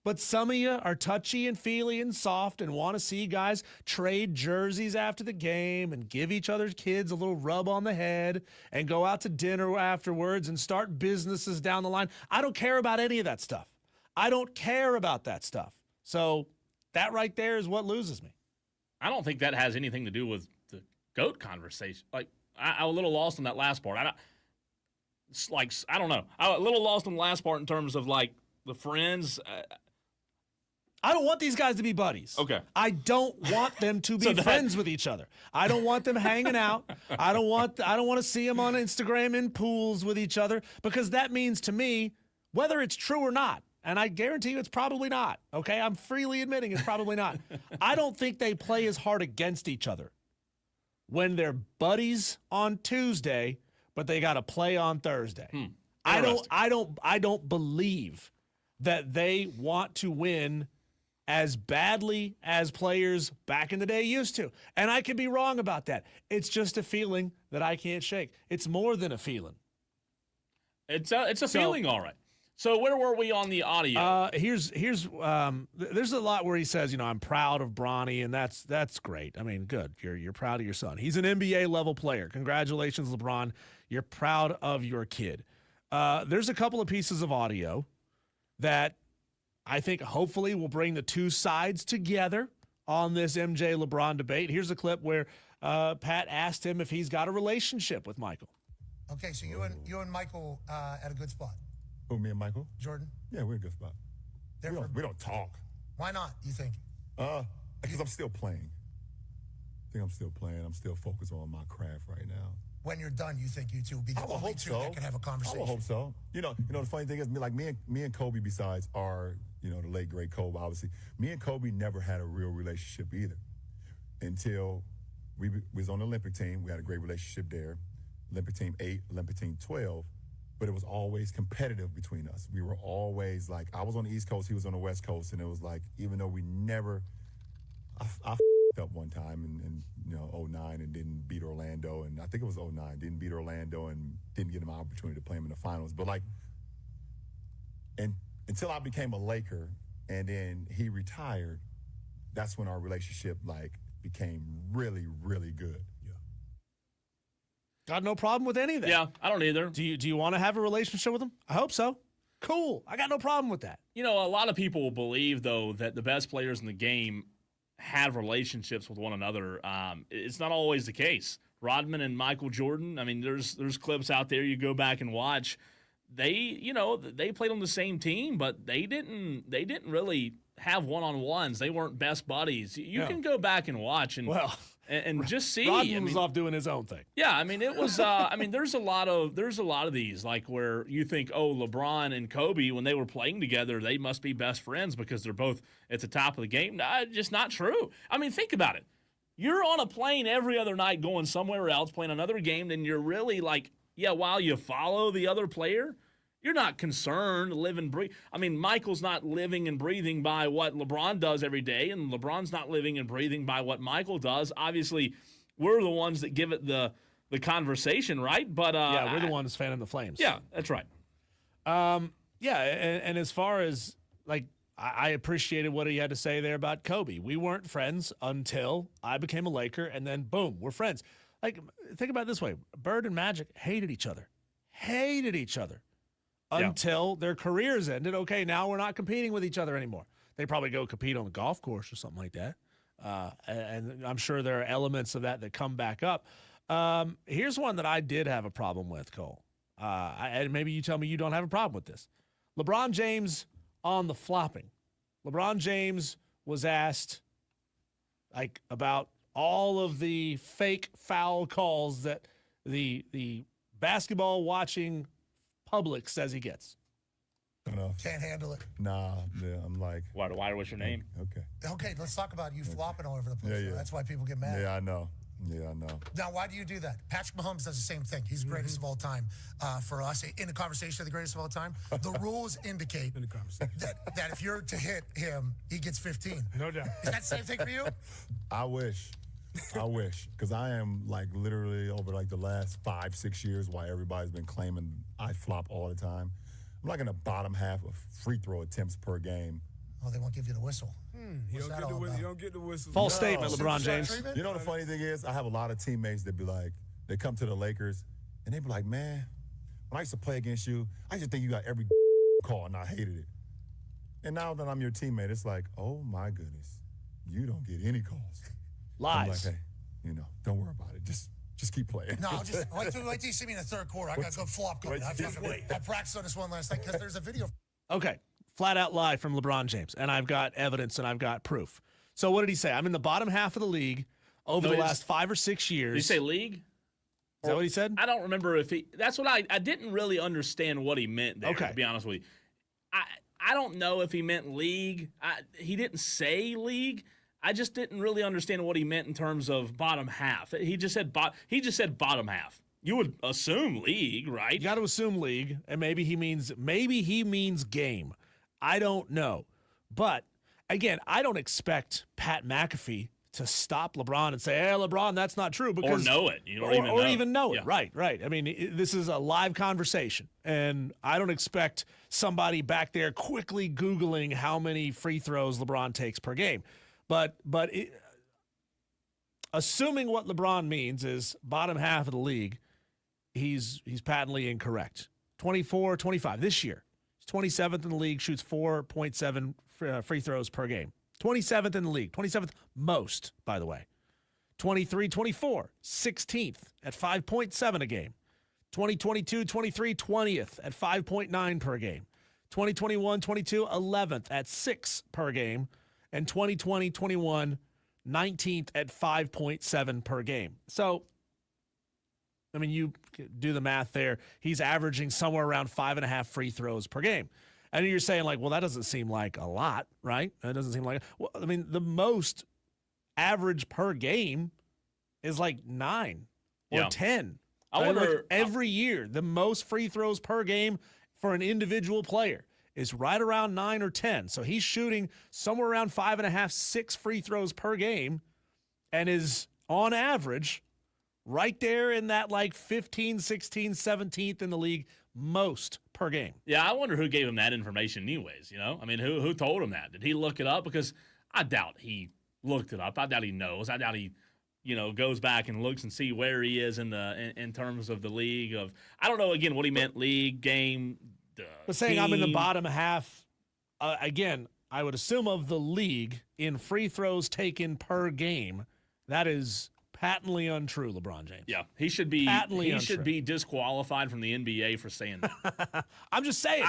But some of you are touchy and feely and soft and want to see guys trade jerseys after the game and give each other's kids a little rub on the head and go out to dinner afterwards and start businesses down the line. I don't care about any of that stuff. I don't care about that stuff. So that right there is what loses me. I don't think that has anything to do with the GOAT conversation. Like, I'm a little lost on that last part. I don't know. I'm a little lost on the last part in terms of, like, the friends. I don't want these guys to be buddies. Okay. I don't want them to be friends with each other. I don't want them hanging out. I don't want to see them on Instagram in pools with each other, because that means to me, whether it's true or not, and I guarantee you it's probably not, okay? I'm freely admitting it's probably not. I don't think they play as hard against each other when they're buddies on Tuesday, but they got to play on Thursday. I don't believe that they want to win as badly as players back in the day used to. And I could be wrong about that. It's just a feeling that I can't shake. It's more than a feeling. It's a feeling, all right. So where were we on the audio? There's a lot where he says, I'm proud of Bronny, and that's great. I mean, good. You're proud of your son. He's an NBA level player. Congratulations, LeBron. You're proud of your kid. There's a couple of pieces of audio that I think hopefully will bring the two sides together on this MJ LeBron debate. Here's a clip where Pat asked him if he's got a relationship with Michael. Okay, so you and Michael at a good spot. Who, me and Michael? Jordan? Yeah, we're in a good spot. We don't talk. Why not, you think? Because I'm still playing. I think I'm still playing. I'm still focused on my craft right now. When you're done, you think you two will be the only two that can have a conversation? I hope so. The funny thing is, me and Kobe, besides our, the late, great Kobe, obviously, me and Kobe never had a real relationship either until we was on the Olympic team. We had a great relationship there. Olympic team 8, Olympic team 12. But it was always competitive between us. We were always like, I was on the East Coast, he was on the West Coast, and it was like, even though we never, I up one time in 09 and didn't beat Orlando, and I think it was 09, didn't beat Orlando and didn't get him an opportunity to play him in the finals. But and until I became a Laker and then he retired, that's when our relationship became really, really good. Got no problem with any of that. Yeah, I don't either. Do you want to have a relationship with him? I hope so. Cool. I got no problem with that. You know, a lot of people believe, though, that the best players in the game have relationships with one another. It's not always the case. Rodman and Michael Jordan, I mean, there's clips out there you go back and watch. They played on the same team, but they didn't really have one-on-ones. They weren't best buddies. You can go back and watch and just see. Rodman was off doing his own thing. Yeah, I mean, it was. I mean, there's a lot of these, like, where you think, oh, LeBron and Kobe, when they were playing together, they must be best friends because they're both at the top of the game. Just not true. I mean, think about it. You're on a plane every other night going somewhere else, playing another game, then you're really like, yeah, while you follow the other player, you're not concerned, live and breathe. I mean, Michael's not living and breathing by what LeBron does every day, and LeBron's not living and breathing by what Michael does. Obviously, we're the ones that give it the conversation, right? But yeah, we're the ones fanning the flames. Yeah, that's right. Yeah, and as far as, like, I appreciated what he had to say there about Kobe. We weren't friends until I became a Laker, and then, boom, we're friends. Like, think about it this way. Bird and Magic hated each other. Until their careers ended. Okay, now we're not competing with each other anymore. They probably go compete on the golf course or something like that. And I'm sure there are elements of that come back up. Here's one that I did have a problem with, Cole. And maybe you tell me you don't have a problem with this. LeBron James on the flopping. LeBron James was asked, like, about all of the fake foul calls that the basketball watching public says he gets. Can't handle it. Nah, yeah, I'm like. Why? What's your name? Okay, let's talk about you flopping all over the place. Yeah. That's why people get mad. Yeah, I know. Now, why do you do that? Patrick Mahomes does the same thing. He's the greatest of all time for us. In the conversation of the greatest of all time, the rules indicate that if you're to hit him, he gets 15. No doubt. Is that the same thing for you? I wish. Because I am, like, literally over, like, the last 5-6 years why everybody's been claiming I flop all the time. I'm like in the bottom half of free throw attempts per game. Oh, they won't give you the whistle. You don't get the whistle. False statement, LeBron James. You know the funny thing is, I have a lot of teammates that be like, they come to the Lakers, and they be like, man, when I used to play against you, I used to think you got every call, and I hated it. And now that I'm your teammate, it's like, oh, my goodness, you don't get any calls. Lies. I'm like, hey, don't worry about it. Just keep playing. No, just wait till you see me in the third quarter. I got to go flop good. I practiced on this one last night because there's a video. Okay, flat out lie from LeBron James, and I've got evidence and I've got proof. So what did he say? I'm in the bottom half of the league over the last 5 or 6 years. Did he say league? Is that what he said? I don't remember if he – that's what I didn't really understand what he meant there, okay, to be honest with you. I don't know if he meant league. He didn't say league. I just didn't really understand what he meant in terms of bottom half. He just said bottom half. You would assume league, right? You got to assume league, and maybe he means game. I don't know. But again, I don't expect Pat McAfee to stop LeBron and say, "Hey, LeBron, that's not true," because or know it. You don't even know it. Yeah. Right. I mean, this is a live conversation, and I don't expect somebody back there quickly Googling how many free throws LeBron takes per game. But assuming what LeBron means is bottom half of the league, he's patently incorrect. 24, 25 this year. He's 27th in the league, shoots 4.7 free throws per game. 27th in the league, 27th most, by the way. 23, 24, 16th at 5.7 a game. 2022, 23, 20th at 5.9 per game. 2021, 22, 11th at 6 per game. And 2020, 21, 19th at 5.7 per game. So, I mean, you do the math there. He's averaging somewhere around 5.5 free throws per game. And you're saying, like, well, that doesn't seem like a lot, right? That doesn't seem like – well, I mean, the most average per game is like 9 or 10. I wonder every year, the most free throws per game for an individual player is right around 9 or 10. So he's shooting somewhere around 5.5, 6 free throws per game and is on average right there in that like 15, 16, 17th in the league most per game. Yeah, I wonder who gave him that information anyways, I mean, who told him that? Did he look it up? Because I doubt he looked it up. I doubt he knows. I doubt he, goes back and looks and see where he is in terms of the league. I don't know, again, what he meant, league, game, but saying I'm in the bottom half, again, I would assume of the league in free throws taken per game. That is patently untrue, LeBron James. Yeah, he should be disqualified from the NBA for saying that. I'm just saying.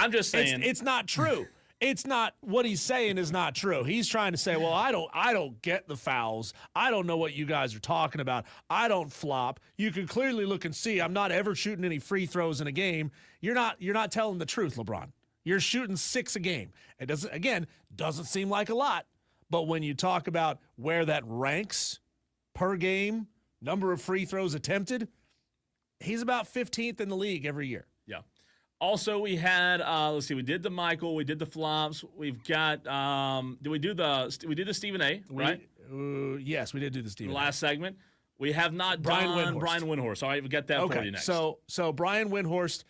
It's not true. It's not what he's saying is not true. He's trying to say, well, I don't get the fouls. I don't know what you guys are talking about. I don't flop. You can clearly look and see I'm not ever shooting any free throws in a game. You're not telling the truth, LeBron. You're shooting 6 a game. It doesn't seem like a lot, but when you talk about where that ranks per game, number of free throws attempted, he's about 15th in the league every year. Yeah. Also, we had we did the Michael, we did the flops. We've got we did the Stephen A, right? Yes, we did do the Stephen A. Last segment. We have not done Brian Windhorst. All right, we got that for you next. So Brian Windhorst,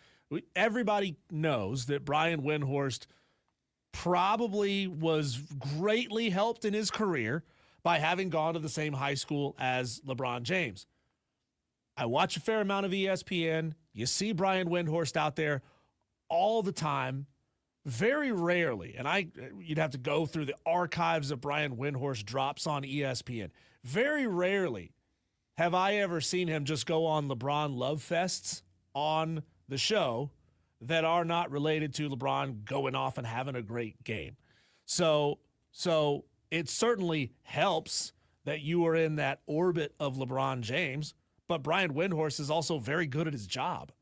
everybody knows that Brian Windhorst probably was greatly helped in his career by having gone to the same high school as LeBron James. I watch a fair amount of ESPN. You see Brian Windhorst out there all the time. Very rarely, and you'd have to go through the archives of Brian Windhorst drops on ESPN. Very rarely have I ever seen him just go on LeBron love fests on the show that are not related to LeBron going off and having a great game. So it certainly helps that you are in that orbit of LeBron James, but Brian Windhorst is also very good at his job.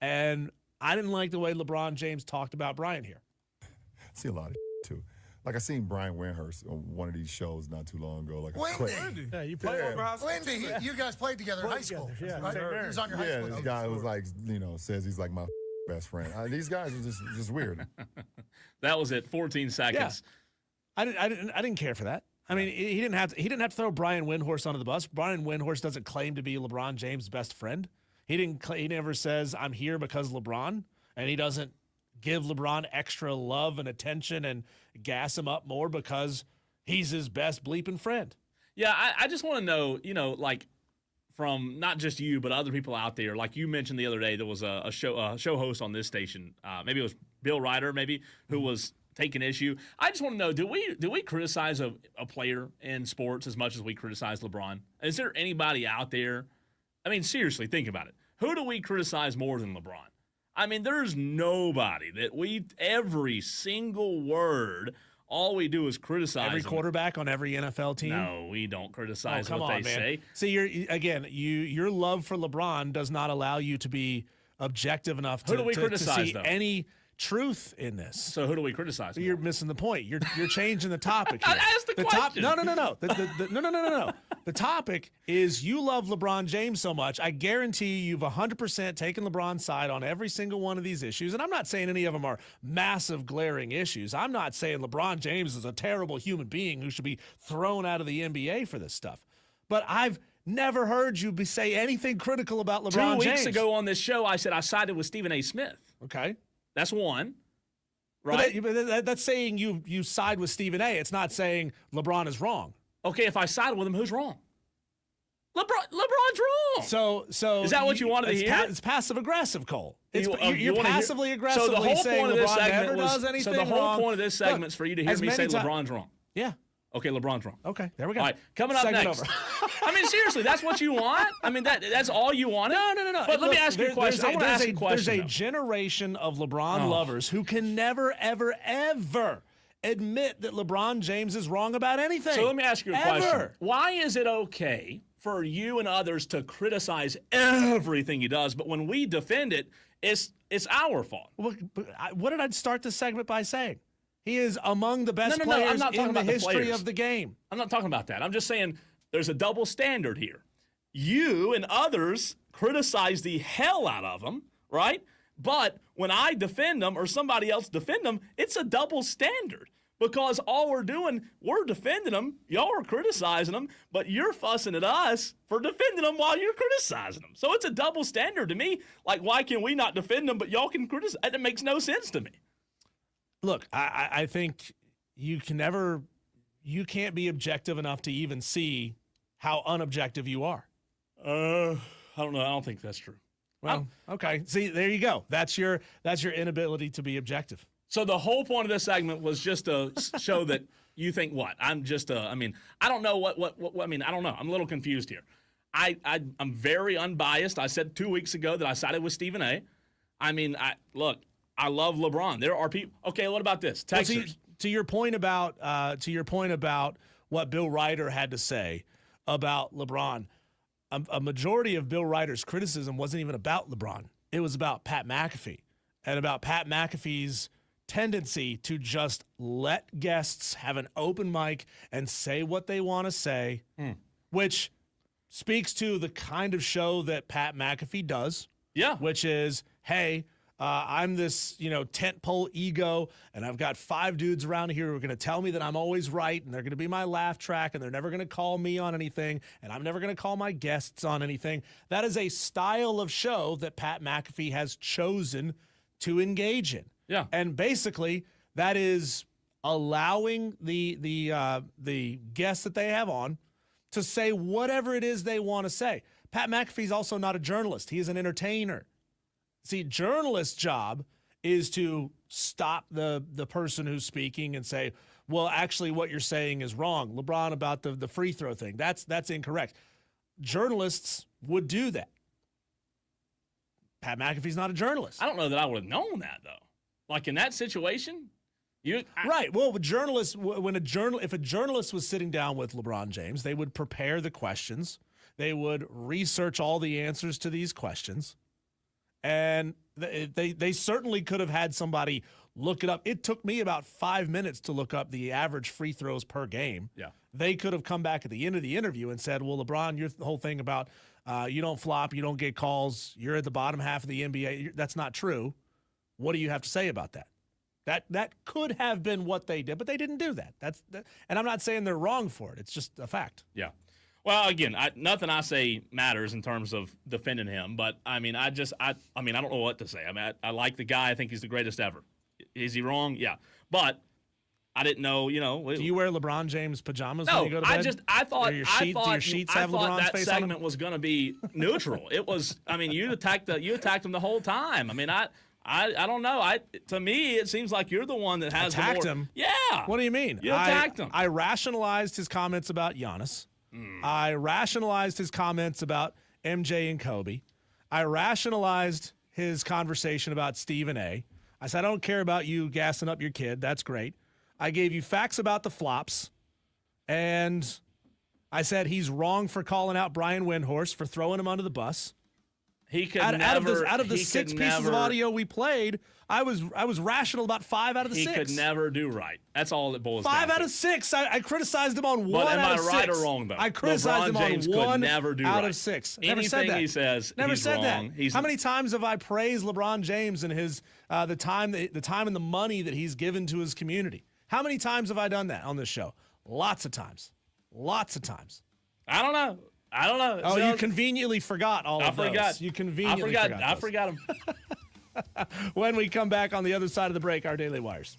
And I didn't like the way LeBron James talked about Brian here. I see a lot of too. Like I seen Brian Windhorst on one of these shows not too long ago. Like Wendy. Yeah, you played over high school. Wendy, you guys played together in high school. Yeah, right? He was on your high school this team. guy was like, says he's like my best friend. These guys are just weird. That was it. 14 seconds. Yeah. I didn't care for that. I mean, he didn't have to throw Brian Windhorst under the bus. Brian Windhorst doesn't claim to be LeBron James' best friend. He never says I'm here because LeBron, and he doesn't give LeBron extra love and attention and gas him up more because he's his best bleeping friend. Yeah, I just want to know, like from not just you but other people out there. Like you mentioned the other day, there was a show host on this station. Maybe it was Bill Ryder, who was taking issue. I just want to know, do we criticize a player in sports as much as we criticize LeBron? Is there anybody out there? I mean, seriously, think about it. Who do we criticize more than LeBron? I mean, there's nobody that every single word, all we do is criticize every them. Quarterback on every NFL team. No, we don't criticize what they say. See, your love for LeBron does not allow you to be objective enough to see any truth in this. So who do we criticize? You're missing the point. You're changing the topic here. I asked the question. No. No. The topic is you love LeBron James so much. I guarantee you've 100% taken LeBron's side on every single one of these issues. And I'm not saying any of them are massive, glaring issues. I'm not saying LeBron James is a terrible human being who should be thrown out of the NBA for this stuff. But I've never heard you say anything critical about LeBron James. 2 weeks ago on this show, I said I sided with Stephen A. Smith. Okay. That's one, right? But that's saying you side with Stephen A. It's not saying LeBron is wrong. Okay, if I side with him, who's wrong? LeBron's wrong. So is that what you wanted to hear? It's passive aggressive, Cole. You're you passively aggressively so the whole saying point of this LeBron segment never does anything wrong. So the whole wrong. point of this segment is for you to hear me say LeBron's wrong. Yeah. Okay, LeBron's wrong. Okay, there we go. All right, coming up Segment next. over. I mean, seriously, that's what you want? I mean, that's all you wanted? No. But let me ask you a question. I want to ask you a question. There's a generation of LeBron lovers who can never, ever, ever admit that LeBron James is wrong about anything. So let me ask you a question. Why is it okay for you and others to criticize everything he does, but when we defend it, it's our fault? What did I start this segment by saying? He is among the best players in the history of the game. I'm not talking about that. I'm just saying there's a double standard here. You and others criticize the hell out of him, right? But when I defend them or somebody else defend them, it's a double standard. Because all we're doing, we're defending them. Y'all are criticizing them, but you're fussing at us for defending them while you're criticizing them. So it's a double standard to me. Like, why can we not defend them, but y'all can criticize? It makes no sense to me. Look, I think you can never you can't be objective enough to even see how unobjective you are. I don't know. I don't think that's true. Well, okay. See, there you go. That's your inability to be objective. So the whole point of this segment was just to show that you think what? I'm just I don't know what I mean, I don't know. I'm a little confused here. I'm very unbiased. I said 2 weeks ago that I sided with Stephen A. I mean, I love LeBron. There are people. Okay, what about this? Texters. Well, to your point about what Bill Ryder had to say about LeBron, a majority of Bill Ryder's criticism wasn't even about LeBron. It was about Pat McAfee and about Pat McAfee's tendency to just let guests have an open mic and say what they want to say, which speaks to the kind of show that Pat McAfee does. Yeah. Which is, hey, I'm this, tentpole ego, and I've got 5 dudes around here who are going to tell me that I'm always right, and they're going to be my laugh track, and they're never going to call me on anything, and I'm never going to call my guests on anything. That is a style of show that Pat McAfee has chosen to engage in. Yeah. And basically, that is allowing the guests that they have on to say whatever it is they want to say. Pat McAfee's also not a journalist. He is an entertainer. See, journalist's job is to stop the person who's speaking and say, well, actually what you're saying is wrong. LeBron, about the free throw thing, that's incorrect. Journalists would do that. Pat McAfee's not a journalist. I don't know that I would have known that, though. Like in that situation, right. Well, if a journalist was sitting down with LeBron James, they would prepare the questions. They would research all the answers to these questions. And they certainly could have had somebody look it up. It took me about 5 minutes to look up the average free throws per game. Yeah. They could have come back at the end of the interview and said, well, LeBron, your whole thing about you don't flop, you don't get calls, you're at the bottom half of the NBA. That's not true. What do you have to say about that? That could have been what they did, but they didn't do that. And I'm not saying they're wrong for it. It's just a fact. Yeah. Well, again, nothing I say matters in terms of defending him, but I don't know what to say. I like the guy. I think he's the greatest ever. Is he wrong? Yeah. But I didn't know, Do you wear LeBron James pajamas no, when you go to bed? I thought your sheets have LeBron's that face segment on them? was going to be neutral. It was, you attacked him the whole time. I don't know. To me, it seems like you're the one that has attacked him. Yeah. What do you mean? You attacked him. I rationalized his comments about Giannis. I rationalized his comments about MJ and Kobe. I rationalized his conversation about Stephen A. I said, I don't care about you gassing up your kid. That's great. I gave you facts about the flops. And I said he's wrong for calling out Brian Windhorst for throwing him under the bus. He could out never. Of the 6 pieces of audio we played, I was rational about 5 out of the 6. He could never do right. That's all it boils down to. 5 out of 6. I criticized him on 1 out of 6. But am I right or wrong, though? I criticized LeBron him James on 1 never do out right. of 6. Anything Never said that. he says, Never he's said wrong. that. How many times have I praised LeBron James and his the time and the money that he's given to his community? How many times have I done that on this show? Lots of times. Lots of times. I don't know. Oh, you conveniently forgot all of those. You conveniently forgot. I forgot them. When we come back on the other side of the break, our Daily Wires.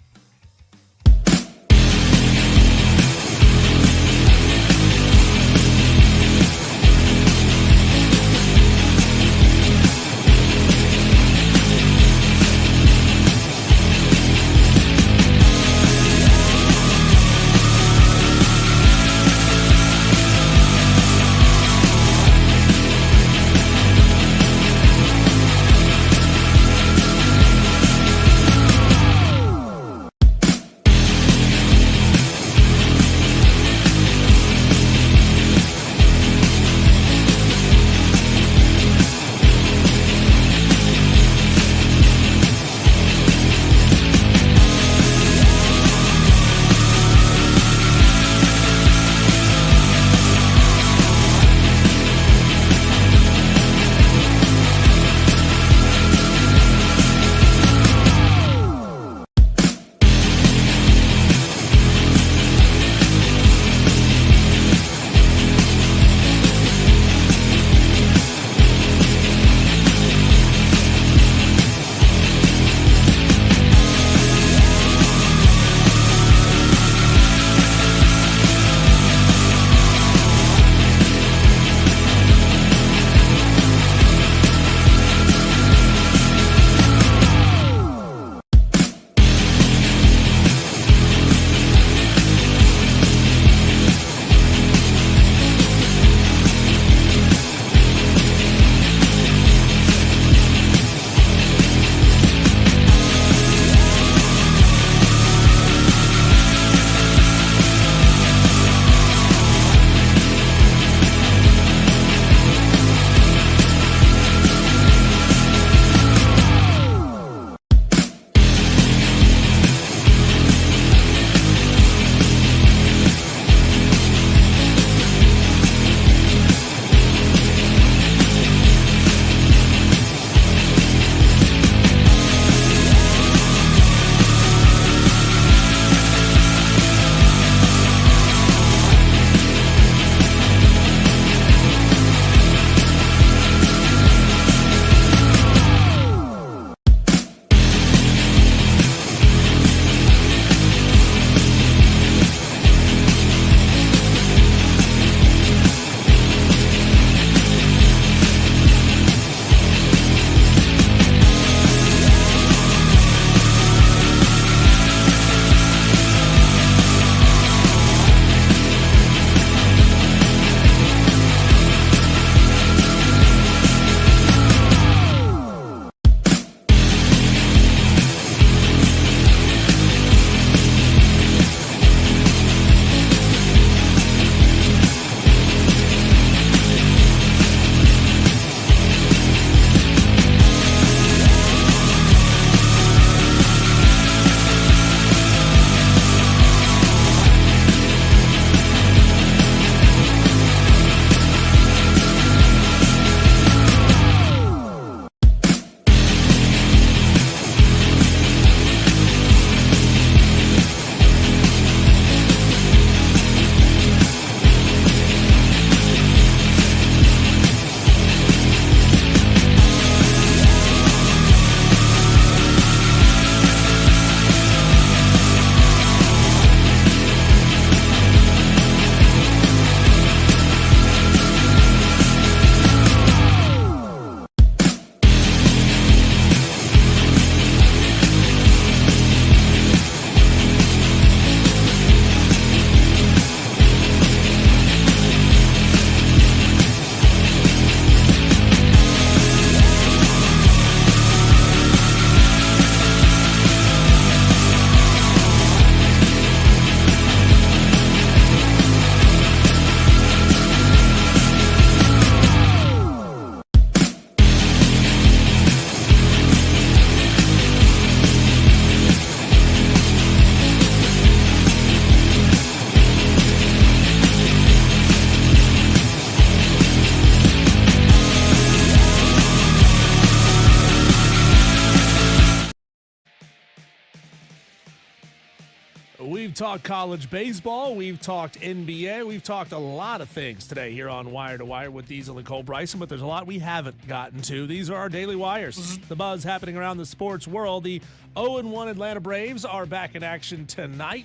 talked college baseball. We've talked NBA. We've talked a lot of things today here on Wire to Wire with Diesel and Cole Bryson, but there's a lot we haven't gotten to. These are our daily wires. The buzz happening around the sports world. The 0-1 Atlanta Braves are back in action tonight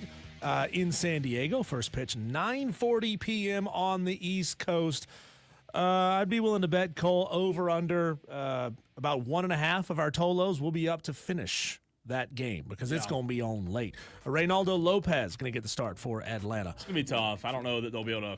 in San Diego. First pitch, 9:40 p.m. on the East Coast. I'd be willing to bet, Cole, over under about 1.5 of our Tolos will be up to finish that game because it's going to be on late. Reynaldo Lopez going to get the start for Atlanta. It's going to be tough. I don't know that they'll be able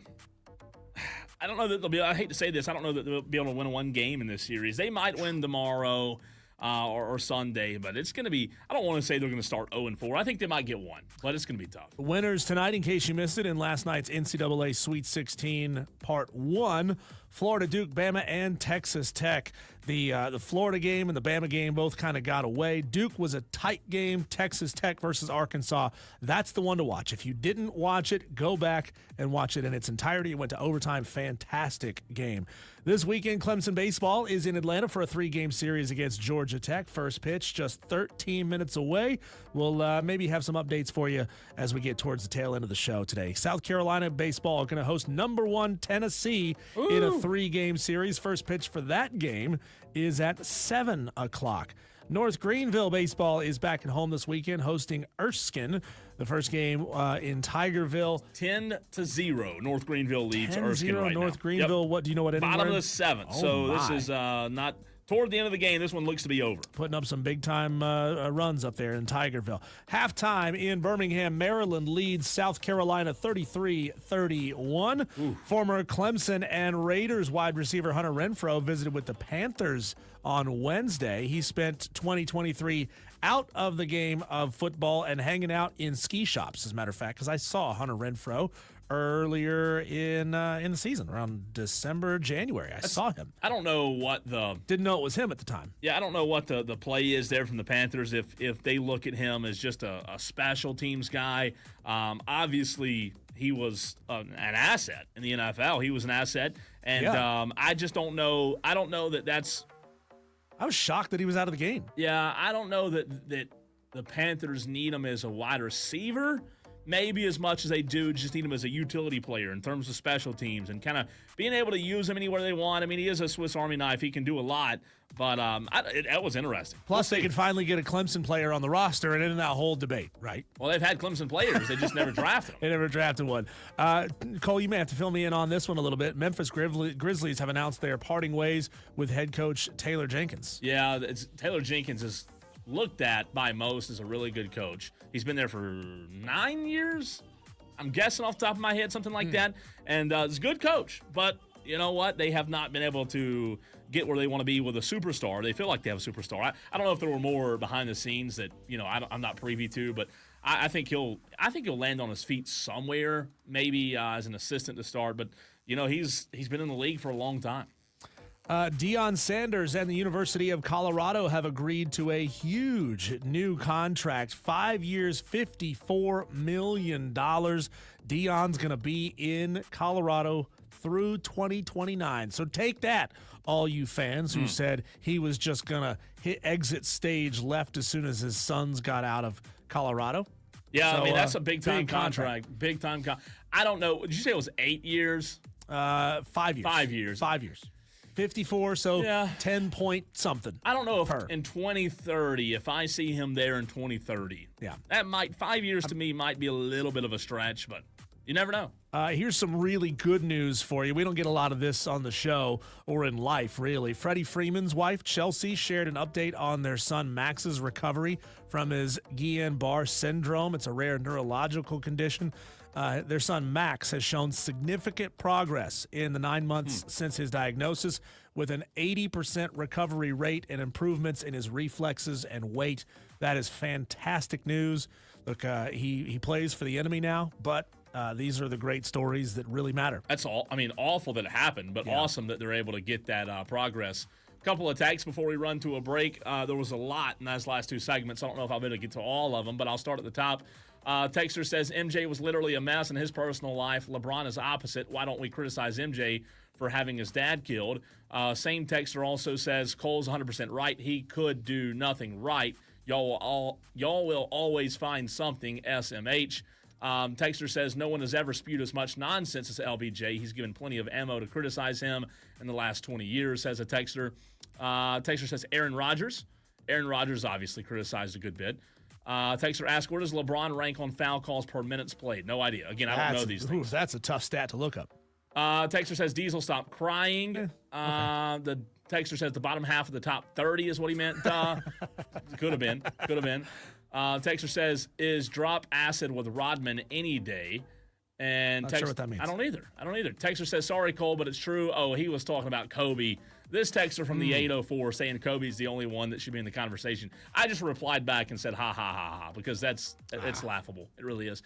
to. I hate to say this. I don't know that they'll be able to win one game in this series. They might win tomorrow or Sunday, but it's going to be. I don't want to say they're going to start 0-4. I think they might get one, but it's going to be tough. Winners tonight, in case you missed it, in last night's NCAA Sweet 16 Part 1. Florida, Duke, Bama, and Texas Tech. The Florida game and the Bama game both kind of got away. Duke was a tight game. Texas Tech versus Arkansas. That's the one to watch. If you didn't watch it, go back and watch it in its entirety. It went to overtime. Fantastic game. This weekend, Clemson baseball is in Atlanta for a 3-game series against Georgia Tech. First pitch just 13 minutes away. We'll maybe have some updates for you as we get towards the tail end of the show today. South Carolina baseball are going to host number 1 Tennessee in a 3-game series. First pitch for that game is at 7 o'clock. North Greenville baseball is back at home this weekend hosting Erskine. The first game in Tigerville. 10-0. North Greenville leads Erskine right North now. Greenville. Yep. What do you know what inning? Bottom of the 7th. Oh, so this is not toward the end of the game. This one looks to be over. Putting up some big-time runs up there in Tigerville. Halftime in Birmingham, Maryland leads South Carolina 33-31. Former Clemson and Raiders wide receiver Hunter Renfrow visited with the Panthers on Wednesday. He spent 2023 out of the game of football and hanging out in ski shops, as a matter of fact, because I saw Hunter Renfrow earlier in the season, around December, January. I saw him. I don't know what didn't know it was him at the time. Yeah, I don't know what the play is there from the Panthers if they look at him as just a special teams guy. Obviously, he was an asset in the NFL. He was an asset, and I just don't know. I don't know that that's. I was shocked that he was out of the game. Yeah, I don't know that the Panthers need him as a wide receiver. Maybe as much as they do just need him as a utility player in terms of special teams and kind of being able to use him anywhere they want. I mean, he is a Swiss Army knife. He can do a lot, but that was interesting. Plus, they could finally get a Clemson player on the roster and end that whole debate, right? Well, they've had Clemson players. They just never drafted them. They never drafted one. Cole, you may have to fill me in on this one a little bit. Memphis Grizzlies have announced they are parting ways with head coach Taylor Jenkins. Yeah, Taylor Jenkins is looked at by most as a really good coach. He's been there for 9 years, I'm guessing off the top of my head, something like that. And he's a good coach. But you know what? They have not been able to get where they want to be with a superstar. They feel like they have a superstar. I don't know if there were more behind the scenes that I'm not privy to, but I think he'll land on his feet somewhere, maybe as an assistant to start. But he's been in the league for a long time. Deion Sanders and the University of Colorado have agreed to a huge new contract, 5 years, $54 million. Deion's going to be in Colorado through 2029. So take that, all you fans who said he was just going to hit exit stage left as soon as his sons got out of Colorado. Yeah, so, I mean, that's a big-time contract. Big-time I don't know. Did you say it was 8 years? 5 years. 5 years. 5 years. 54, so 10 point something. I don't know if in 2030, if I see him there in 2030, that 5 years to me might be a little bit of a stretch, but you never know. Here's some really good news for you. We don't get a lot of this on the show or in life, really. Freddie Freeman's wife, Chelsea, shared an update on their son Max's recovery from his Guillain-Barré syndrome. It's a rare neurological condition. Their son Max has shown significant progress in the 9 months since his diagnosis, with an 80% recovery rate and improvements in his reflexes and weight. That is fantastic news. Look, he plays for the enemy now, but these are the great stories that really matter. That's all. I mean, awful that it happened, but awesome that they're able to get that progress. A couple of texts before we run to a break. There was a lot in those last two segments. I don't know if I'll be able to get to all of them, but I'll start at the top. Texter says MJ was literally a mess in his personal life. LeBron is opposite. Why don't we criticize MJ for having his dad killed? Same texter also says Cole's 100% right. He could do nothing right. Y'all will always find something. SMH. Texter says no one has ever spewed as much nonsense as LBJ. He's given plenty of ammo to criticize him in the last 20 years, says a texter. Texter says Aaron Rodgers. Aaron Rodgers obviously criticized a good bit. Texter asks, where does LeBron rank on foul calls per minutes played? No idea. Again, I don't know these things. That's a tough stat to look up. Texter says Diesel, stop crying. Okay. The texter says the bottom half of the top 30 is what he meant. Could have been. Texter says, is drop acid with Rodman any day? And Not sure what that means. I don't either. Texter says, sorry, Cole, but it's true. Oh, he was talking about Kobe. This texter from the 804 saying Kobe's the only one that should be in the conversation. I just replied back and said, ha, ha, ha, ha, because it's laughable. It really is.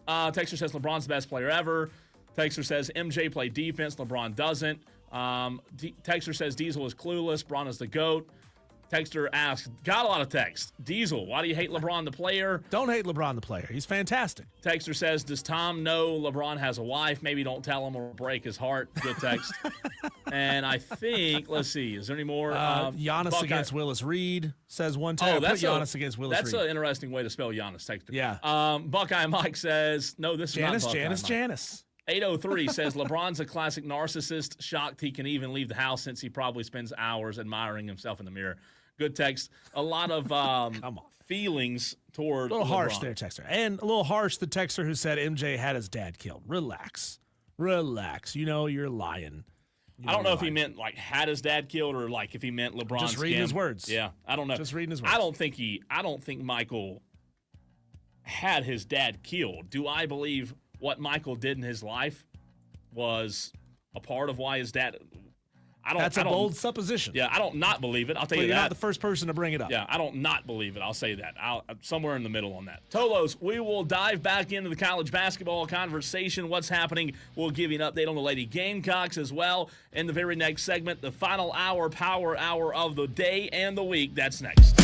Texter says LeBron's the best player ever. Texter says MJ played defense. LeBron doesn't. Texter says Diesel is clueless. Bron is the GOAT. Texter asks, got a lot of text. Diesel, why do you hate LeBron the player? Don't hate LeBron the player. He's fantastic. Texter says, does Tom know LeBron has a wife? Maybe don't tell him or break his heart. Good text. And I think, let's see, is there any more? Giannis Buckeye against Willis Reed says one time. Oh, that's Giannis against Willis Reed. That's an interesting way to spell Giannis, Texter. Yeah. Buckeye Mike says, no, this is not Buckeye Mike. Janice. 803 says LeBron's a classic narcissist. Shocked he can even leave the house since he probably spends hours admiring himself in the mirror. Good text. A lot of feelings toward a little LeBron. Harsh there, texter. And a little harsh, the texter who said MJ had his dad killed. Relax. You know you're lying. I don't know if he meant like had his dad killed or like if he meant LeBron's Just reading his words. Yeah, I don't know. Just reading his words. I don't think Michael had his dad killed. Do I believe what Michael did in his life was a part of why his dad? That's a bold supposition. Yeah, I don't not believe it. I'll tell you that. You're not the first person to bring it up. Yeah, I don't not believe it. I'll say that. I'm somewhere in the middle on that. Tolos, we will dive back into the college basketball conversation. What's happening? We'll give you an update on the Lady Gamecocks as well. In the very next segment, the final hour, power hour of the day and the week. That's next.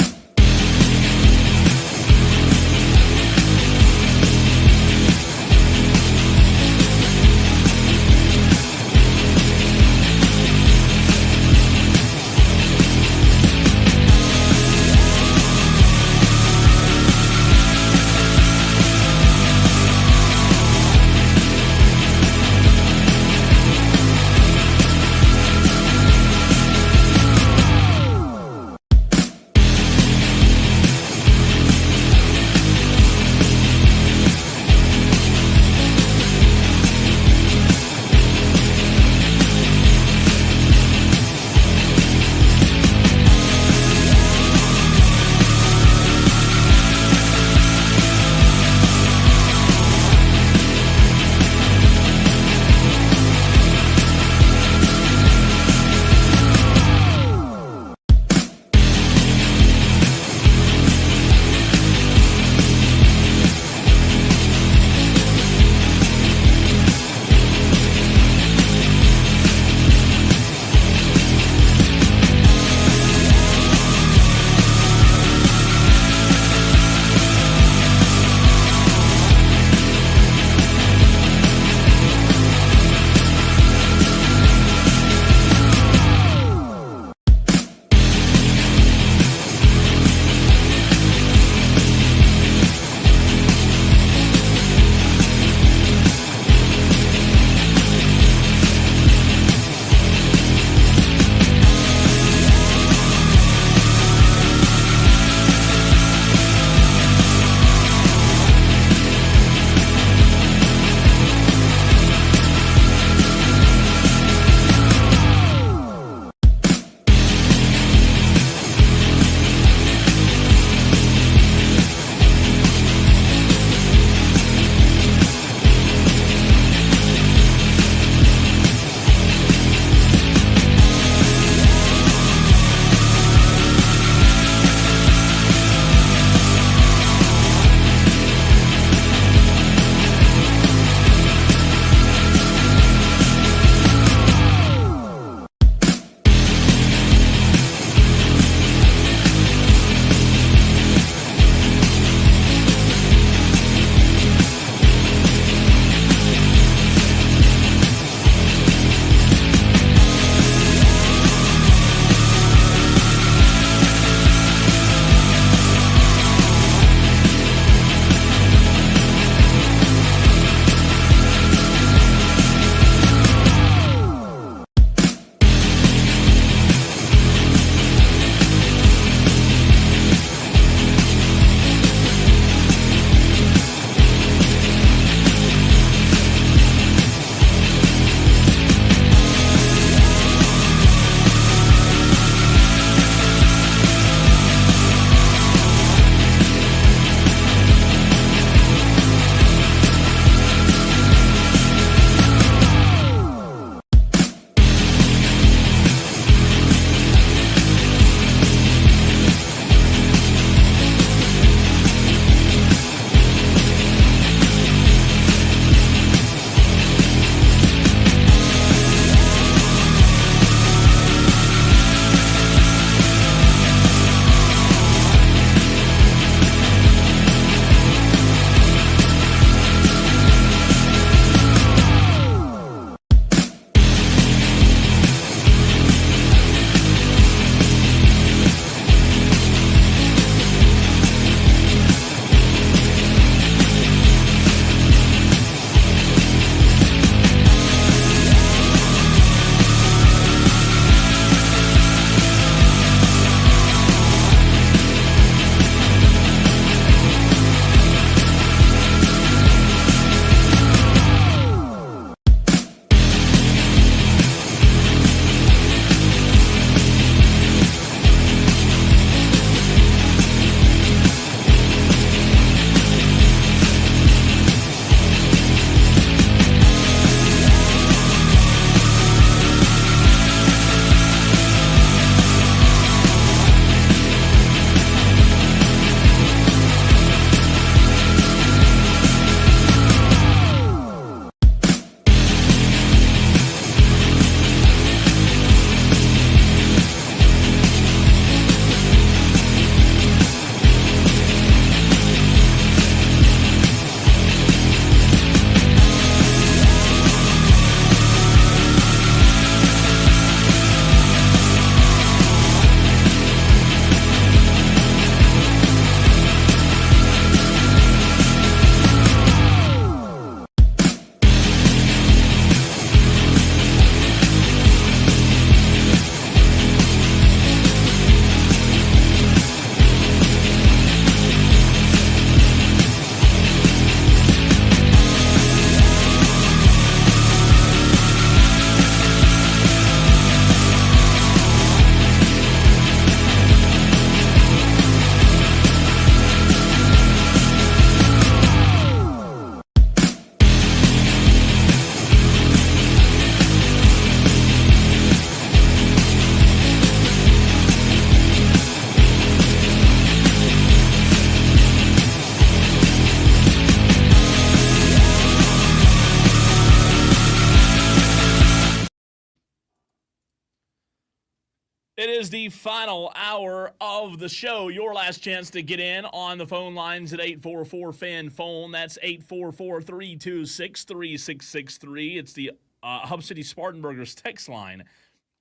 It is the final hour of the show. Your last chance to get in on the phone lines at 844-FAN-PHONE. That's 844-326-3663. It's the Hub City Spartanburgers text line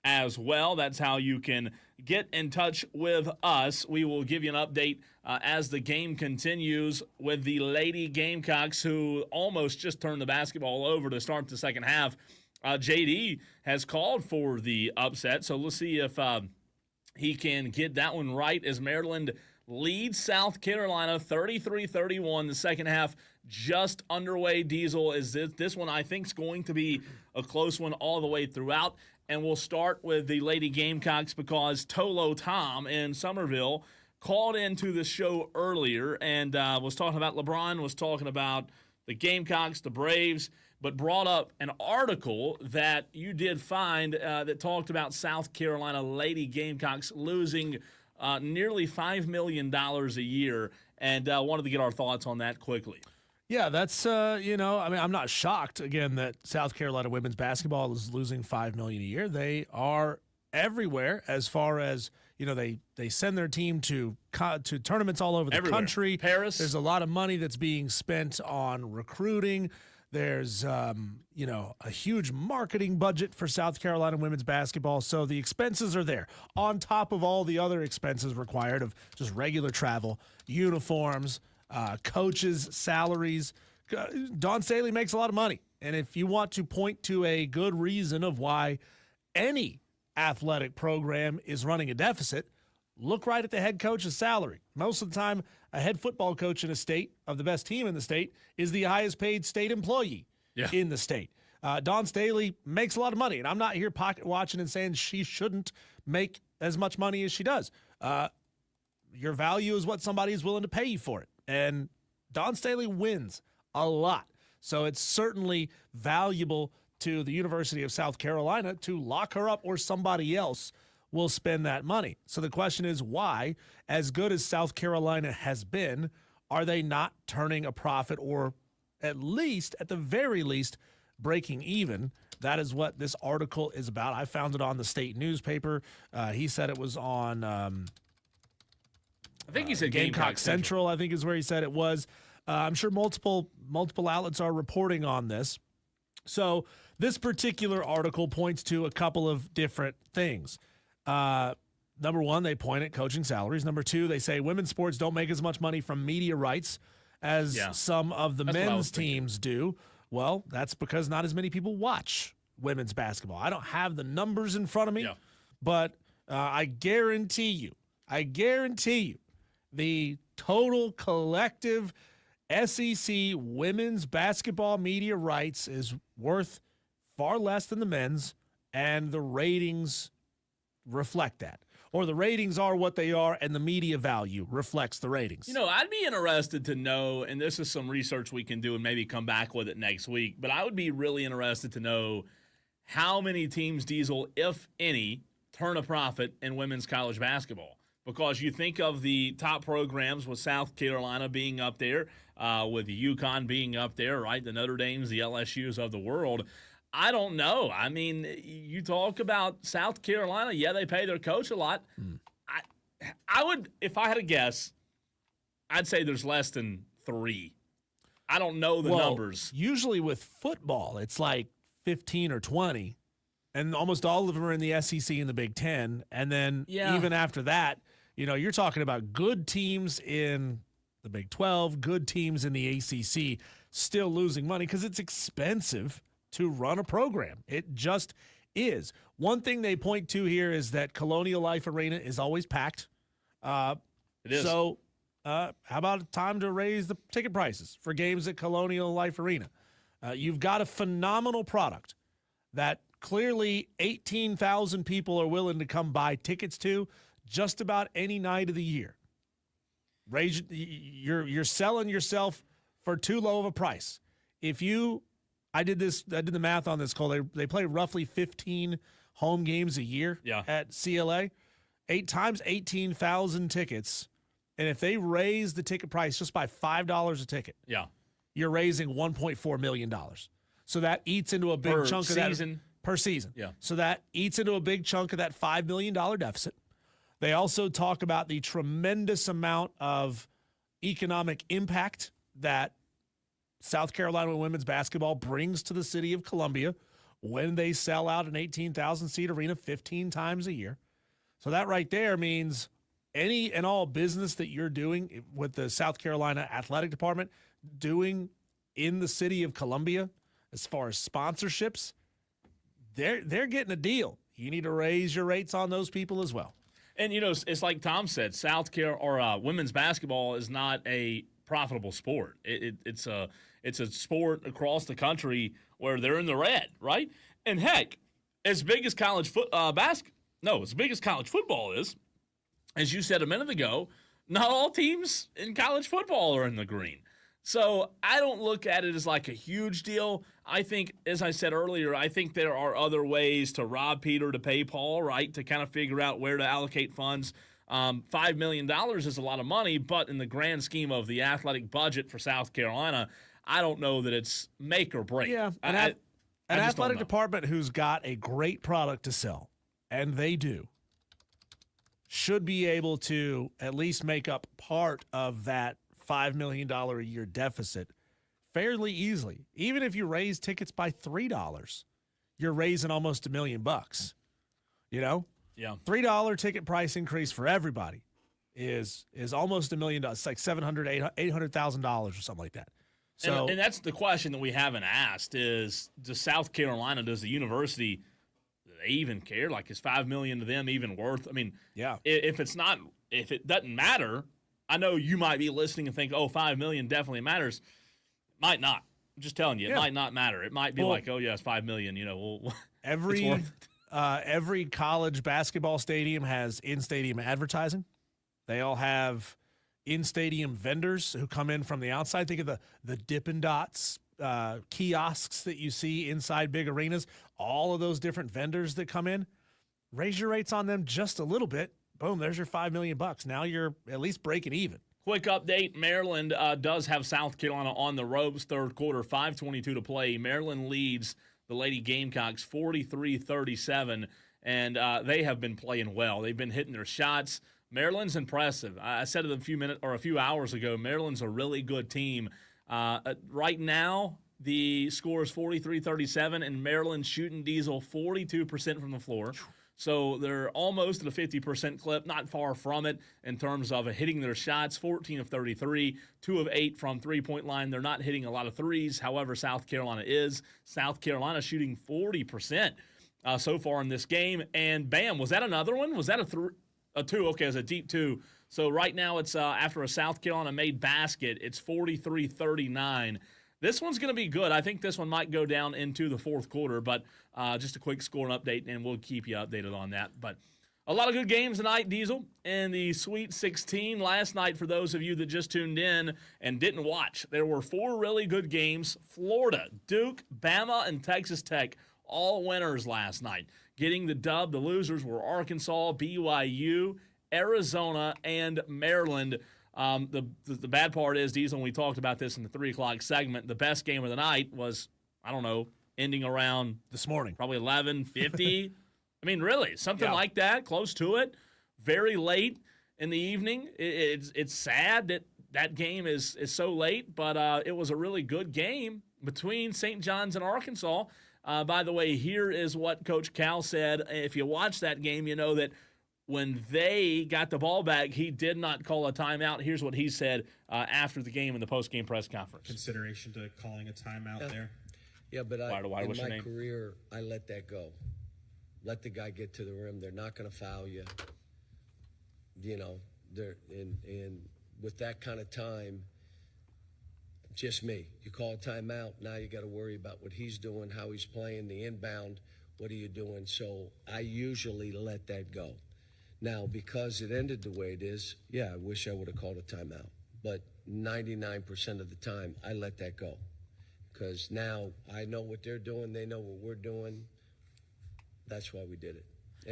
as well. That's how you can get in touch with us. We will give you an update as the game continues with the Lady Gamecocks, who almost just turned the basketball over to start the second half. JD has called for the upset, so let's see if he can get that one right as Maryland leads South Carolina 33-31. The second half just underway. Diesel, is this one I think is going to be a close one all the way throughout. And we'll start with the Lady Gamecocks because Tolo Tom in Somerville called into the show earlier and was talking about Lebron, was talking about the Gamecocks, the Braves, but brought up an article that you did find that talked about South Carolina Lady Gamecocks losing nearly $5 million a year, and wanted to get our thoughts on that quickly. Yeah, that's, I'm not shocked, again, that South Carolina women's basketball is losing $5 million a year. They are everywhere as far as, they send their team to tournaments all over the country. Paris. There's a lot of money that's being spent on recruiting. There's, a huge marketing budget for South Carolina women's basketball. So the expenses are there on top of all the other expenses required of just regular travel, uniforms, coaches' salaries. Dawn Staley makes a lot of money. And if you want to point to a good reason of why any athletic program is running a deficit, look right at the head coach's salary. Most of the time, a head football coach in a state of the best team in the state is the highest paid state employee in the state. Dawn Staley makes a lot of money, and I'm not here pocket watching and saying she shouldn't make as much money as she does. Your value is what somebody is willing to pay you for it. And Dawn Staley wins a lot. So it's certainly valuable to the University of South Carolina to lock her up, or somebody else will spend that money. So the question is, why, as good as South Carolina has been, are they not turning a profit, or at the very least, breaking even? That is what this article is about. I found it on the state newspaper. He said it was on I think he said Gamecock Central, I think is where he said it was. I'm sure multiple outlets are reporting on this. So this particular article points to a couple of different things. Number one, they point at coaching salaries. Number two, they say women's sports don't make as much money from media rights as some of the men's teams do. Well, that's because not as many people watch women's basketball. I don't have the numbers in front of me, but I guarantee you, the total collective SEC women's basketball media rights is worth far less than the men's, and the ratings reflect that. Or the ratings are what they are, and the media value reflects the ratings. I'd be interested to know, and this is some research we can do and maybe come back with it next week, but I would be really interested to know how many teams, Diesel, if any, turn a profit in women's college basketball. Because you think of the top programs with South Carolina being up there, with the UConn being up there, right? The Notre Dames, the LSUs of the world. I don't know. I mean, you talk about South Carolina. Yeah, they pay their coach a lot. I would, if I had a guess, I'd say there's less than 3. I don't know the numbers. Usually with football, it's like 15 or 20, and almost all of them are in the SEC and the Big Ten. And then even after that, you're talking about good teams in the Big 12, good teams in the ACC still losing money because it's expensive to run a program. It just is. One thing they point to here is that Colonial Life Arena is always packed. It is. So how about time to raise the ticket prices for games at Colonial Life Arena? You've got a phenomenal product that clearly 18,000 people are willing to come buy tickets to just about any night of the year. You're selling yourself for too low of a price. I did the math on this, Cole. They play roughly 15 home games a year at CLA. 8 times 18,000 tickets. And if they raise the ticket price just by $5 a ticket, you're raising $1.4 million. So that eats into a big chunk of that per season. Yeah. So that eats into a big chunk of that $5 million deficit. They also talk about the tremendous amount of economic impact that South Carolina women's basketball brings to the city of Columbia when they sell out an 18,000-seat arena 15 times a year. So that right there means any and all business that you're doing with the South Carolina Athletic Department doing in the city of Columbia as far as sponsorships, they're getting a deal. You need to raise your rates on those people as well. And, it's like Tom said, South Carolina women's basketball is not a profitable sport. It's a sport across the country where they're in the red, right? And heck, as big as college as big as college football is, as you said a minute ago, not all teams in college football are in the green. So I don't look at it as like a huge deal. I think, as I said earlier, I think there are other ways to rob Peter to pay Paul, right, to kind of figure out where to allocate funds. $5 million is a lot of money, but in the grand scheme of the athletic budget for South Carolina, I don't know that it's make or break. Yeah, an athletic department who's got a great product to sell, and they do, should be able to at least make up part of that $5 million a year deficit fairly easily. Even if you raise tickets by $3, you're raising almost $1 million. Yeah. $3 ticket price increase for everybody is almost $1 million. It's like $800,000 or something like that. So, and that's the question that we haven't asked is, does South Carolina, does the university, do they even care? Like, is $5 million to them even worth? I mean, yeah. If it doesn't matter, I know you might be listening and think, $5 million definitely matters. Might not. I'm just telling you, it might not matter. It might be it's $5 million. Every college basketball stadium has in-stadium advertising. They all have in-stadium vendors who come in from the outside. Think of the Dippin' Dots kiosks that you see inside big arenas. All of those different vendors that come in. Raise your rates on them just a little bit. Boom, there's your $5 million. Now you're at least breaking even. Quick update, Maryland does have South Carolina on the ropes, third quarter, 5:22 to play. Maryland leads the Lady Gamecocks 43-37, and they have been playing well. They've been hitting their shots. Maryland's impressive. I said it a few hours ago, Maryland's a really good team. Right now, the score is 43-37, and Maryland's shooting Diesel 42% from the floor. So they're almost at a 50% clip, not far from it in terms of hitting their shots, 14 of 33, 2 of 8 from three-point line. They're not hitting a lot of threes. However, South Carolina is. South Carolina shooting 40% so far in this game. And bam, was that another one? Was that a two? Okay, it was a deep two. So right now it's after a South Carolina made basket, it's 43-39. This one's going to be good. I think this one might go down into the fourth quarter, but just a quick score and update, and we'll keep you updated on that. But a lot of good games tonight, Diesel, in the Sweet 16. Last night, for those of you that just tuned in and didn't watch, there were 4 really good games. Florida, Duke, Bama, and Texas Tech, all winners last night. Getting the dub, the losers were Arkansas, BYU, Arizona, and Maryland. The bad part is, Diesel, when we talked about this in the 3 o'clock segment, the best game of the night was, I don't know, ending around this morning, probably 11:50. I mean, really, something like that, close to it, very late in the evening. It's sad that game is so late, but it was a really good game between St. John's and Arkansas. By the way, here is what Coach Cal said. If you watch that game, you know that when they got the ball back, he did not call a timeout. Here's what he said after the game in the post-game press conference. Consideration to calling a timeout there? Yeah, but in my career, I let that go. Let the guy get to the rim. They're not going to foul you. And with that kind of time, just me. You call a timeout, now you got to worry about what he's doing, how he's playing, the inbound, what are you doing? So I usually let that go. Now, because it ended the way it is, I wish I would have called a timeout. But 99% of the time, I let that go. Because now I know what they're doing. They know what we're doing. That's why we did it.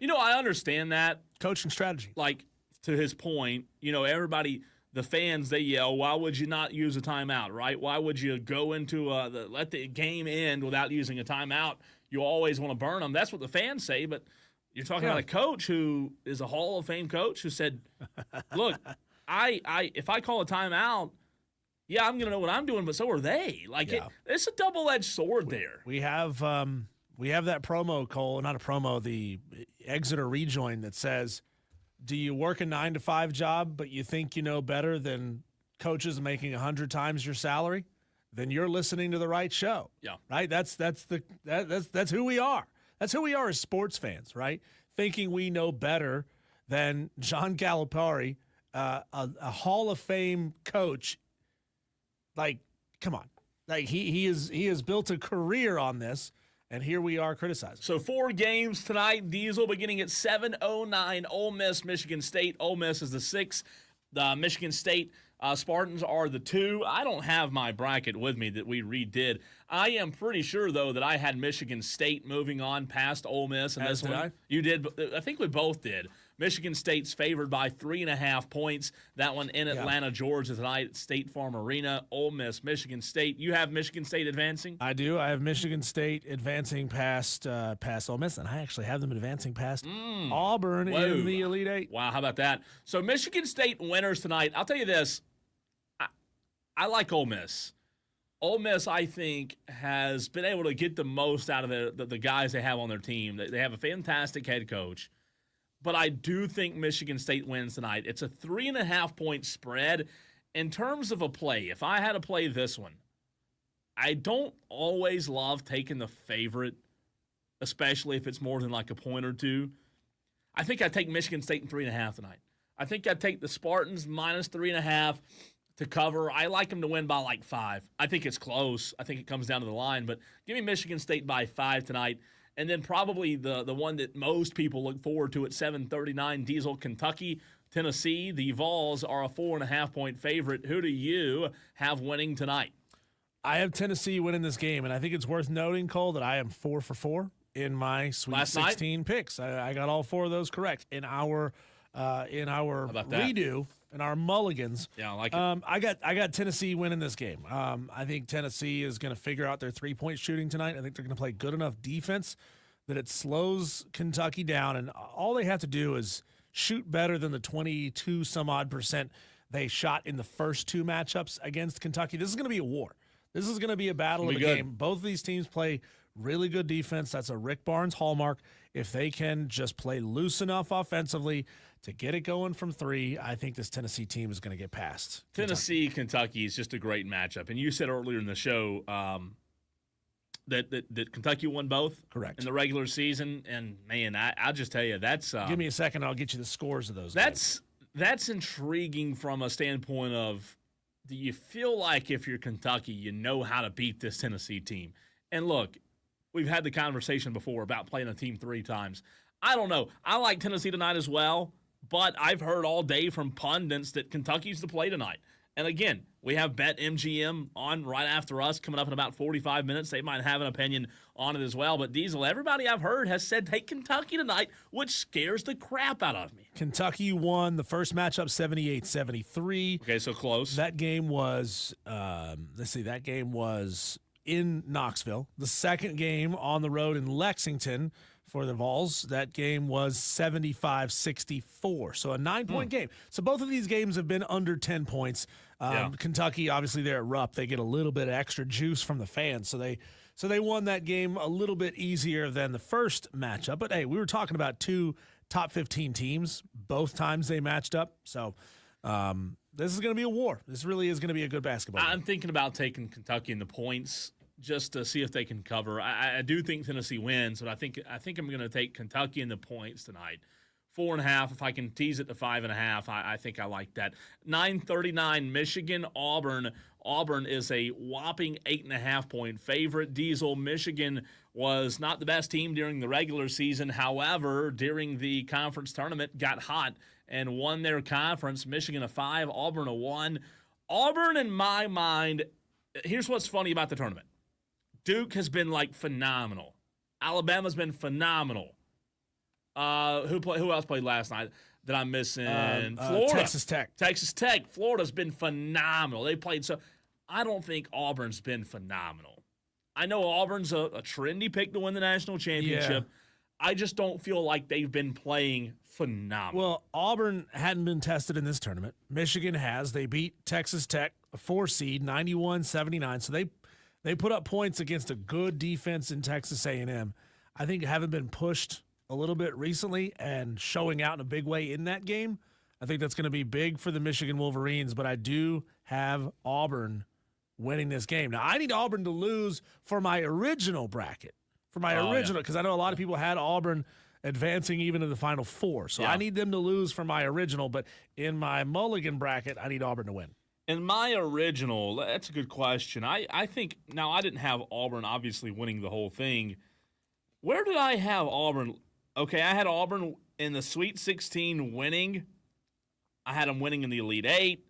I understand that. Coaching strategy. Like, to his point, everybody, the fans, they yell, why would you not use a timeout, right? Why would you go into let the game end without using a timeout? you always want to burn them. That's what the fans say, but you're talking about a coach who is a Hall of Fame coach who said, look, if I call a timeout, I'm going to know what I'm doing, but so are they. Like, it's a double-edged sword there. We have that promo, Cole, not a promo, the Exeter rejoin that says, do you work a 9-to-5 job, but you think you know better than coaches making 100 times your salary? Then you're listening to the right show. Yeah. Right? That's who we are. That's who we are as sports fans, right? Thinking we know better than John Calipari, a Hall of Fame coach. Like, come on. Like he has built a career on this, and here we are criticizing. So 4 games tonight. Diesel beginning at 7:09. Ole Miss, Michigan State. Ole Miss is the 6th. The Michigan State Spartans are the 2. I don't have my bracket with me that we redid. I am pretty sure, though, that I had Michigan State moving on past Ole Miss. And As this did one, I? You did. I think we both did. Michigan State's favored by 3.5 points. That one in Atlanta, Georgia tonight at State Farm Arena. Ole Miss, Michigan State. You have Michigan State advancing? I do. I have Michigan State advancing past Ole Miss, and I actually have them advancing past Auburn in the Elite Eight. Wow, how about that? So Michigan State winners tonight. I'll tell you this. I like Ole Miss. Ole Miss, I think, has been able to get the most out of the guys they have on their team. They have a fantastic head coach. But I do think Michigan State wins tonight. It's a 3.5-point spread. In terms of a play, if I had to play this one, I don't always love taking the favorite, especially if it's more than like a point or two. I think I'd take Michigan State in 3.5 tonight. I think I'd take the Spartans minus 3.5 to cover. I like them to win by like 5. I think it's close. I think it comes down to the line. But give me Michigan State by 5 tonight. And then probably the one that most people look forward to at 7:39, Diesel, Kentucky, Tennessee. The Vols are a 4.5-point favorite. Who do you have winning tonight? I have Tennessee winning this game, and I think it's worth noting, Cole, that I am 4 for 4 in my Sweet 16 picks. I got all 4 of those correct in our redo. And our mulligans. Yeah, I like it. I got Tennessee winning this game. I think Tennessee is going to figure out their 3-point shooting tonight. I think they're going to play good enough defense that it slows Kentucky down, and all they have to do is shoot better than the 22 some odd % they shot in the first 2 matchups against Kentucky. This is going to be a war. This is going to be a battle of the game. Both of these teams play really good defense. That's a Rick Barnes hallmark. If they can just play loose enough offensively to get it going from 3, I think this Tennessee team is going to get past Tennessee, Kentucky is just a great matchup. And you said earlier in the show that Kentucky won both? Correct. In the regular season. And, man, I'll just tell you, that's give me a second, I'll get you the scores of those games. That's intriguing from a standpoint of, do you feel like if you're Kentucky, you know how to beat this Tennessee team? And, look, we've had the conversation before about playing a team 3 times. I don't know. I like Tennessee tonight as well. But I've heard all day from pundits that Kentucky's the play tonight. And again, we have BetMGM on right after us coming up in about 45 minutes. They might have an opinion on it as well. But Diesel, everybody I've heard has said take Kentucky tonight, which scares the crap out of me. Kentucky won the first matchup 78-73. Okay, so close. That game was, that game was in Knoxville. The second game on the road in Lexington for the Vols, that game was 75-64. So a 9-point game. So both of these games have been under 10 points. Kentucky, obviously, they're at Rupp. They get a little bit of extra juice from the fans. So they won that game a little bit easier than the first matchup. But, hey, we were talking about 2 top 15 teams both times they matched up. So this is going to be a war. This really is going to be a good basketball game. I'm thinking about taking Kentucky in the points just to see if they can cover. I do think Tennessee wins, but I think I'm going to take Kentucky in the points tonight. 4.5. If I can tease it to 5.5, I think I like that. 9:39, Michigan, Auburn. Auburn is a whopping 8.5-point favorite. Diesel, Michigan was not the best team during the regular season. However, during the conference tournament, got hot and won their conference. Michigan a 5, Auburn a 1. Auburn, in my mind, here's what's funny about the tournament. Duke has been, phenomenal. Alabama's been phenomenal. Who else played last night that I'm missing? Florida. Texas Tech. Florida's been phenomenal. They played so. I don't think Auburn's been phenomenal. I know Auburn's a trendy pick to win the national championship. Yeah. I just don't feel like they've been playing phenomenal. Well, Auburn hadn't been tested in this tournament. Michigan has. They beat Texas Tech, a 4 seed, 91-79. So they put up points against a good defense in Texas A&M. I think having been pushed a little bit recently and showing out in a big way in that game, I think that's going to be big for the Michigan Wolverines. But I do have Auburn winning this game. Now, I need Auburn to lose for my original bracket. Because I know a lot of people had Auburn advancing even to the Final Four. So I need them to lose for my original, but in my mulligan bracket, I need Auburn to win. In my original, that's a good question. I think, now I didn't have Auburn obviously winning the whole thing. Where did I have Auburn? Okay, I had Auburn in the Sweet 16 winning. I had them winning in the Elite Eight.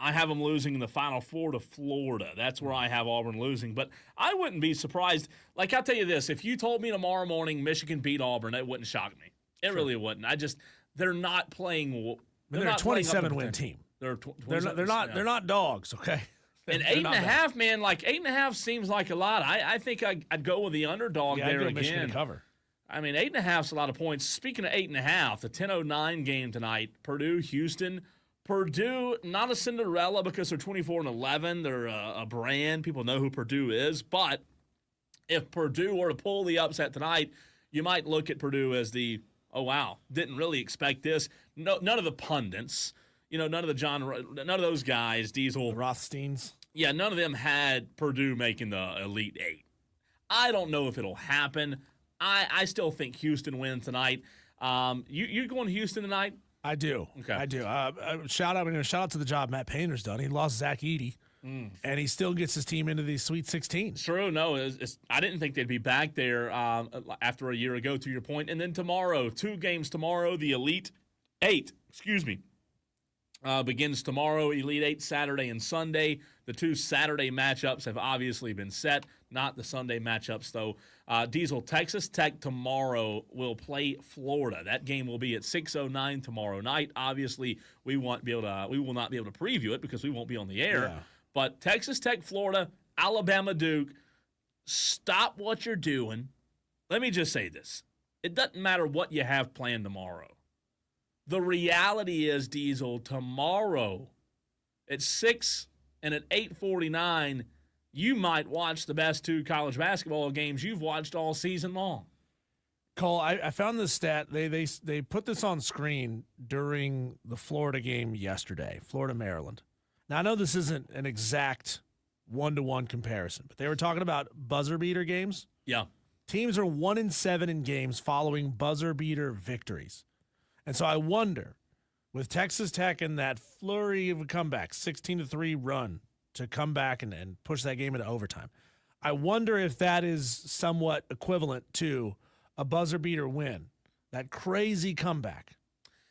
I have them losing in the Final Four to Florida. That's where I have Auburn losing. But I wouldn't be surprised. Like, I'll tell you this. If you told me tomorrow morning Michigan beat Auburn, it wouldn't shock me. It really wouldn't. They're not playing. They're a 27-win team. They're not dogs, okay? And 8.5, man, like 8.5 seems like a lot. I think I'd go with the underdog there I'd go again. Michigan to cover. I mean, 8.5's a lot of points. Speaking of 8.5, the 10:09 game tonight, Purdue-Houston. Purdue, not a Cinderella because they're 24-11. They're a brand. People know who Purdue is. But if Purdue were to pull the upset tonight, you might look at Purdue as oh, wow, didn't really expect this. No, none of the pundits, none of those guys, Diesel. The Rothsteins. Yeah, none of them had Purdue making the Elite Eight. I don't know if it'll happen. I still think Houston wins tonight. You going to Houston tonight? I do. Okay. I do. Shout out to the job Matt Painter's done. He lost Zach Edey, and he still gets his team into the Sweet 16. True. No, I didn't think they'd be back there after a year ago, to your point. And then tomorrow, 2 games tomorrow, the Elite Eight, begins tomorrow, Elite Eight Saturday and Sunday. The 2 Saturday matchups have obviously been set, not the Sunday matchups, though. Diesel, Texas Tech tomorrow will play Florida. That game will be at 6:09 tomorrow night. Obviously, we will not be able to preview it because we won't be on the air. Yeah. But Texas Tech, Florida, Alabama, Duke, stop what you're doing. Let me just say this. It doesn't matter what you have planned tomorrow. The reality is, Diesel, tomorrow at 6 and at 8:49, you might watch the best 2 college basketball games you've watched all season long. Cole, I found this stat. They put this on screen during the Florida game yesterday, Florida-Maryland. Now, I know this isn't an exact one-to-one comparison, but they were talking about buzzer beater games. Yeah. Teams are 1-7 in games following buzzer beater victories. And so I wonder, with Texas Tech and that flurry of a comeback, 16-3 run to come back and push that game into overtime, I wonder if that is somewhat equivalent to a buzzer beater win, that crazy comeback.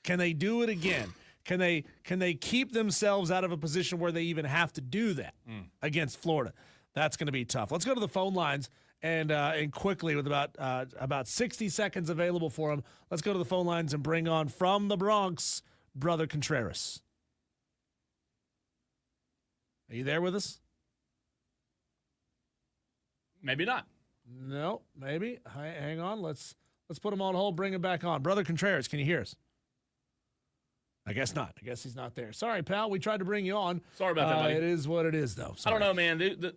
Can they do it again? Can they keep themselves out of a position where they even have to do that against Florida? That's going to be tough. Let's go to the phone lines. And quickly, with about 60 seconds available for him, let's go to the phone lines and bring on from the Bronx, Brother Contreras. Are you there with us? Maybe not. No, maybe. Hang on. Let's put him on hold. Bring him back on. Brother Contreras, can you hear us? I guess not. I guess he's not there. Sorry, pal. We tried to bring you on. Sorry about that, buddy. It is what it is, though. Sorry. I don't know, man.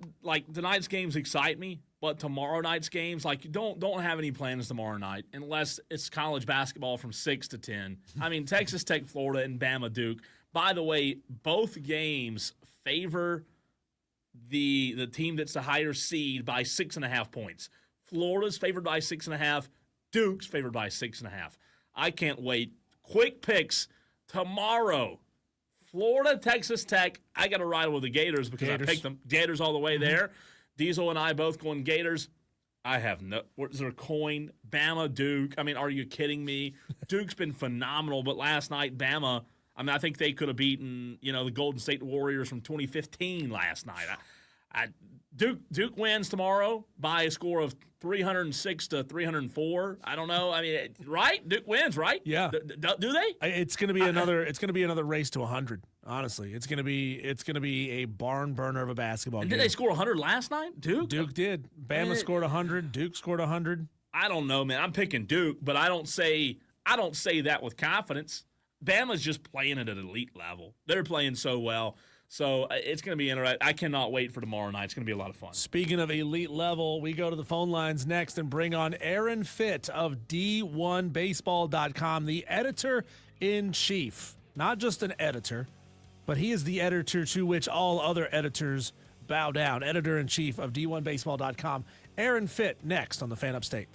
Tonight's games excite me, but tomorrow night's games, don't have any plans tomorrow night unless it's college basketball from 6 to 10. I mean, Texas Tech, Florida, and Bama, Duke. By the way, both games favor the team that's the higher seed by 6.5 points. Florida's favored by 6.5. Duke's favored by 6.5. I can't wait. Quick picks tomorrow. Florida, Texas Tech. I got to ride with the Gators because I picked them. Gators all the way there. Diesel and I both going Gators. I have no. Is there a coin? Bama, Duke. I mean, are you kidding me? Duke's been phenomenal, but last night, Bama, I think they could have beaten, the Golden State Warriors from 2015 last night. Duke wins tomorrow by a score of 306 to 304. I don't know. I mean, right? Duke wins, right? Yeah. Do they? It's going to be another. It's going to be another race to 100. Honestly, it's gonna be a barn burner of a basketball And game. did they score 100 last night, Duke? Duke did. Bama scored 100. Duke scored 100. I don't know, man. I'm picking Duke, but I don't say that with confidence. Bama's just playing at an elite level. They're playing so well. So it's going to be interesting. I cannot wait for tomorrow night. It's going to be a lot of fun. Speaking of elite level, we go to the phone lines next and bring on Aaron Fitt of D1Baseball.com, the editor-in-chief. Not just an editor, but he is the editor to which all other editors bow down. Editor-in-chief of D1Baseball.com. Aaron Fitt next on the Fan Upstate.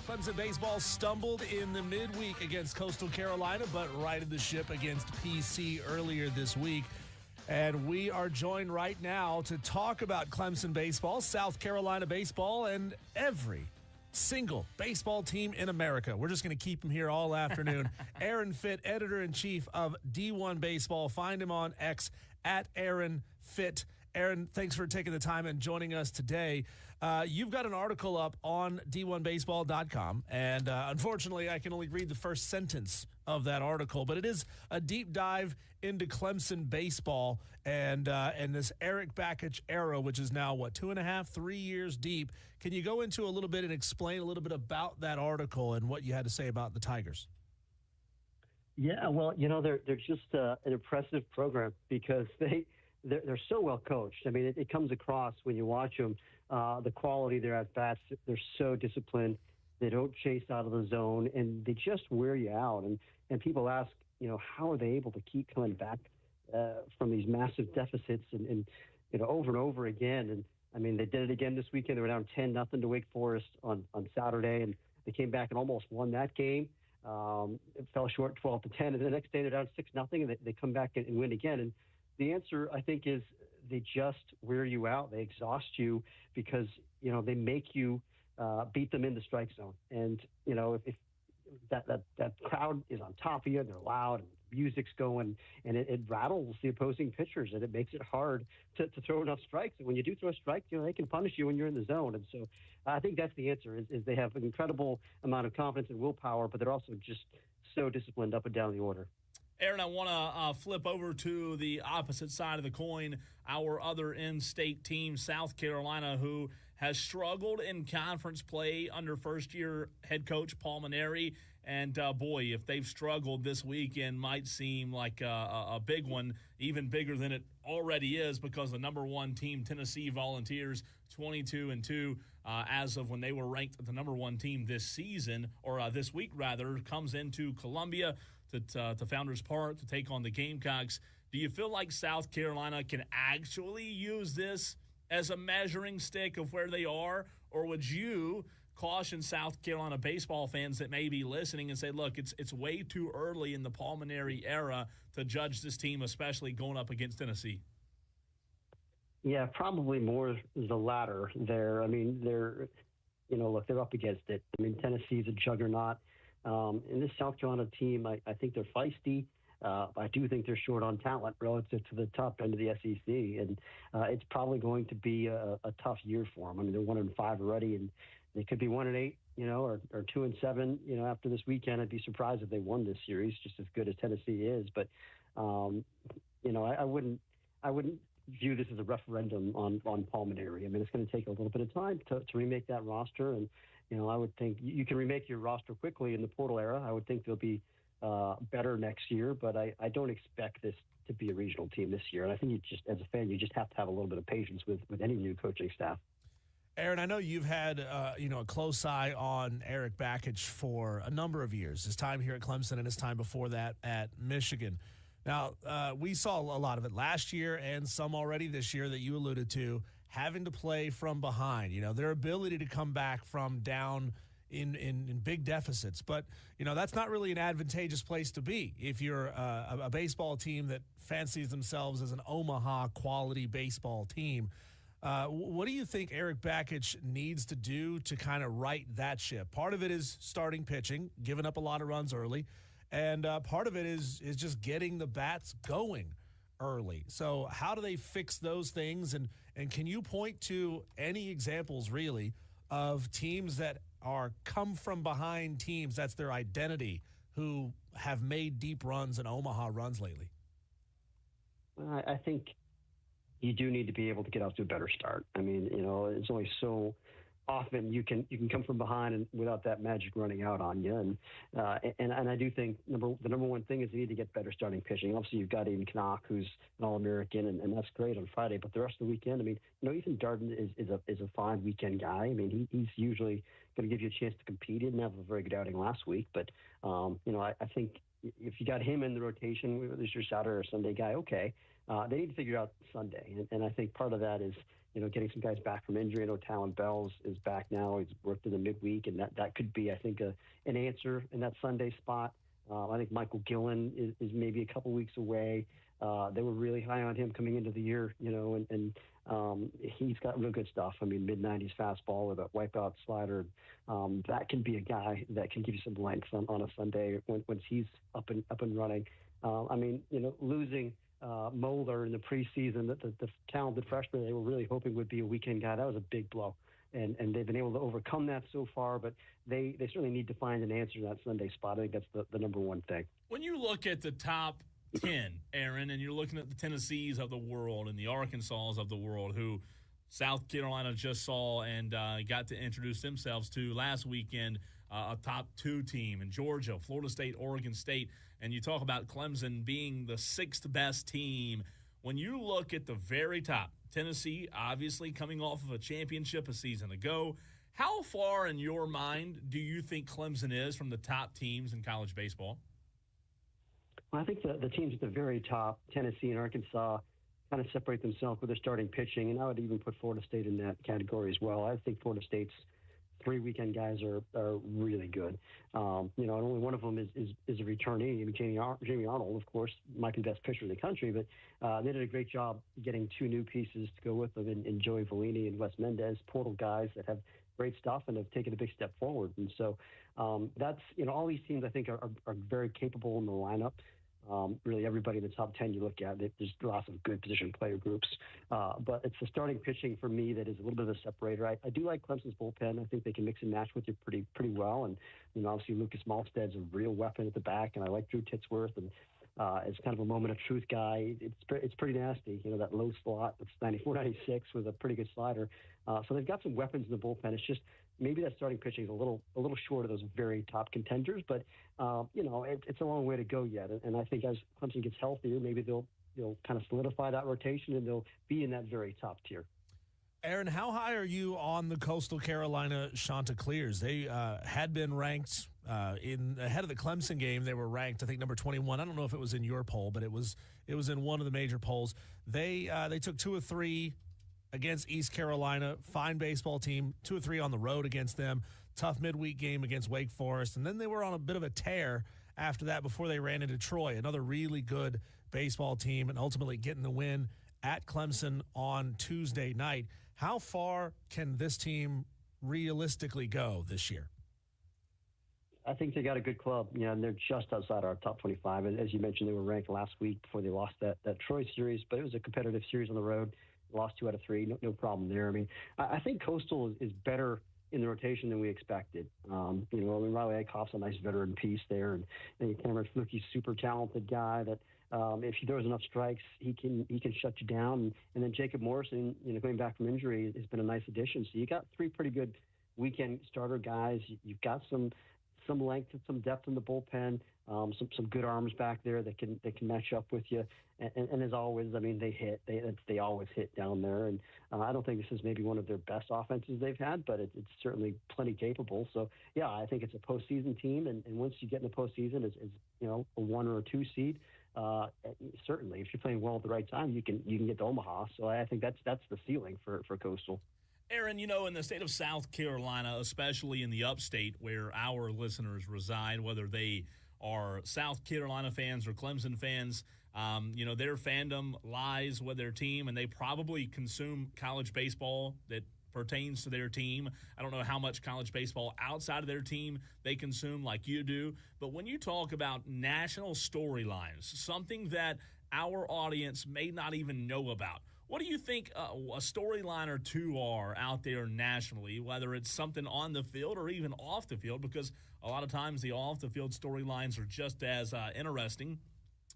Clemson baseball stumbled in the midweek against Coastal Carolina, but righted the ship against PC earlier this week. And we are joined right now to talk about Clemson baseball, South Carolina baseball, and every single baseball team in America. We're just going to keep him here all afternoon. Aaron Fitt, editor-in-chief of D1 Baseball. Find him on X at Aaron Fitt. Aaron, thanks for taking the time and joining us today. You've got an article up on d1baseball.com, and unfortunately, I can only read the first sentence of that article, but it is a deep dive into Clemson baseball and this Eric Bakich era, which is now, 2.5, 3 years deep. Can you go into a little bit and explain a little bit about that article and what you had to say about the Tigers? Yeah, well, they're just an impressive program because they're so well coached. I mean, it comes across when you watch them, the quality of their at-bats. They're so disciplined. They don't chase out of the zone, and they just wear you out. And people ask, how are they able to keep coming back from these massive deficits and over and over again? And, I mean, they did it again this weekend. They were down 10-0 to Wake Forest on Saturday, and they came back and almost won that game. It fell short 12-10, and the next day they're down 6-0, and they come back and win again. And the answer, I think, is they just wear you out. They exhaust you because, they make you beat them in the strike zone. And, if that crowd is on top of you, they're loud, and music's going, and it rattles the opposing pitchers, and it makes it hard to throw enough strikes. And when you do throw a strike, they can punish you when you're in the zone. And so I think that's the answer, is they have an incredible amount of confidence and willpower, but they're also just so disciplined up and down the order. Aaron, I want to flip over to the opposite side of the coin, our other in-state team, South Carolina, who has struggled in conference play under first-year head coach Paul Mainieri. And, boy, if they've struggled this weekend, might seem like a big one, even bigger than it already is, because the number one team, Tennessee Volunteers, 22-2, as of when they were ranked the number one team this season, or this week, rather, comes into Columbia to Founders Park to take on the Gamecocks. Do you feel like South Carolina can actually use this as a measuring stick of where they are, or would you caution South Carolina baseball fans that may be listening and say, look, it's way too early in the Paul Mainieri era to judge this team, especially going up against Tennessee? Yeah, probably more the latter there. I mean, they're up against it. I mean, Tennessee's a juggernaut. In this South Carolina team, I think they're feisty. I do think they're short on talent relative to the top end of the SEC, and it's probably going to be a tough year for them. I mean, they're 1-5 already, and they could be 1-8, or 2-7. After this weekend, I'd be surprised if they won this series, just as good as Tennessee is. But I wouldn't view this as a referendum on Paul Mainieri. I mean, it's going to take a little bit of time to remake that roster, and I would think you can remake your roster quickly in the portal era. I would think they'll be better next year, but I don't expect this to be a regional team this year. And I think as a fan, you just have to have a little bit of patience with any new coaching staff. Aaron, I know you've had a close eye on Eric Bakich for a number of years, his time here at Clemson and his time before that at Michigan. Now, we saw a lot of it last year and some already this year that you alluded to, having to play from behind, their ability to come back from down in big deficits. But, that's not really an advantageous place to be if you're a baseball team that fancies themselves as an Omaha quality baseball team. What do you think Eric Bakich needs to do to kind of right that ship? Part of it is starting pitching, giving up a lot of runs early, and part of it is just getting the bats going early. So how do they fix those things? And can you point to any examples, really, of teams that are come-from-behind teams, that's their identity, who have made deep runs and Omaha runs lately? I think you do need to be able to get off to a better start. I mean, it's only so often you can come from behind and without that magic running out on you. And I do think the number one thing is you need to get better starting pitching. Obviously, you've got Aiden Knock, who's an All-American, and that's great on Friday. But the rest of the weekend, I mean, Ethan Darden is a fine weekend guy. I mean, he's usually going to give you a chance to compete. He didn't have a very good outing last week, but I think if you got him in the rotation, whether it's your Saturday or Sunday guy, okay. They need to figure out Sunday, and I think part of that is getting some guys back from injury. I know Talon Bell's is back now. He's worked in the midweek, and that could be, I think, an answer in that Sunday spot. I think Michael Gillen is maybe a couple weeks away. They were really high on him coming into the year, and he's got real good stuff. I mean, mid-90s fastball with a wipeout slider. That can be a guy that can give you some length on a Sunday once he's up and running. Losing Moeller in the preseason, the talented freshman they were really hoping would be a weekend guy, that was a big blow. And they've been able to overcome that so far, but they certainly need to find an answer to that Sunday spot. I think that's the number one thing. When you look at the top 10, Aaron, and you're looking at the Tennessees of the world and the Arkansas of the world, who South Carolina just saw and got to introduce themselves to last weekend, a top 2 team in Georgia, Florida State, Oregon State, and you talk about Clemson being the 6th best team. When you look at the very top, Tennessee obviously coming off of a championship a season ago, how far in your mind do you think Clemson is from the top teams in college baseball? Well, I think the teams at the very top, Tennessee and Arkansas, kind of separate themselves with their starting pitching, and I would even put Florida State in that category as well. I think Florida State's 3 weekend guys are really good. And only one of them is a returnee. I mean, Jamie Arnold, of course, might be the best pitcher in the country, but they did a great job getting 2 new pieces to go with them in Joey Vellini and Wes Mendez, portal guys that have great stuff and have taken a big step forward. And so that's, all these teams I think are very capable in the lineup. Really everybody in the top 10 you look at, there's lots of good position player groups. But it's the starting pitching for me that is a little bit of a separator. I do like Clemson's bullpen. I think they can mix and match with you pretty well. And, obviously Lucas Malstead's a real weapon at the back, and I like Drew Titsworth. And it's kind of a moment of truth guy. It's pretty nasty, that low slot that's 94, 96 with a pretty good slider. So they've got some weapons in the bullpen. It's just maybe that starting pitching is a little short of those very top contenders, but it's a long way to go yet. And I think as Clemson gets healthier, maybe they'll kind of solidify that rotation and they'll be in that very top tier. Aaron, how high are you on the Coastal Carolina Chanticleers? They had been ranked ahead of the Clemson game. They were ranked, I think, number 21. I don't know if it was in your poll, but it was in one of the major polls. They took 2 of 3 against East Carolina, fine baseball team, 2 of 3 on the road against them, tough midweek game against Wake Forest, and then they were on a bit of a tear after that before they ran into Troy, another really good baseball team, and ultimately getting the win at Clemson on Tuesday night. How far can this team realistically go this year? I think they got a good club, and they're just outside our top 25. And as you mentioned, they were ranked last week before they lost that Troy series, but it was a competitive series on the road. Lost 2 out of 3, no problem there. I mean, I think Coastal is better in the rotation than we expected. Riley Eichhoff's a nice veteran piece there, and Cameron Fluke's super talented guy that if he throws enough strikes, he can shut you down. And then Jacob Morrison, going back from injury, has been a nice addition. So you got 3 pretty good weekend starter guys. You've got some length and some depth in the bullpen, some good arms back there that can match up with you. And as always, I mean, they always hit down there. And I don't think this is maybe one of their best offenses they've had, but it's certainly plenty capable. So yeah, I think it's a postseason team. And once you get in the postseason as a 1 or a 2 seed, certainly if you're playing well at the right time, you can get to Omaha. So I think that's the ceiling for Coastal. Aaron, in the state of South Carolina, especially in the upstate where our listeners reside, whether they are South Carolina fans or Clemson fans, their fandom lies with their team, and they probably consume college baseball that pertains to their team. I don't know how much college baseball outside of their team they consume like you do, but when you talk about national storylines, something that our audience may not even know about, what do you think a storyline or 2 are out there nationally, whether it's something on the field or even off the field? Because a lot of times the off-the-field storylines are just as interesting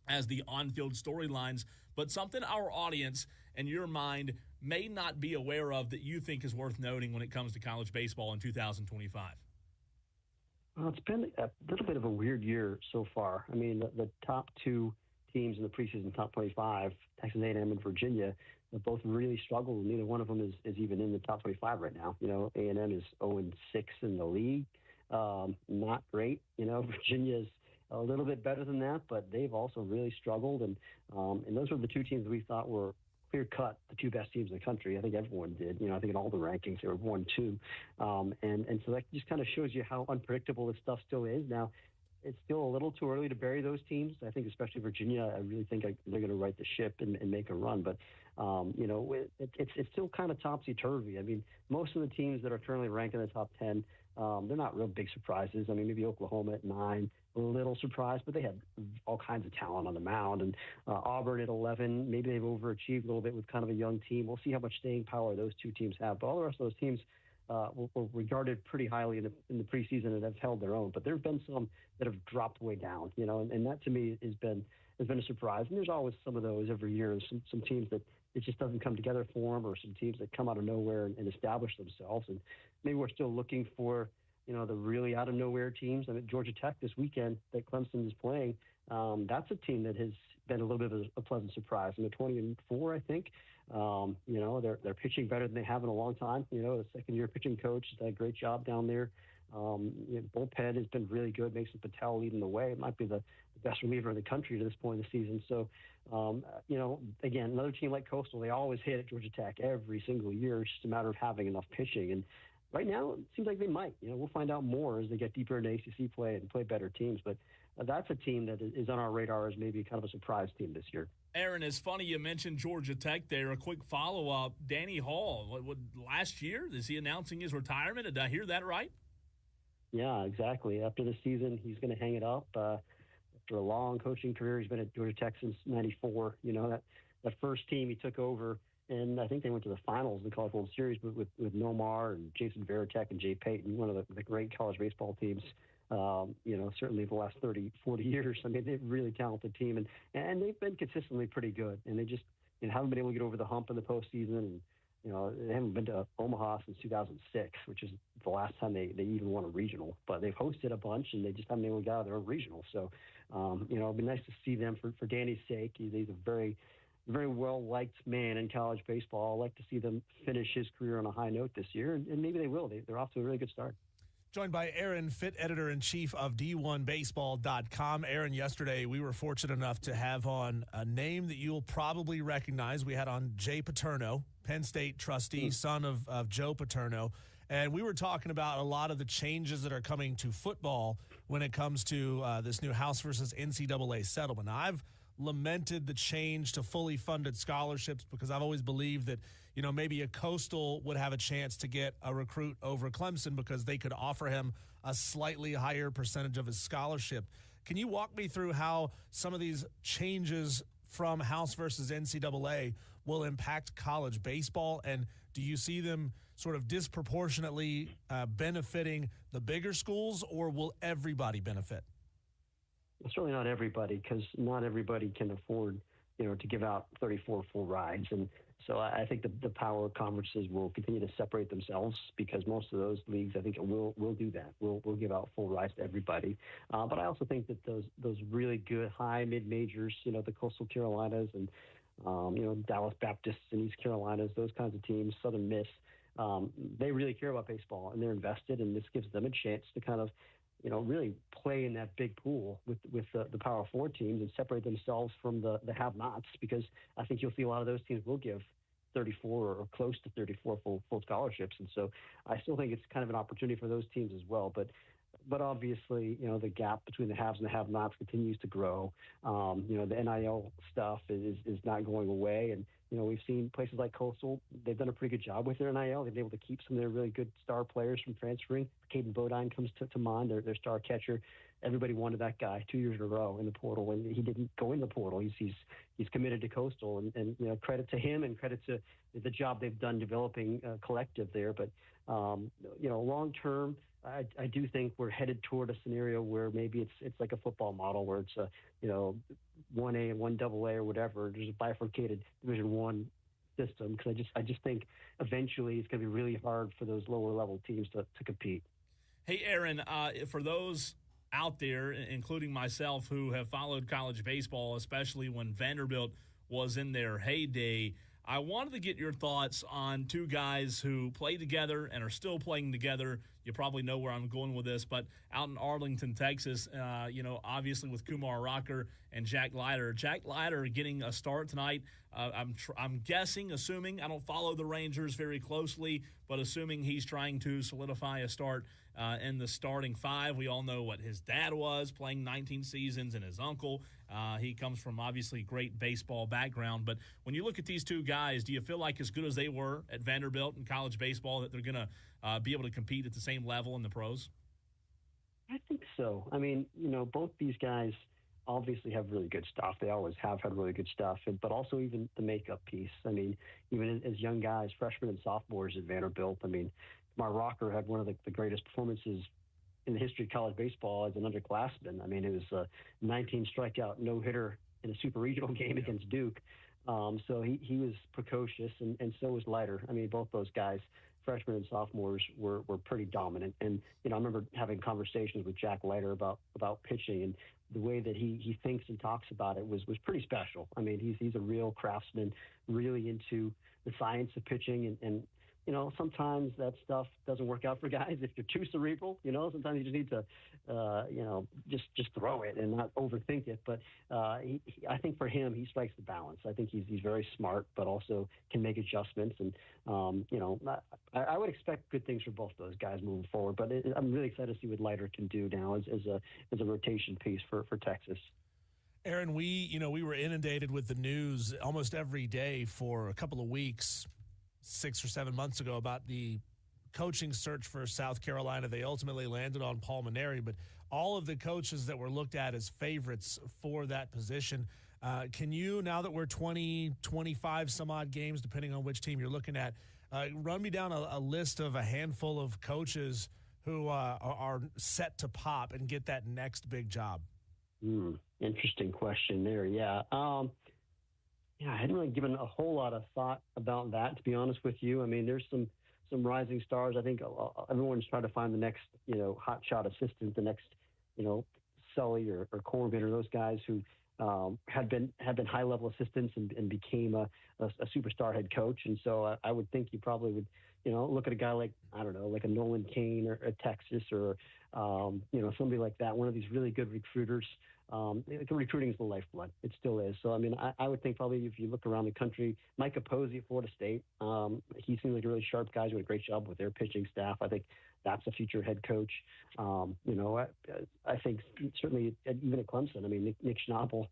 as the on-field storylines, but something our audience and your mind may not be aware of that you think is worth noting when it comes to college baseball in 2025. Well, it's been a little bit of a weird year so far. I mean, the top 2 teams in the preseason top 25, Texas A&M and Virginia, both really struggled. Neither one of them is even in the top 25 right now. A&M is 0-6 in the league. Not great. Virginia's a little bit better than that, but they've also really struggled. And those were the two teams we thought were clear cut the two best teams in the country. I think everyone did. I think in all the rankings they were 1-2, and so that just kind of shows you how unpredictable this stuff still is. Now, it's still a little too early to bury those teams. I think especially Virginia, I really think they're going to right the ship and make a run. But, it's still kind of topsy-turvy. Most of the teams that are currently ranked in the top 10, they're not real big surprises. Maybe Oklahoma at 9, a little surprised, but they had all kinds of talent on the mound. And Auburn at 11, maybe they've overachieved a little bit with kind of a young team. We'll see how much staying power those two teams have. But all the rest of those teams were regarded pretty highly in the preseason and have held their own. But there have been some that have dropped way down, and that to me has been a surprise. And there's always some of those every year. Some teams that it just doesn't come together for them, or some teams that come out of nowhere and establish themselves. And maybe we're still looking for, the really out of nowhere teams. Georgia Tech this weekend that Clemson is playing, that's a team that has been a little bit of a pleasant surprise. 20-4, I think. They're pitching better than they have in a long time. The second-year pitching coach has done a great job down there. Bullpen has been really good. Mason Patel leading the way. It might be the best reliever in the country to this point in the season. So, again, another team like Coastal, they always hit at Georgia Tech every single year. It's just a matter of having enough pitching. And right now, it seems like they might. We'll find out more as they get deeper into ACC play and play better teams. But that's a team that is on our radar as maybe kind of a surprise team this year. Aaron, it's funny you mentioned Georgia Tech there. A quick follow-up. Danny Hall, last year, is he announcing his retirement? Did I hear that right? Yeah, exactly. After the season, he's going to hang it up. After a long coaching career, he's been at Georgia Tech since '94. That first team he took over, and I think they went to the finals in the College World Series with Nomar and Jason Varitek and Jay Payton, one of the great college baseball teams. Certainly the last 30, 40 years. They're a really talented team, and they've been consistently pretty good. And they just haven't been able to get over the hump in the postseason. And, they haven't been to Omaha since 2006, which is the last time they even won a regional. But they've hosted a bunch, and they just haven't been able to get out of their own regional. So, it'd be nice to see them for Danny's sake. He's a very, very well-liked man in college baseball. I'd like to see them finish his career on a high note this year, and maybe they will. They're off to a really good start. Joined by Aaron Fitt, editor-in-chief of D1Baseball.com. Aaron, yesterday we were fortunate enough to have on a name that you'll probably recognize. We had on Jay Paterno, Penn State trustee, son of Joe Paterno. And we were talking about a lot of the changes that are coming to football when it comes to this new House versus NCAA settlement. Now, I've lamented the change to fully funded scholarships because I've always believed that, maybe a Coastal would have a chance to get a recruit over Clemson because they could offer him a slightly higher percentage of his scholarship. Can you walk me through how some of these changes from House versus NCAA will impact college baseball? And do you see them sort of disproportionately benefiting the bigger schools, or will everybody benefit? Certainly not everybody, because not everybody can afford, to give out 34 full rides. And so I think the power conferences will continue to separate themselves, because most of those leagues, I think, will do that. We'll give out full rides to everybody. But I also think that those really good high mid-majors, the Coastal Carolinas and, Dallas Baptists and East Carolinas, those kinds of teams, Southern Miss, they really care about baseball, and they're invested, and this gives them a chance to kind of, really play in that big pool with the Power 4 teams and separate themselves from the have-nots, because I think you'll see a lot of those teams will give 34 or close to 34 full scholarships. And so I still think it's kind of an opportunity for those teams as well. But obviously, the gap between the haves and the have-nots continues to grow. The NIL stuff is not going away. And, we've seen places like Coastal, they've done a pretty good job with their NIL. They've been able to keep some of their really good star players from transferring. Caden Bodine comes to mind, their star catcher. Everybody wanted that guy 2 years in a row in the portal, and he didn't go in the portal. He's committed to Coastal, and credit to him and credit to the job they've done developing a collective there. But, long term, I do think we're headed toward a scenario where maybe it's like a football model where it's 1A and 1AA or whatever. There's a bifurcated Division I system, because I just think eventually it's going to be really hard for those lower level teams to compete. Hey, Aaron, for those out there, including myself, who have followed college baseball, especially when Vanderbilt was in their heyday, I wanted to get your thoughts on two guys who played together and are still playing together. You probably know where I'm going with this, but out in Arlington, Texas, obviously with Kumar Rocker and Jack Leiter. Jack Leiter getting a start tonight. I'm guessing, assuming, I don't follow the Rangers very closely, but assuming he's trying to solidify a start in the starting five. We all know what his dad was, playing 19 seasons, and his uncle. He comes from obviously great baseball background. But when you look at these two guys, do you feel like as good as they were at Vanderbilt in college baseball that they're going to be able to compete at the same level in the pros? I think so. I mean, both these guys obviously have really good stuff. They always have had really good stuff, but also even the makeup piece. I mean, even as young guys, freshmen and sophomores at Vanderbilt, I mean, Kumar Rocker had one of the greatest performances in the history of college baseball as an underclassman. I mean, it was a 19 strikeout no-hitter in a super regional game against Duke. So he was precocious, and so was Leiter. I mean, both those guys, freshmen and sophomores, were pretty dominant. And, I remember having conversations with Jack Leiter about pitching, and the way that he thinks and talks about it was pretty special. I mean, he's a real craftsman, really into the science of pitching, and sometimes that stuff doesn't work out for guys if you're too cerebral. Sometimes you just need to, just throw it and not overthink it. But I think for him, he strikes the balance. I think he's very smart, but also can make adjustments. And I would expect good things for both those guys moving forward. But I'm really excited to see what Leiter can do now as a rotation piece for Texas. Aaron, we were inundated with the news almost every day for a couple of weeks, 6 or 7 months ago, about the coaching search for South Carolina. They ultimately landed on Paul Mainieri, but all of the coaches that were looked at as favorites for that position, can you, now that we're 20, 25 some odd games, depending on which team you're looking at, run me down a list of a handful of coaches who are set to pop and get that next big job? Interesting question there. Yeah. I hadn't really given a whole lot of thought about that, to be honest with you. I mean, there's some rising stars. I think everyone's trying to find the next, hotshot assistant, the next, Sully or Corbin, or those guys who had been high-level assistants and became a superstar head coach. And so I would think you probably would, look at a guy like, I don't know, like a Nolan Kane or a Texas or, somebody like that, one of these really good recruiters. Recruiting is the lifeblood. It still is. So, I mean, I would think probably if you look around the country, Micah Posey at Florida State, he seems like a really sharp guy who did a great job with their pitching staff. I think that's a future head coach. I think certainly even at Clemson, I mean, Nick Schnabel,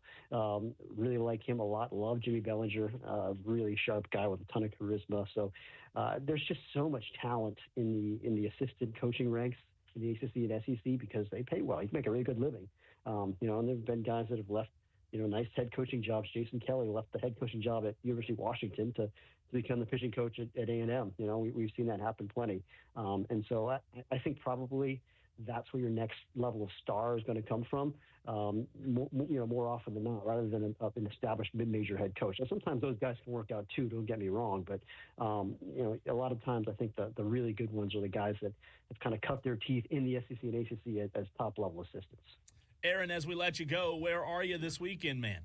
really like him a lot. Love Jimmy Bellinger, really sharp guy with a ton of charisma. So there's just so much talent in the assistant coaching ranks in the ACC and SEC because they pay well. You can make a really good living. And there have been guys that have left, nice head coaching jobs. Jason Kelly left the head coaching job at University of Washington to become the pitching coach at A&M. We've seen that happen plenty. And so I think probably that's where your next level of star is going to come from, more often than not, rather than an established mid-major head coach. Now, sometimes those guys can work out too, don't get me wrong, but, a lot of times I think the really good ones are the guys that have kind of cut their teeth in the SEC and ACC as top-level assistants. Aaron, as we let you go, where are you this weekend, man?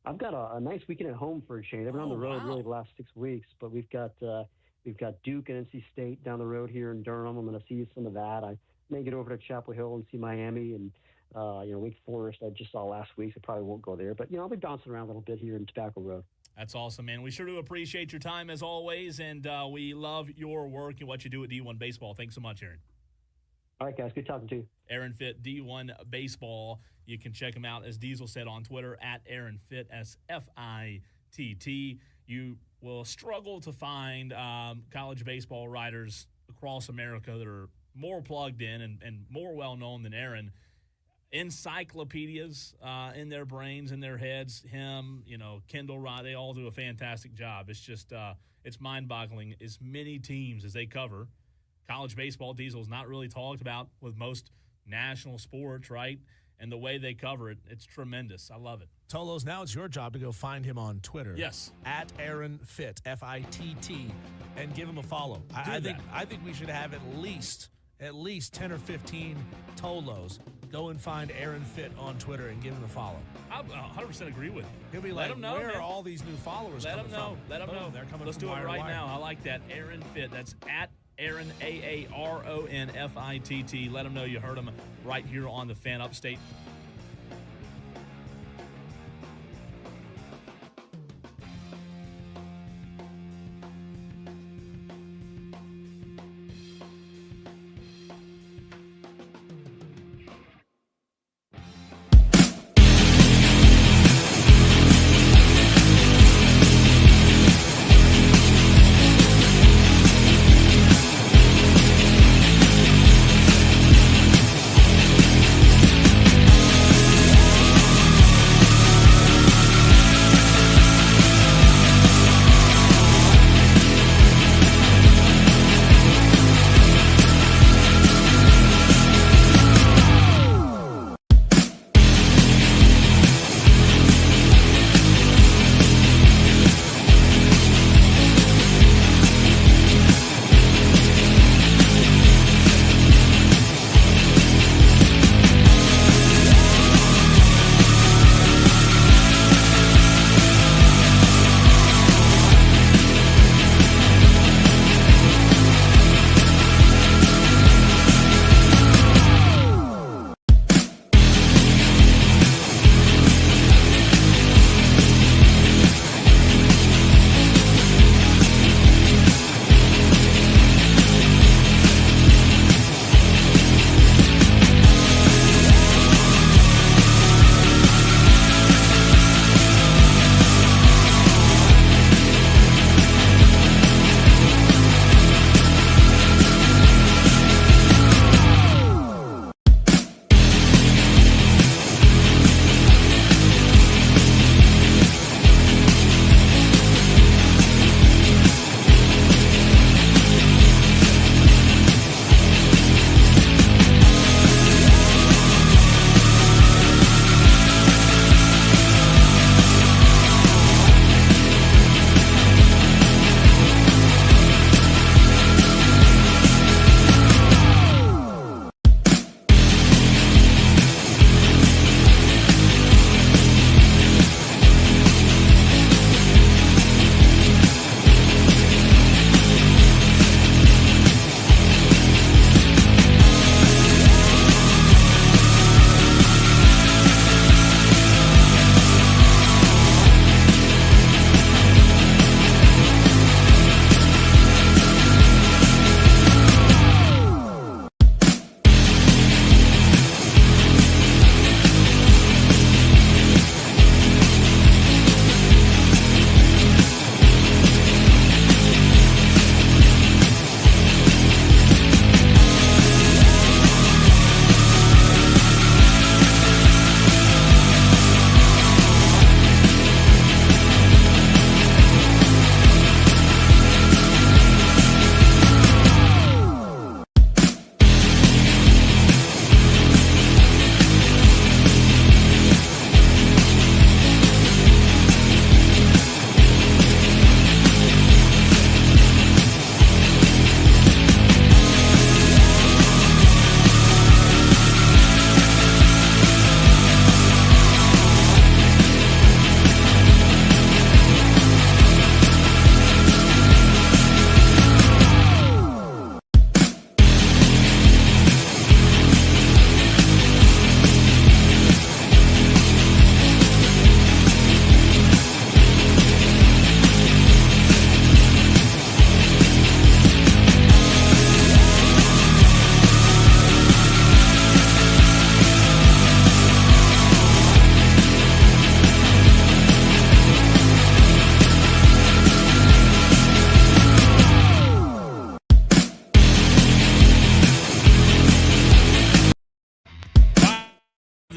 I've got a nice weekend at home for a change. I've been on the road really the last 6 weeks, but we've got Duke and NC State down the road here in Durham. I'm going to see some of that. I may get over to Chapel Hill and see Miami and Wake Forest. I just saw last week. So I probably won't go there, but I'll be bouncing around a little bit here in Tobacco Road. That's awesome, man. We sure do appreciate your time as always, and we love your work and what you do at D1 Baseball. Thanks so much, Aaron. All right, guys. Good talking to you. Aaron Fitt, D1 Baseball. You can check him out, as Diesel said, on Twitter, at Aaron Fitt, SFITT. You will struggle to find college baseball writers across America that are more plugged in and more well-known than Aaron. Encyclopedias in their brains, in their heads. Him, Kendall, Rod, they all do a fantastic job. It's just it's mind-boggling as many teams as they cover. College baseball, Diesel, is not really talked about with most national sports, right? And the way they cover it, it's tremendous. I love it. Tolos, now it's your job to go find him on Twitter. Yes. At Aaron Fitt, F-I-T-T, and give him a follow. I think we should have at least 10 or 15 Tolos go and find Aaron Fitt on Twitter and give him a follow. I 100% agree with you. He'll be Let like, him know, where man. are all these new followers Let coming him know. from? Let him Boom, know. They're coming Let's from do it wire to right wire. now. I like that. Aaron Fitt. That's at Aaron, AARONFITT. Let him know you heard him right here on the Fan Upstate.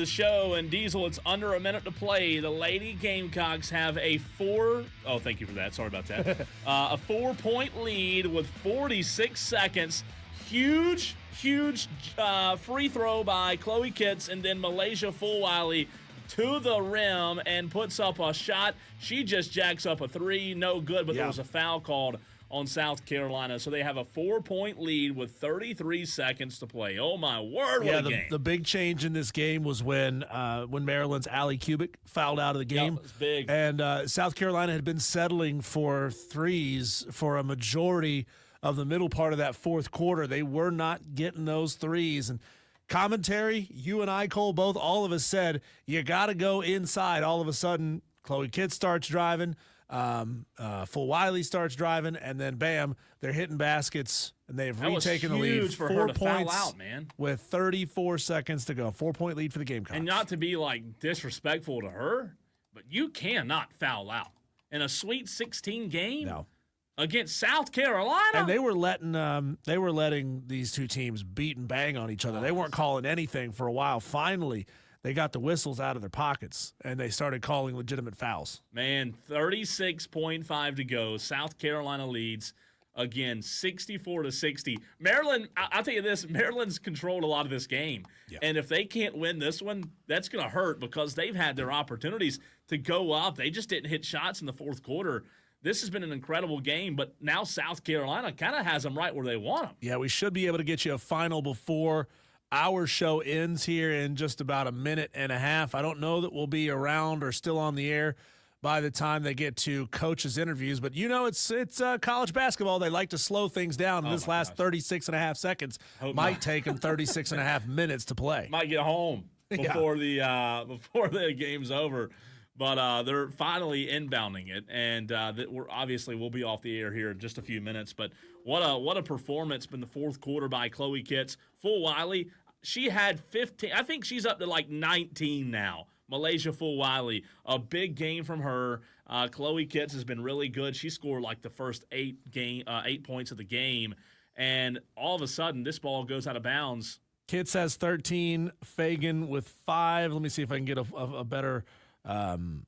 the show, and Diesel, it's under a minute to play. The Lady Gamecocks have a thank you for that. Sorry about that. A 4-point lead with 46 seconds. Huge free throw by Chloe Kitts, and then Malaysia Fulwiley to the rim and puts up a shot. She just jacks up a three. No good, but there was a foul called on South Carolina. So they have a 4-point lead with 33 seconds to play. Oh, my word, what a game. The big change in this game was when Maryland's Allie Kubik fouled out of the game. That was big. And South Carolina had been settling for threes for a majority of the middle part of that fourth quarter. They were not getting those threes. And commentary, you and I, Cole, both, all of us said, you got to go inside. All of a sudden, Chloe Kidd starts driving. Full Wiley starts driving, and then bam, they're hitting baskets, and they've retaken the lead. For 4 her to points foul out, man. with 34 seconds to go. 4-point lead for the Gamecocks. And not to be like disrespectful to her, but you cannot foul out in a Sweet 16 game against South Carolina. And they were letting these two teams beat and bang on each other. They weren't calling anything for a while. Finally, they got the whistles out of their pockets, and they started calling legitimate fouls. Man, 36.5 to go. South Carolina leads, again, 64-60. Maryland, I'll tell you this, Maryland's controlled a lot of this game. Yeah. And if they can't win this one, that's going to hurt because they've had their opportunities to go up. They just didn't hit shots in the fourth quarter. This has been an incredible game, but now South Carolina kind of has them right where they want them. Yeah, we should be able to get you a final before our show ends here in just about a minute and a half. I don't know that we'll be around or still on the air by the time they get to coaches' interviews, but it's college basketball. They like to slow things down, and this last 36 and a half seconds might take them 36 and a half minutes to play. Might get home before the game's over. But they're finally inbounding it, and we'll be off the air here in just a few minutes. But what a performance in the fourth quarter by Chloe Kitts. Full Wiley, she had 15. I think she's up to like 19 now. Malaysia Full Wiley, a big game from her. Chloe Kitts has been really good. She scored like the first 8 points of the game, and all of a sudden this ball goes out of bounds. Kitts has 13. Fagan with 5. Let me see if I can get a better. And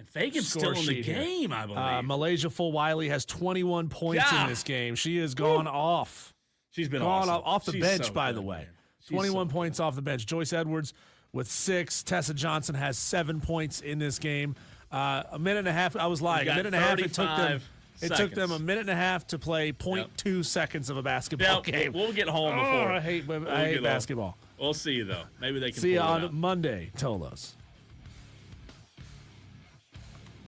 Fagan's still in the game, I believe. Malaysia Full Wiley has 21 points in this game. She has gone off. She's been gone awesome. off the She's bench, so by good, the way. Man. 21 points off the bench. Joyce Edwards with 6. Tessa Johnson has 7 points in this game. A minute and a half. I was lying. A minute and a half. It took them a minute and a half to play 0.2 seconds of a basketball game. We'll get home before. I hate basketball. We'll see you though. Maybe they can see you pull it on out. Monday. Tolos.